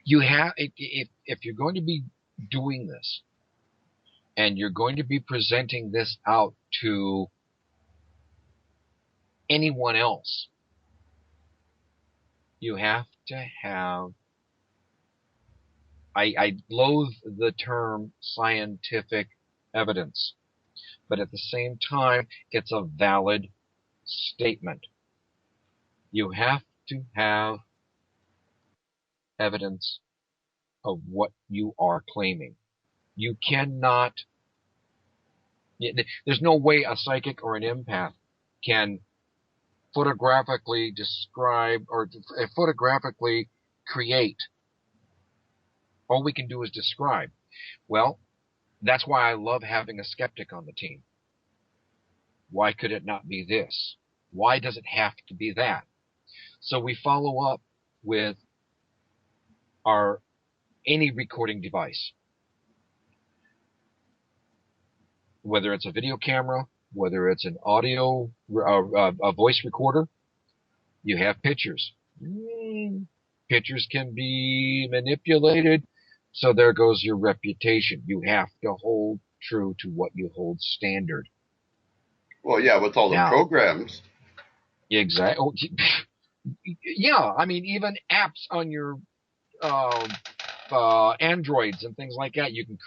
You have, if you're going to be doing this, and you're going to be presenting this out to anyone else, you have to have, I loathe the term scientific evidence, but at the same time, it's a valid statement. You have to have evidence of what you are claiming. You cannot, there's no way a psychic or an empath can photographically describe or photographically create. All we can do is describe. Well, that's why I love having a skeptic on the team. Why could it not be this? Why does it have to be that? So we follow up with any recording device, whether it's a video camera, whether it's an audio, a voice recorder. You have pictures. Pictures can be manipulated, so there goes your reputation. You have to hold true to what you hold standard.
Well, yeah, with all the programs.
Exactly. Oh, yeah, I mean, even apps on your Androids and things like that, you can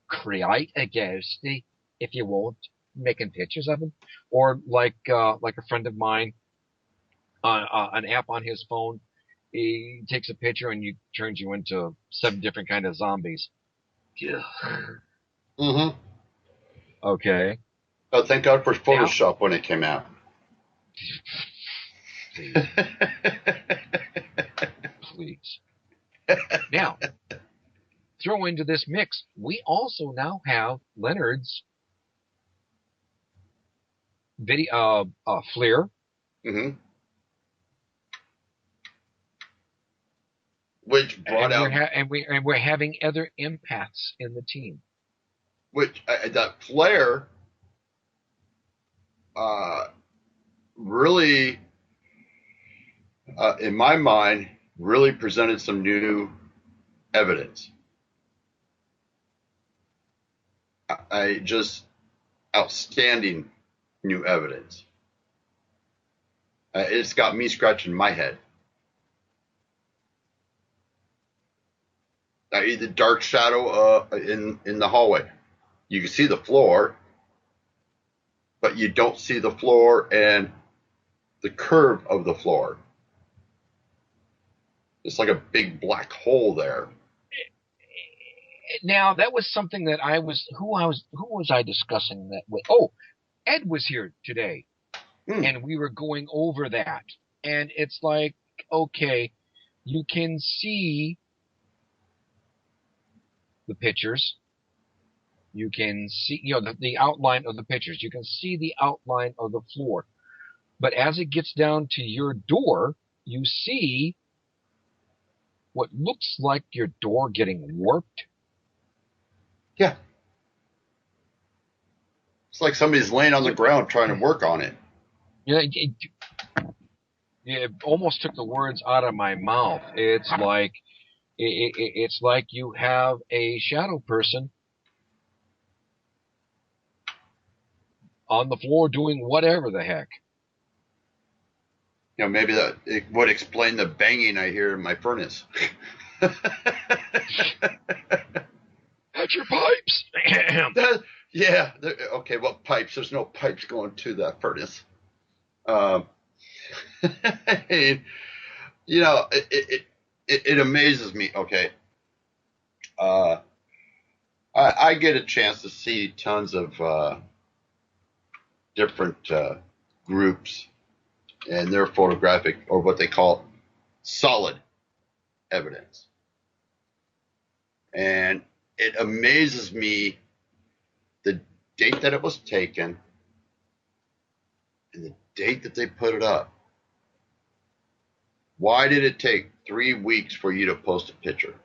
create a ghost if you want, making pictures of them. Or like a friend of mine, an app on his phone, he takes a picture and turns you into 7 different kind of zombies. Yeah.
Mm-hmm.
Okay.
Oh, thank God for Photoshop when it came out.
Please. Please. Now, throw into this mix, we also now have Leonard's video, FLIR.
Mm-hmm. Which brought out,
and we're having other empaths in the team.
which that flare really, in my mind, really presented some new evidence. I just outstanding new evidence. It's got me scratching my head. The dark shadow in the hallway. You can see the floor, but you don't see the floor and the curve of the floor. It's like a big black hole there.
Now that was something that who was I discussing that with? Oh, Ed was here today, and we were going over that. And it's like, okay, you can see the pictures. You can see, the outline of the pictures. You can see the outline of the floor. But as it gets down to your door, you see what looks like your door getting warped.
Yeah. It's like somebody's laying on the ground trying to work on it.
Yeah, it almost took the words out of my mouth. It's like it's like you have a shadow person on the floor doing whatever the heck.
Maybe that it would explain the banging I hear in my furnace.
That's your pipes.
Yeah. Okay. Well, pipes. There's no pipes going to that furnace. It amazes me. Okay. I get a chance to see tons of different groups and their photographic, or what they call solid evidence. And it amazes me the date that it was taken and the date that they put it up. Why did it take 3 weeks for you to post a picture?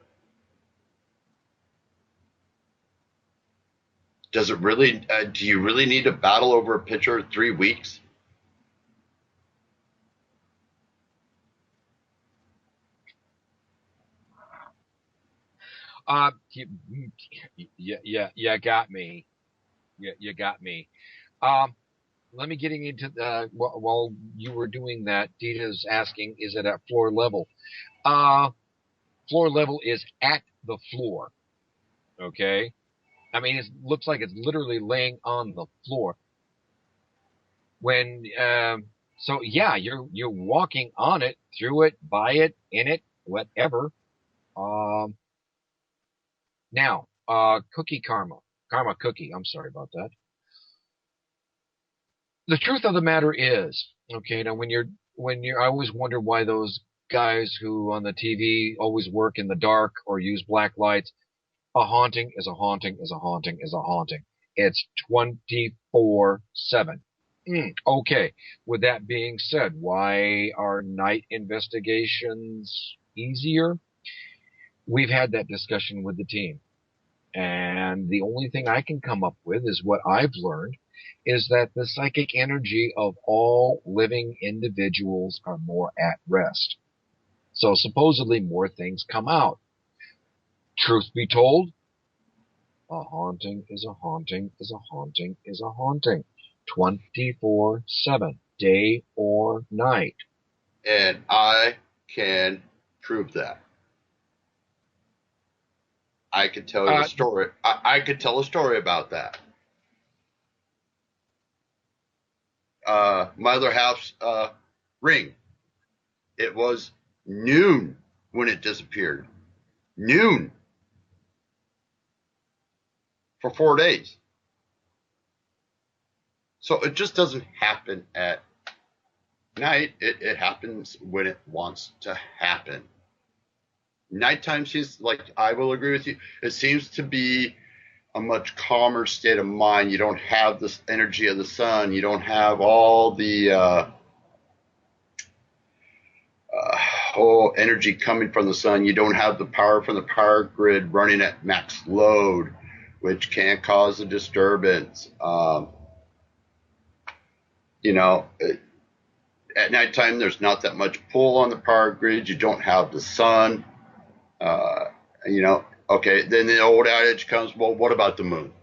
Does it really, do you really need to battle over a picture 3 weeks?
You got me. You got me. Let me getting into while you were doing that, Dita's asking, is it at floor level? Floor level is at the floor. Okay. I mean, it looks like it's literally laying on the floor. So yeah, you're walking on it, through it, by it, in it, whatever. Now, Cookie Karma Cookie. I'm sorry about that. The truth of the matter is, okay, now when you're, I always wonder why those guys who on the TV always work in the dark or use black lights. A haunting is a haunting is a haunting is a haunting. It's 24/7. Okay. With that being said, why are night investigations easier? We've had that discussion with the team. And the only thing I can come up with is what I've learned is that the psychic energy of all living individuals are more at rest. So supposedly more things come out. Truth be told, a haunting is a haunting is a haunting is a haunting. 24/7, day or night.
And I can prove that. I could tell you a story. I could tell a story about that. My other half's ring. It was noon when it disappeared. Noon. For 4 days. So it just doesn't happen at night. It happens when it wants to happen. Nighttime seems like, I will agree with you, it seems to be a much calmer state of mind. You don't have this energy of the sun. You don't have all the energy coming from the sun. You don't have the power from the power grid running at max load. which can cause a disturbance. You know, at nighttime, there's not that much pull on the power grid. You don't have the sun. You know, okay, then the old adage comes, well, what about the moon?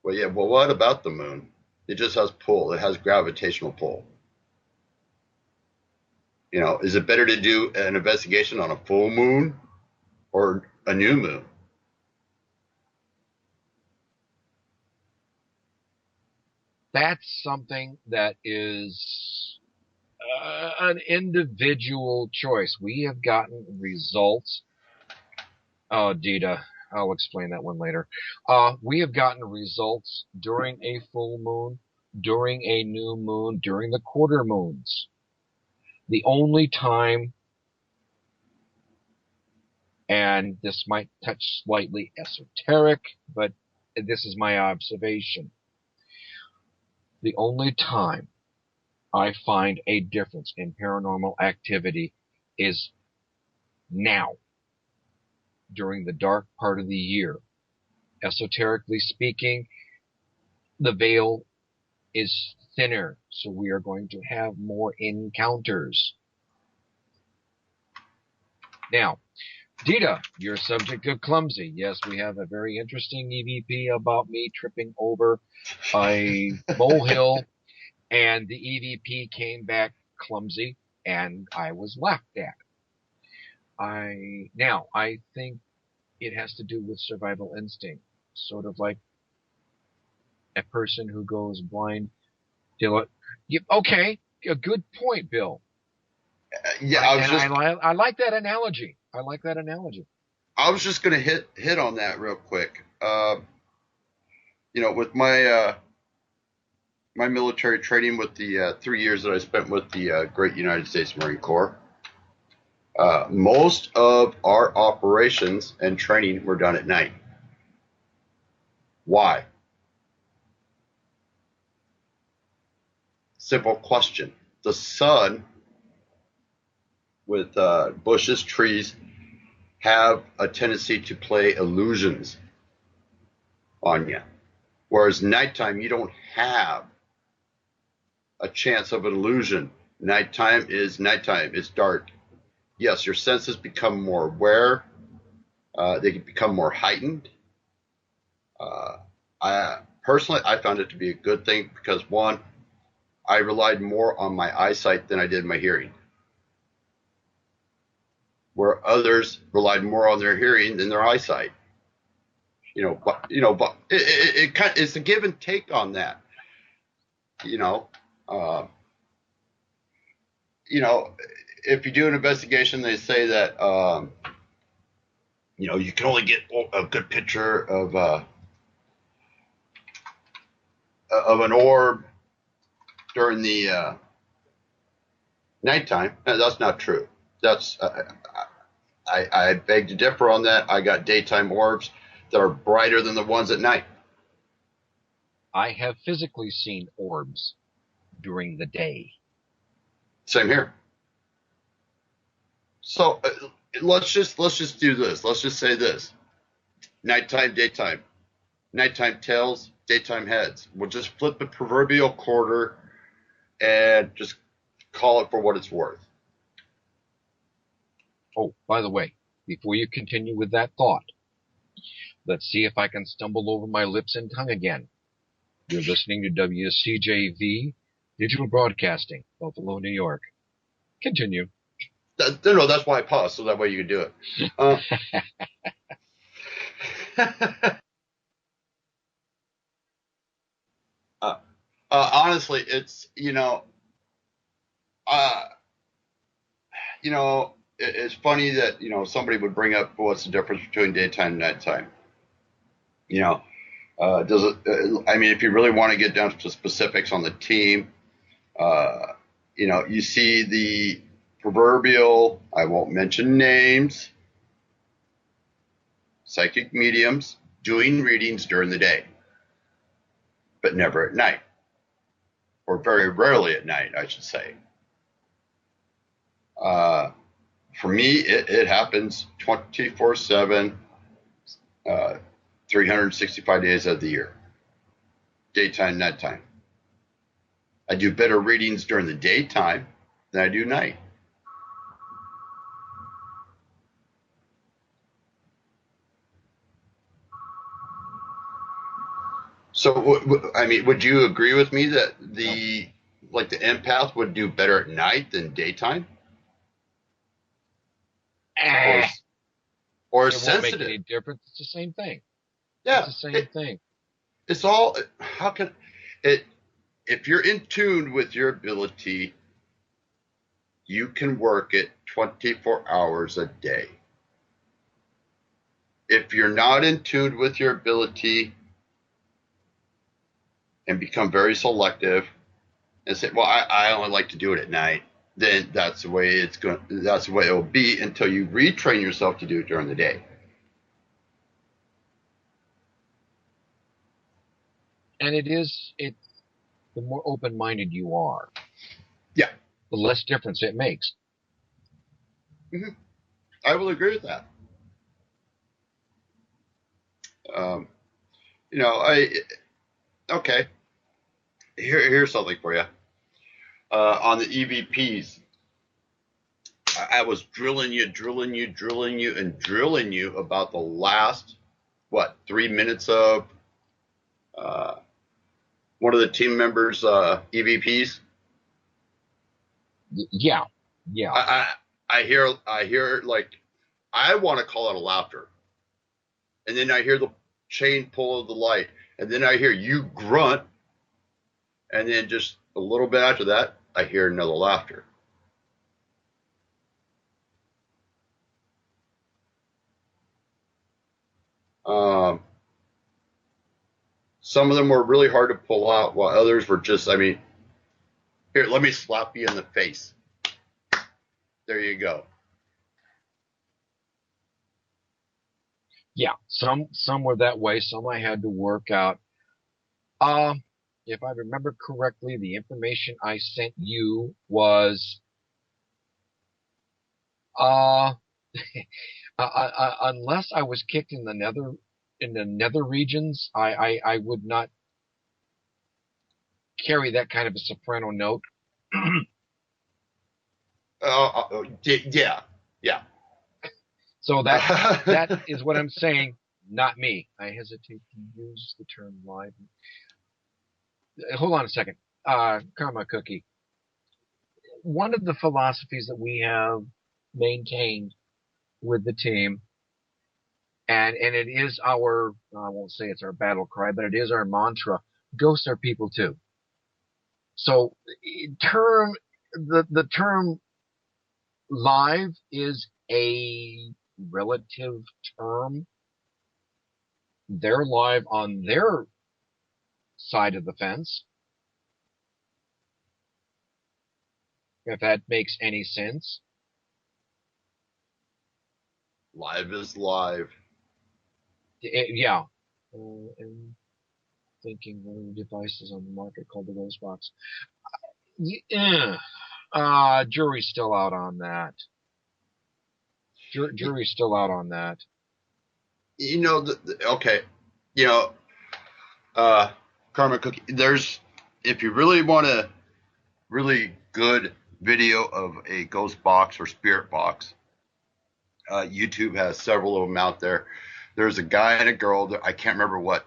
Well, yeah, well, what about the moon? It just has pull. It has gravitational pull. You know, is it better to do an investigation on a full moon or a new moon?
That's something that is an individual choice. We have gotten results. Oh, Dita, I'll explain that one later. We have gotten results during a full moon, during a new moon, during the quarter moons. The only time, and this might touch slightly esoteric, but this is my observation. The only time I find a difference in paranormal activity is now, during the dark part of the year. Esoterically speaking, the veil is thinner, so we are going to have more encounters. Now, Dita, your subject of clumsy. Yes, we have a very interesting EVP about me tripping over a molehill, and the EVP came back clumsy, and I was laughed at. I think it has to do with survival instinct, sort of like a person who goes blind. Okay, a good point, Bill.
Yeah,
I like that analogy.
I was just going to hit on that real quick. You know, with my my military training, with the 3 years that I spent with the great United States Marine Corps, most of our operations and training were done at night. Why? Simple question. The sun, with bushes, trees, have a tendency to play illusions on you. Whereas nighttime, you don't have a chance of an illusion. Nighttime is nighttime. It's dark. Yes, your senses become more aware. They can become more heightened. I found it to be a good thing because, one, I relied more on my eyesight than I did my hearing, where others relied more on their hearing than their eyesight. But it's a give and take on that. If you do an investigation, they say that you can only get a good picture of an orb during the nighttime. No, that's not true. I beg to differ on that. I got daytime orbs that are brighter than the ones at night.
I have physically seen orbs during the day.
Same here. So let's just do this. Let's just say this: nighttime, daytime, nighttime tails, daytime heads. We'll just flip the proverbial quarter and just call it for what it's worth.
Oh, by the way, before you continue with that thought, let's see if I can stumble over my lips and tongue again. You're listening to WCJV Digital Broadcasting, Buffalo, New York. Continue.
No, that's why I paused, so that way you can do it. Honestly, it's it's funny that somebody would bring up what's the difference between daytime and nighttime. Does it? If you really want to get down to specifics on the team, you see the proverbial, I won't mention names, psychic mediums doing readings during the day, but never at night, or very rarely at night, I should say. For me, it happens 24/7, 365 days of the year, daytime, nighttime. I do better readings during the daytime than I do night. So, I mean, would you agree with me that the empath would do better at night than daytime, or
It won't make
sensitive?
any difference. It's the same thing.
Yeah,
It's the same thing.
it's all. How can it? If you're in tune with your ability, you can work it 24 hours a day. If you're not in tune with your ability and become very selective and say, well, I only like to do it at night, then that's the way it will be until you retrain yourself to do it during the day.
And it's the more open-minded you are,
Yeah.
the less difference it makes.
Mm-hmm. I will agree with that. Okay. Here's something for you. On the EVPs, I was drilling you about the last, 3 minutes of one of the team members' EVPs.
Yeah.
I hear like, I want to call it a laughter, and then I hear the chain pull of the light, and then I hear you grunt, and then just a little bit after that, I hear another laughter. Some of them were really hard to pull out, while others were just, I mean, here, let me slap you in the face. There you go.
Yeah. Some were that way. Some I had to work out. If I remember correctly, the information I sent you was unless I was kicked in the nether regions, I would not carry that kind of a soprano note.
Yeah.
So that is what I'm saying, not me. I hesitate to use the term live. Hold on a second. Karma Cookie. One of the philosophies that we have maintained with the team, and it is our, I won't say it's our battle cry, but it is our mantra. Ghosts are people too. So the term live is a relative term. They're live on their side of the fence, if that makes any sense.
Live is live.
Yeah. And thinking one of the devices on the market called the Rose Box. Jury's still out on that. Jury's still out on that.
You know, okay. You know, Karma Cookie, if you really want a really good video of a ghost box or spirit box, YouTube has several of them out there. There's a guy and a girl I can't remember what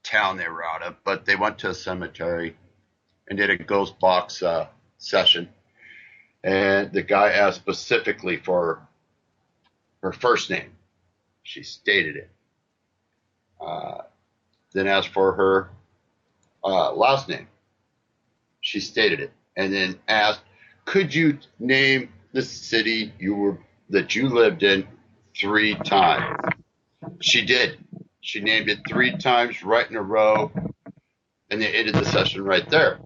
town they were out of, but they went to a cemetery and did a ghost box session. And the guy asked specifically for her first name. She stated it. Then asked for her last name. She stated it. And then asked, could you name the city that you lived in 3 times? She did. She named it 3 times right in a row, and they ended the session right there.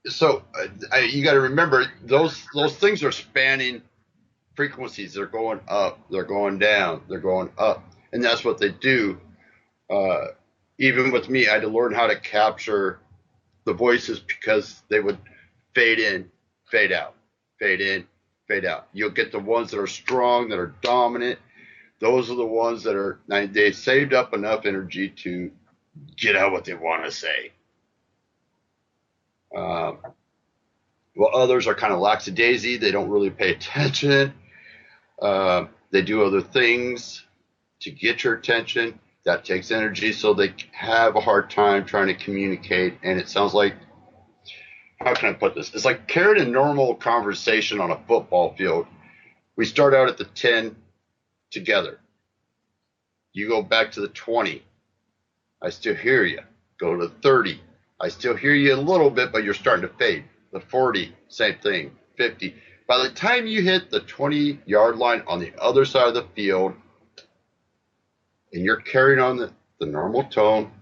So you got to remember, those things are spanning frequencies. They're going up, they're going down, they're going up, and that's what they do. Even with me, I had to learn how to capture the voices because they would fade in, fade out, fade in, fade out. You'll get the ones that are strong, that are dominant. Those are the ones that are, they saved up enough energy to get out what they want to say. While others are kind of lackadaisy. They don't really pay attention. They do other things to get your attention. That takes energy, so they have a hard time trying to communicate. And it sounds like, how can I put this? It's like carrying a normal conversation on a football field. We start out at the 10 together. You go back to the 20. I still hear you. Go to the 30. I still hear you a little bit, but you're starting to fade. The 40, same thing. 50. By the time you hit the 20-yard line on the other side of the field, and you're carrying on the normal tone,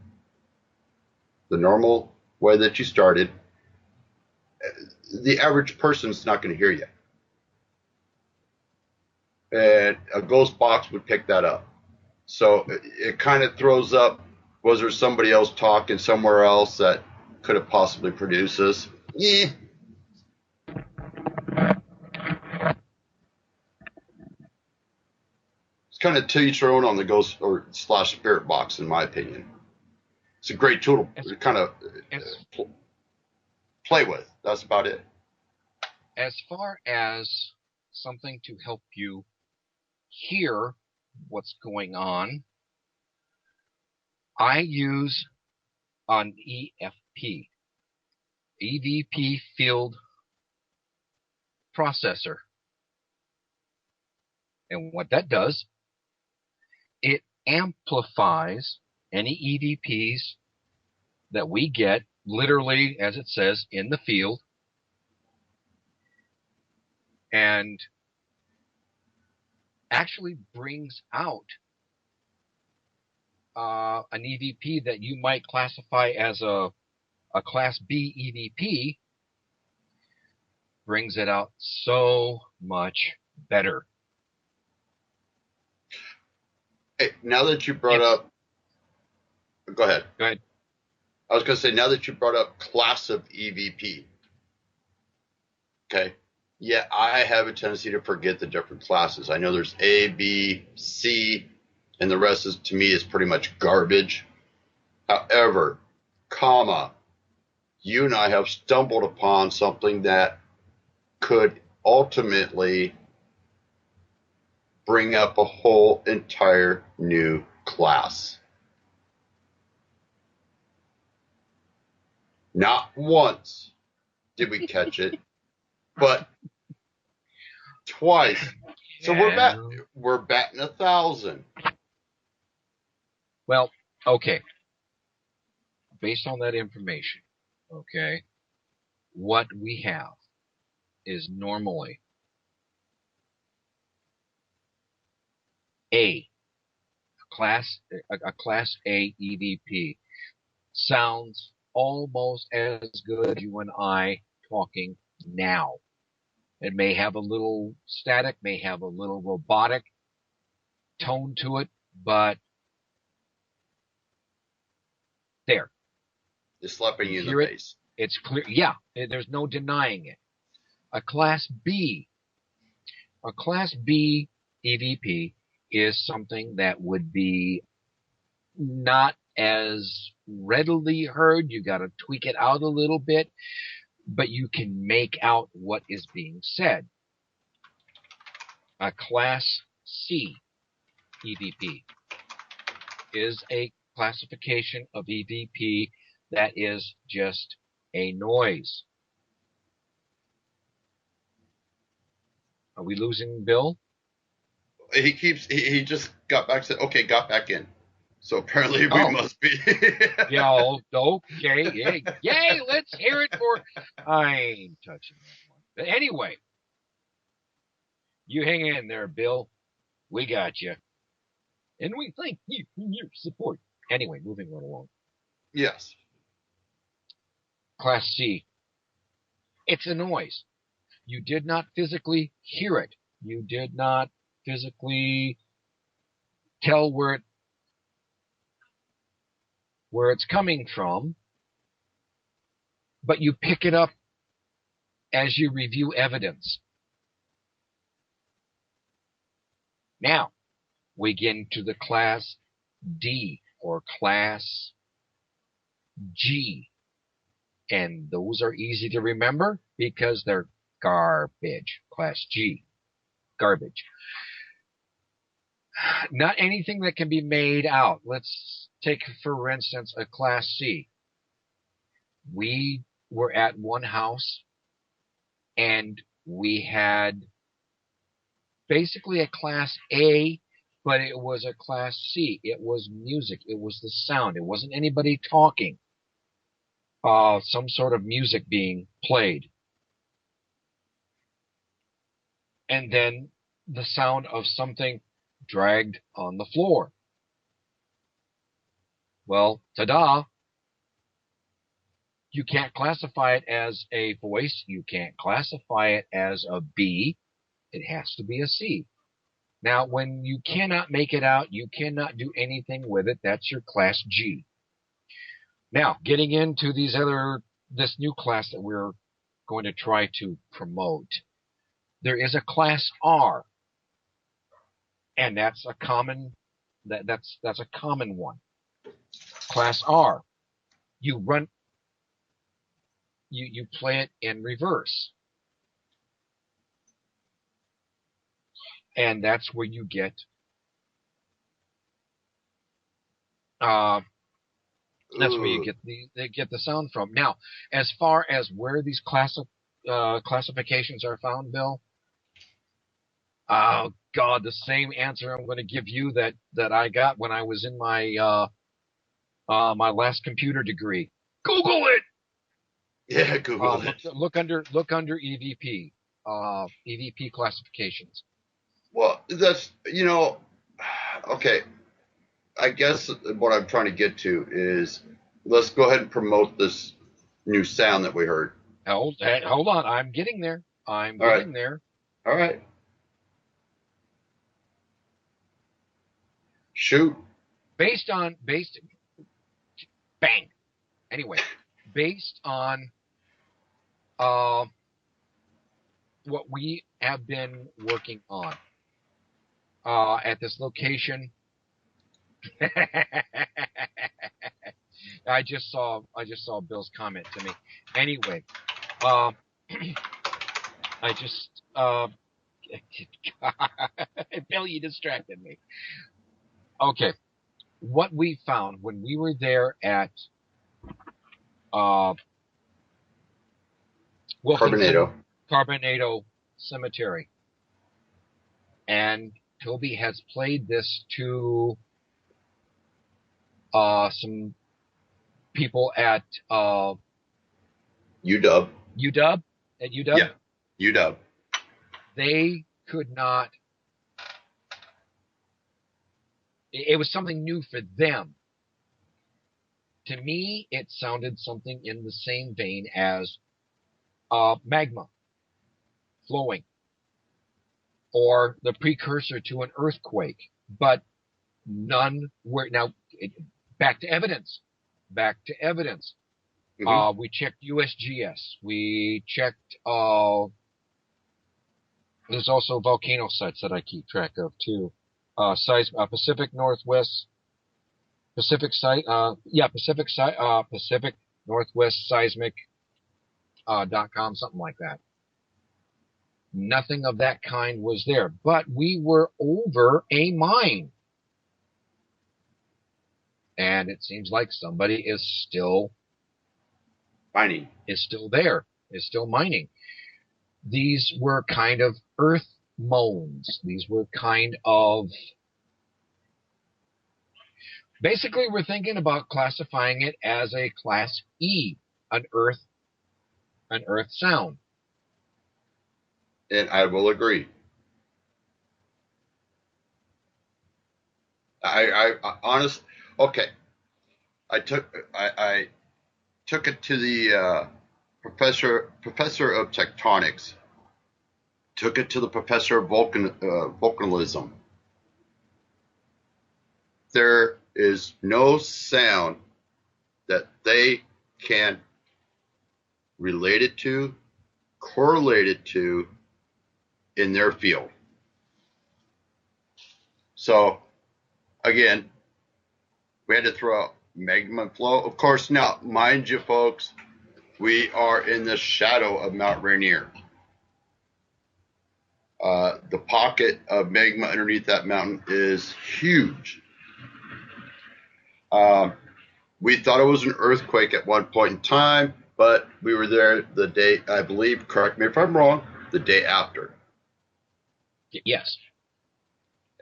the normal way that you started, the average person's not going to hear you. And a ghost box would pick that up. So it kind of throws up, was there somebody else talking somewhere else that could have possibly produced this? Yeah. It's kind of to each their own on the ghost or / spirit box, in my opinion. It's a great tool to kind of play with. That's about it.
As far as something to help you hear what's going on, I use an EVP field processor. And what that does, it amplifies any EVPs that we get, literally, as it says, in the field, and actually brings out an EVP that you might classify as a Class B EVP, brings it out so much better.
Hey, now that you brought up, go ahead.
Go ahead.
I was going to say, now that you brought up class of EVP, okay, yeah, I have a tendency to forget the different classes. I know there's A, B, C, and the rest is, to me, is pretty much garbage. However, you and I have stumbled upon something that could ultimately bring up a whole entire new class. Not once did we catch it, but twice. So we're batting 1,000.
Well, okay. Based on that information, okay, what we have is normally a class A EVP. Sounds almost as good as you and I talking now. It may have a little static, may have a little robotic tone to it, but there.
It's slapping you in the face.
It's clear. Yeah, there's no denying it. A Class B EVP is something that would be not as readily heard. You got to tweak it out a little bit, but you can make out what is being said. A Class C EVP is a classification of EVP that is just a noise. Are we losing Bill?
He just got back, said, okay, got back in. So apparently we must be.
Yeah, okay. Yay, let's hear it for. I ain't touching that one. But anyway, you hang in there, Bill. We got you. And we thank you for your support. Anyway, moving right along.
Yes.
Class C. It's a noise. You did not physically hear it. You did not physically tell where it's coming from, but you pick it up as you review evidence. Now, we get into the Class D or Class G. And those are easy to remember because they're garbage. Class G. Garbage. Not anything that can be made out. Let's take, for instance, a Class C. We were at one house and we had basically a Class A, but it was a Class C. It was music. It was the sound. It wasn't anybody talking. Some sort of music being played. And then the sound of something dragged on the floor. Well, ta-da! You can't classify it as a voice. You can't classify it as a B. It has to be a C. Now, when you cannot make it out, you cannot do anything with it. That's your Class G. Now, getting into this new class that we're going to try to promote, there is a Class R, and that's a common one. Class R, you play it in reverse, and that's where you get the sound from. Now, as far as where these classifications are found, Bill, oh God, the same answer I'm going to give you that I got when I was in my my last computer degree. Google it.
Yeah, Google it.
Look under EVP, EVP classifications.
Well, that's, okay. I guess what I'm trying to get to is, let's go ahead and promote this new sound that we heard.
Hold on. I'm getting there. There.
All right. Shoot.
Bang. Anyway, based on what we have been working on at this location. I just saw Bill's comment to me. Anyway, Bill, you distracted me. Okay, what we found when we were there at Carbonado Cemetery, and Toby has played this to some people at
UW.
UW? At UW?
Yeah, UW.
They could not. It was something new for them. To me, it sounded something in the same vein as magma flowing, or the precursor to an earthquake, but none were. Now, back to evidence. Mm-hmm. We checked USGS. We checked. There's also volcano sites that I keep track of too. Pacific Northwest Seismic .com, something like that. Nothing of that kind was there, but we were over a mine, and it seems like somebody is still
mining.
Is still there. Is still mining. These were kind of earth moans. These were kind of. Basically, we're thinking about classifying it as a Class E, an earth sound.
And I will agree. I honestly, okay. I took it to the professor of tectonics. Took it to the professor of volcanism. There is no sound that they can relate it to, correlate it to in their field. So, again, we had to throw out magma flow. Of course, now, mind you, folks, we are in the shadow of Mount Rainier. The pocket of magma underneath that mountain is huge. We thought it was an earthquake at one point in time, but we were there the day, I believe, correct me if I'm wrong, the day after.
Yes.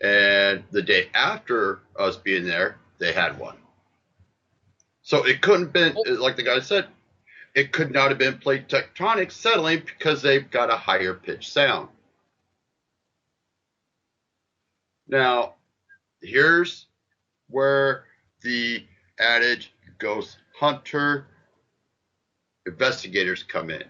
And the day after us being there, they had one. So it couldn't have been, like the guy said, it could not have been plate tectonics settling because they've got a higher pitch sound. Now, here's where the adage ghost hunter investigators come in.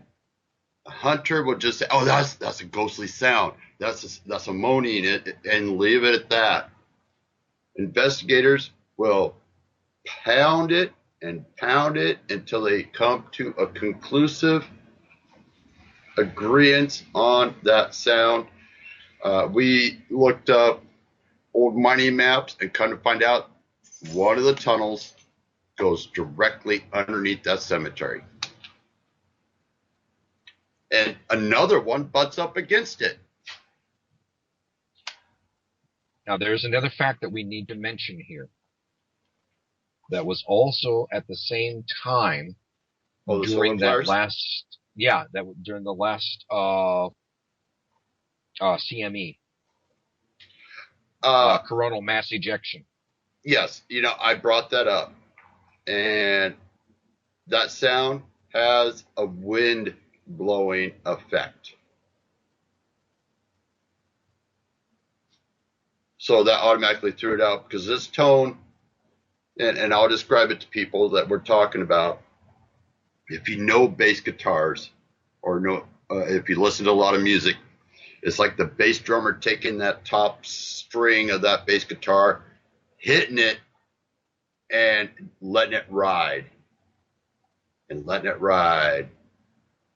A hunter will just say, "Oh, that's a ghostly sound. That's a moaning," and leave it at that. Investigators will pound it until they come to a conclusive agreement on that sound. We looked up old mining maps and kind of find out one of the tunnels goes directly underneath that cemetery. And another one butts up against it.
Now, there's another fact that we need to mention here. That was also at the same time during that last, during the last CME, coronal mass ejection.
Yes, I brought that up, and that sound has a wind blowing effect. So that automatically threw it out because this tone, and I'll describe it to people that we're talking about. If you know bass guitars or if you listen to a lot of music, it's like the bass drummer taking that top string of that bass guitar, hitting it, and letting it ride. And letting it ride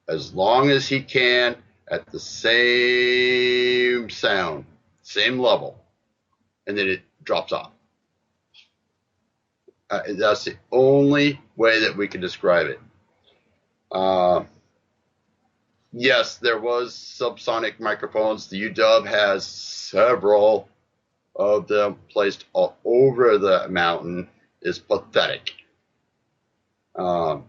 as long as he can at the same sound, same level. And then it drops off. That's the only way that we can describe it. Yes, there was subsonic microphones. The UW has several of them placed all over the mountain. Is pathetic. I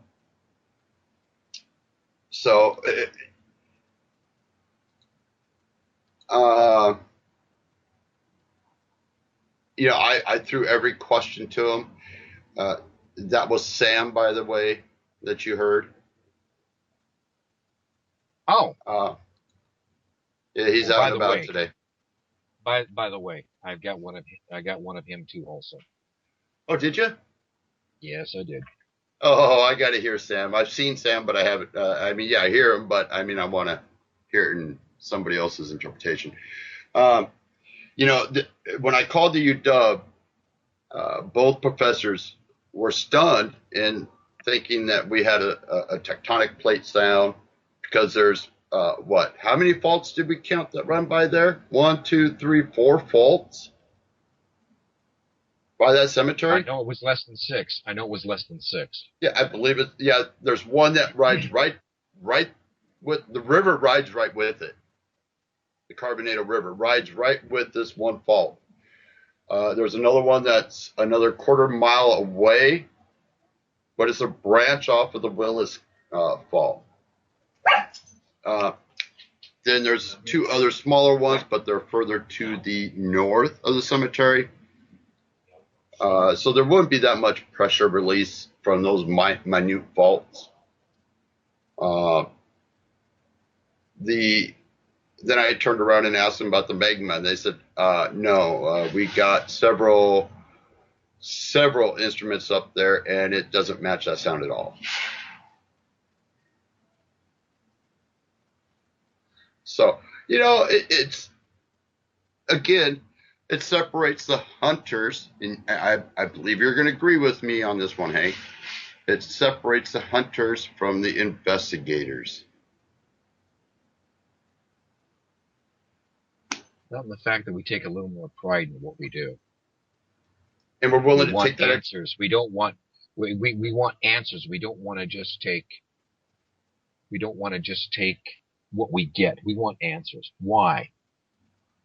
threw every question to him. That was Sam, by the way, that you heard.
Oh.
Yeah, he's out and about today.
By the way, I got one of him too also.
Oh, did you?
Yes, I did.
Oh, I got to hear Sam. I've seen Sam, but I haven't. I hear him, but I want to hear it in somebody else's interpretation. When I called the UW, both professors were stunned in thinking that we had a tectonic plate sound because there's how many faults did we count that run by there? 1, 2, 3, 4 faults by that cemetery.
I know it was less than 6.
Yeah, I believe it. Yeah, there's one that rides right with the river, rides right with it. The Carbonado River rides right with this one fault. There's another one that's another quarter mile away, but it's a branch off of the Willis fault. Then there's 2 other smaller ones, but they're further to the north of the cemetery. So there wouldn't be that much pressure release from those minute faults. Then I turned around and asked them about the magma, and they said, no, we got several instruments up there, and it doesn't match that sound at all. So, it's, again, it separates the hunters, and I believe you're going to agree with me on this one, Hank. It separates the hunters from the investigators.
Not in the fact that we take a little more pride in what we do.
And we're willing
We
to
want
take that.
answers. We don't want. We want answers. We don't want to just take. We don't want to just take what we get. We want answers. Why?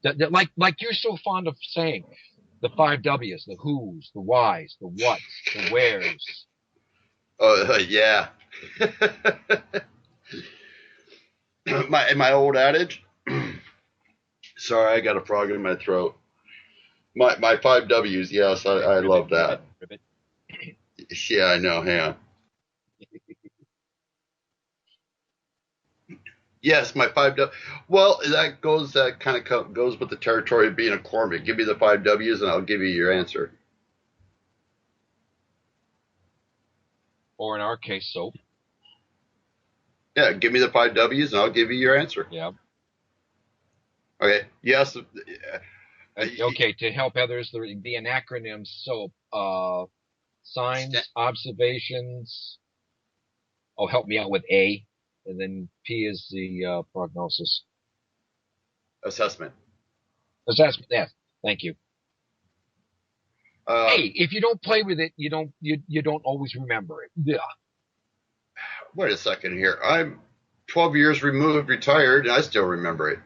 Like you're so fond of saying, the 5 W's, the who's, the why's, the what's, the where's.
Yeah. my old adage. Sorry, I got a frog in my throat. My 5 W's. Yes, I love that.
Ribbit.
Yeah, I know. Hang on. Yes, my 5 W. Well, that kind of goes with the territory of being a corpsman. Give me the 5 W's and I'll give you your answer.
Or in our case, soap.
Yeah, give me the 5 W's and I'll give you your answer.
Yeah.
Okay. Yes.
Okay, to help others, the acronym SOAP. Signs, observations. Oh, help me out with A. And then P is the prognosis.
Assessment.
Assessment, yes. Thank you. Hey, if you don't play with it, you don't always remember it. Yeah.
Wait a second here. I'm 12 years removed, retired, and I still remember it.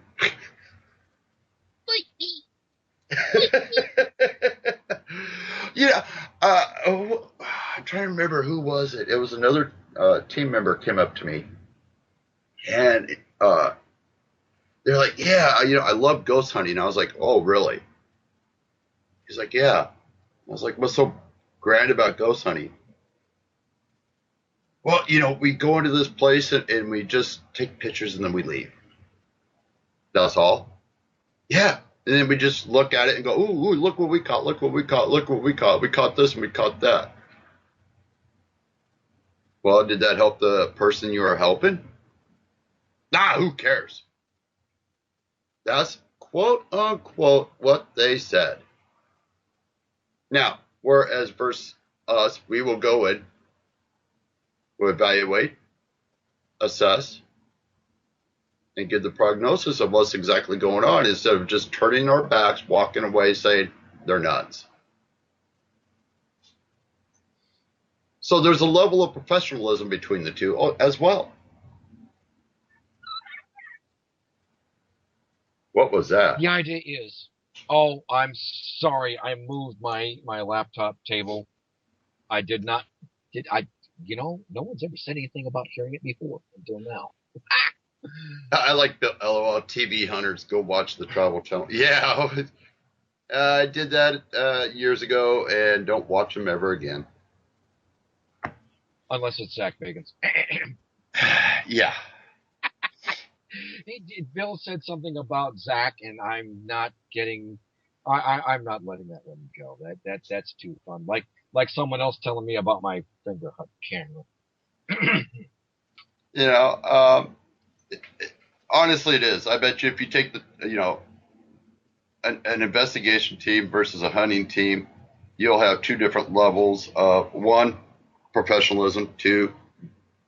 Yeah. I'm trying to remember who was it. It was another team member came up to me, and they're like, "Yeah, I love ghost hunting." I was like, "Oh, really?" He's like, "Yeah." I was like, "What's so grand about ghost hunting?" Well, we go into this place and we just take pictures and then we leave. That's all. Yeah. And then we just look at it and go, ooh, look what we caught, look what we caught, look what we caught. We caught this and we caught that. Well, did that help the person you were helping? Nah, who cares? That's quote unquote what they said. Now, whereas versus us, we will go in, we'll evaluate, assess, and give the prognosis of what's exactly going on instead of just turning our backs, walking away, saying they're nuts. So there's a level of professionalism between the two as well. What was that?
The idea is, oh, I'm sorry, I moved my laptop table. I did not. No one's ever said anything about hearing it before until now.
I like the LOL TV hunters go watch the Travel Channel. Yeah, I did that years ago and don't watch them ever again.
Unless it's Zach Bagans.
Yeah.
Bill said something about Zach, and I'm not getting. I'm not letting that one go. That's too fun. Like someone else telling me about my finger hut camera.
Honestly, it is. I bet you if you take an investigation team versus a hunting team, you'll have two different levels of one, professionalism, two,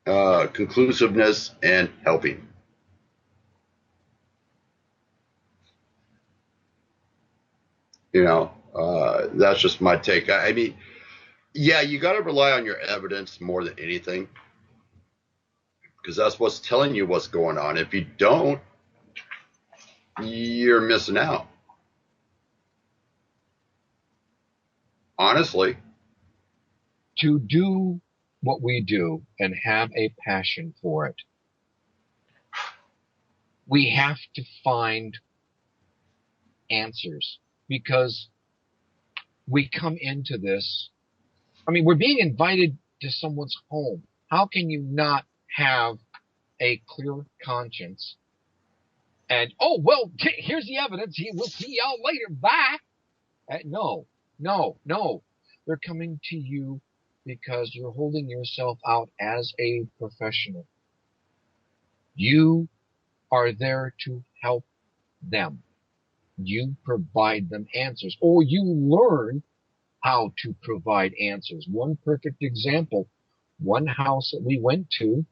conclusiveness and helping. That's just my take. I mean, yeah, you got to rely on your evidence more than anything, because that's what's telling you what's going on. If you don't, you're missing out. Honestly.
To do what we do and have a passion for it, we have to find answers, because we come into this. I mean, we're being invited to someone's home. How can you not have a clear conscience? And, oh, well, here's the evidence. We'll see y'all later. Bye. No. They're coming to you because you're holding yourself out as a professional. You are there to help them. You provide them answers, or you learn how to provide answers. One perfect example, one house that we went to,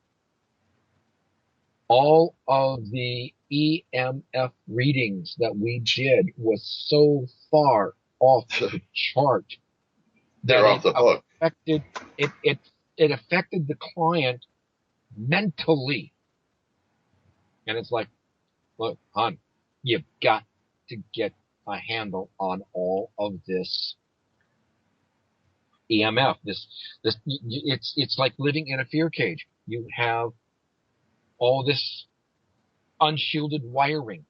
all of the EMF readings that we did was so far off the chart
They're off the hook.
It affected the client mentally. And it's like, look, hon, you've got to get a handle on all of this EMF. It's like living in a fear cage. You have all this unshielded wiring.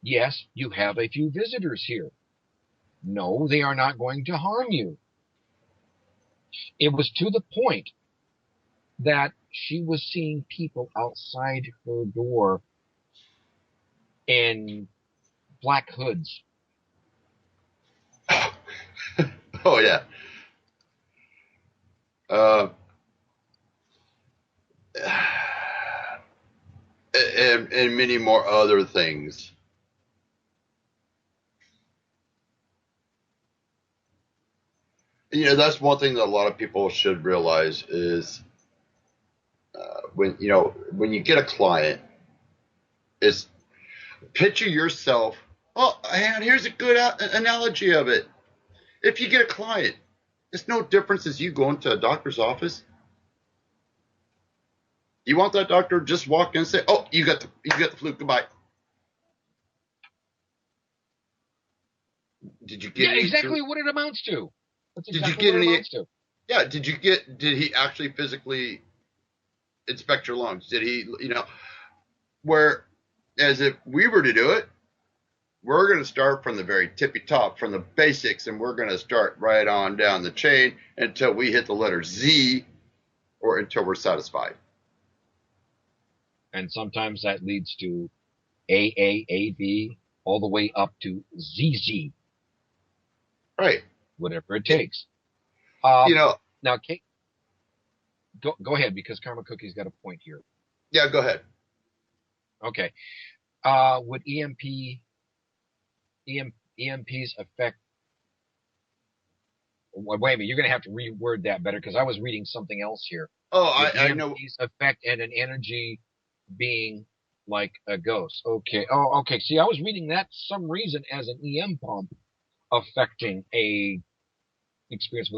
Yes, you have a few visitors here. No, they are not going to harm you. It was to the point that she was seeing people outside her door in black hoods.
Oh, yeah. And many more other things. You know, that's one thing that a lot of people should realize is when you get a client, is picture yourself. Oh, and here's a good analogy of it. If you get a client, it's no difference as you go into a doctor's office. You want that doctor to just walk in and say, "Oh, you got the flu. Goodbye." Did you get
exactly what it amounts to? That's exactly
did you get
what it
any?
amounts to.
Yeah. Did he actually physically inspect your lungs? Did he? Whereas if we were to do it, we're going to start from the very tippy top, from the basics, and we're going to start right on down the chain until we hit the letter Z, or until we're satisfied.
And sometimes that leads to AAAB, all the way up to ZZ.
Right.
Whatever it takes. Now, Kate, go ahead, because Karma Cookie's got a point here.
Yeah, go ahead.
Okay. Would EMPs affect? Wait a minute, you're going to have to reword that better, because I was reading something else here.
Oh,
I
know.
EMPs affect an energy being like a ghost. Okay. Oh, okay. See, I was reading that some reason as an EM pump affecting a experience.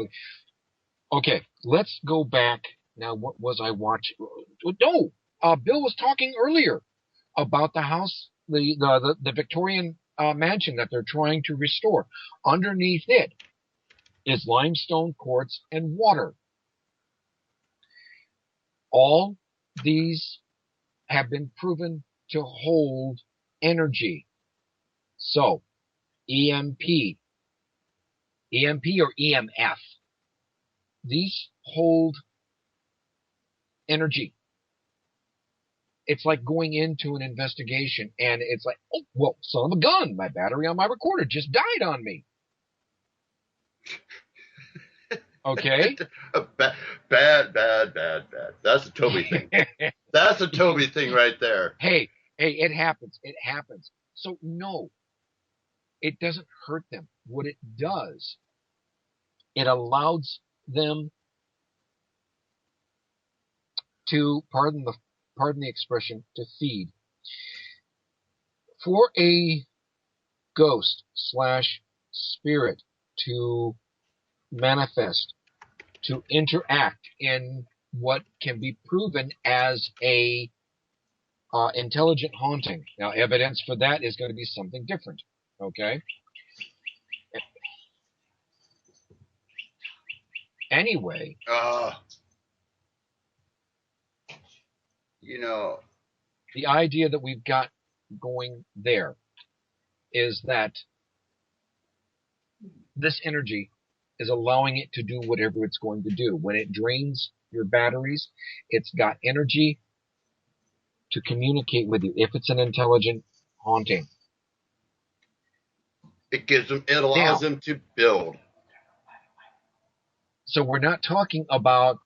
Okay, let's go back. Now, what was I watching? No, Bill was talking earlier about the house, the Victorian mansion that they're trying to restore. Underneath it is limestone, quartz, and water. All these have been proven to hold energy. So, EMP or EMF, these hold energy. It's like going into an investigation and it's like, oh, well, son of a gun, my battery on my recorder just died on me. Okay.
Bad. That's a Toby thing. That's a Toby thing right there.
Hey, it happens. It happens. So no, it doesn't hurt them. What it does, it allows them to, pardon the expression, to feed. For a ghost / spirit to manifest, to interact in what can be proven as a intelligent haunting. Now, evidence for that is going to be something different. Okay. Anyway.
The
idea that we've got going there is that this energy is allowing it to do whatever it's going to do. When it drains your batteries, it's got energy to communicate with you if it's an intelligent haunting.
It allows them to build.
So we're not talking about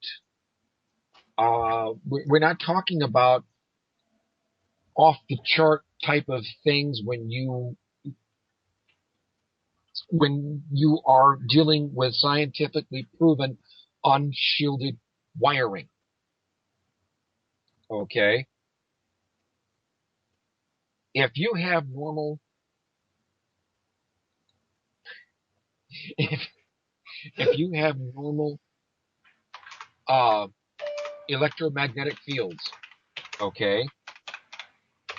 off the chart type of things when you are dealing with scientifically proven unshielded wiring. Okay? If you have normal, if, if you have normal electromagnetic fields, okay,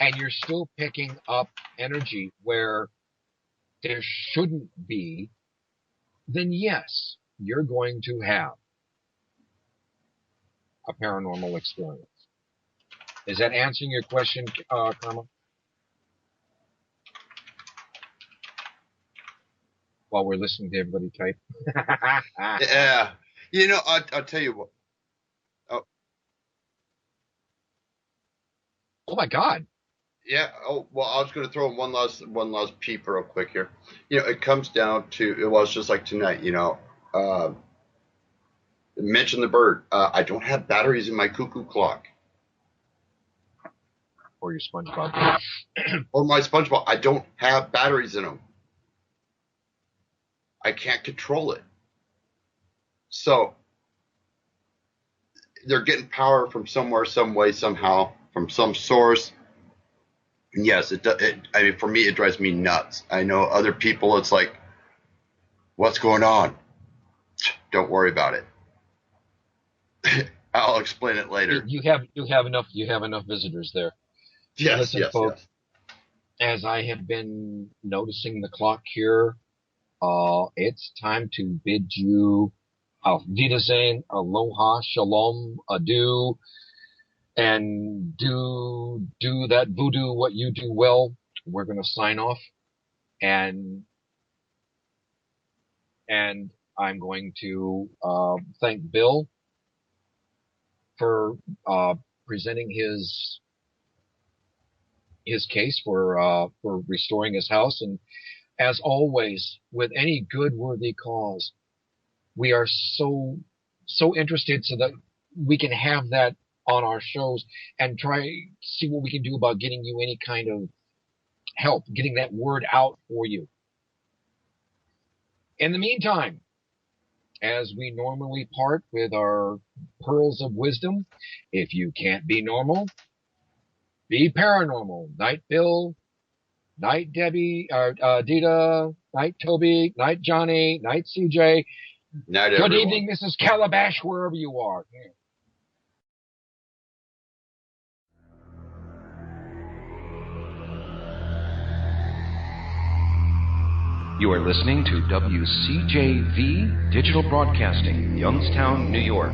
and you're still picking up energy where there shouldn't be, then yes, you're going to have a paranormal experience. Is that answering your question, Karma? While we're listening to everybody type.
Yeah. You know, I'll tell you what. Oh,
Oh my God.
yeah. Oh, well, I was going to throw in one last peep real quick here. You know, it comes down to, it was just like tonight, you know, mention the bird. I don't have batteries in my cuckoo clock.
Or your SpongeBob.
Or my SpongeBob. I don't have batteries in them. I can't control it. So they're getting power from somewhere, some way, somehow, from some source. And yes, I mean, for me, it drives me nuts. I know other people, it's like, what's going on? Don't worry about it. I'll explain it later.
You have enough visitors there.
Yes,
Listen,
yes,
folks,
yes.
as I have been noticing the clock here, it's time to bid you auf Wiedersehen, aloha, shalom, adieu, and do that voodoo what you do well. We're going to sign off, and I'm going to thank Bill for presenting his case for restoring his house. And as always, with any good worthy cause, we are so interested so that we can have that on our shows and try see what we can do about getting you any kind of help, getting that word out for you. In the meantime, as we normally part with our pearls of wisdom, if you can't be normal, be paranormal. Night Bill, night Debbie, Dita, night Toby, night Johnny, night CJ.
Night,
Good
everyone.
evening, Mrs. Calabash, wherever you are.
You are listening to WCJV Digital Broadcasting, Youngstown, New York.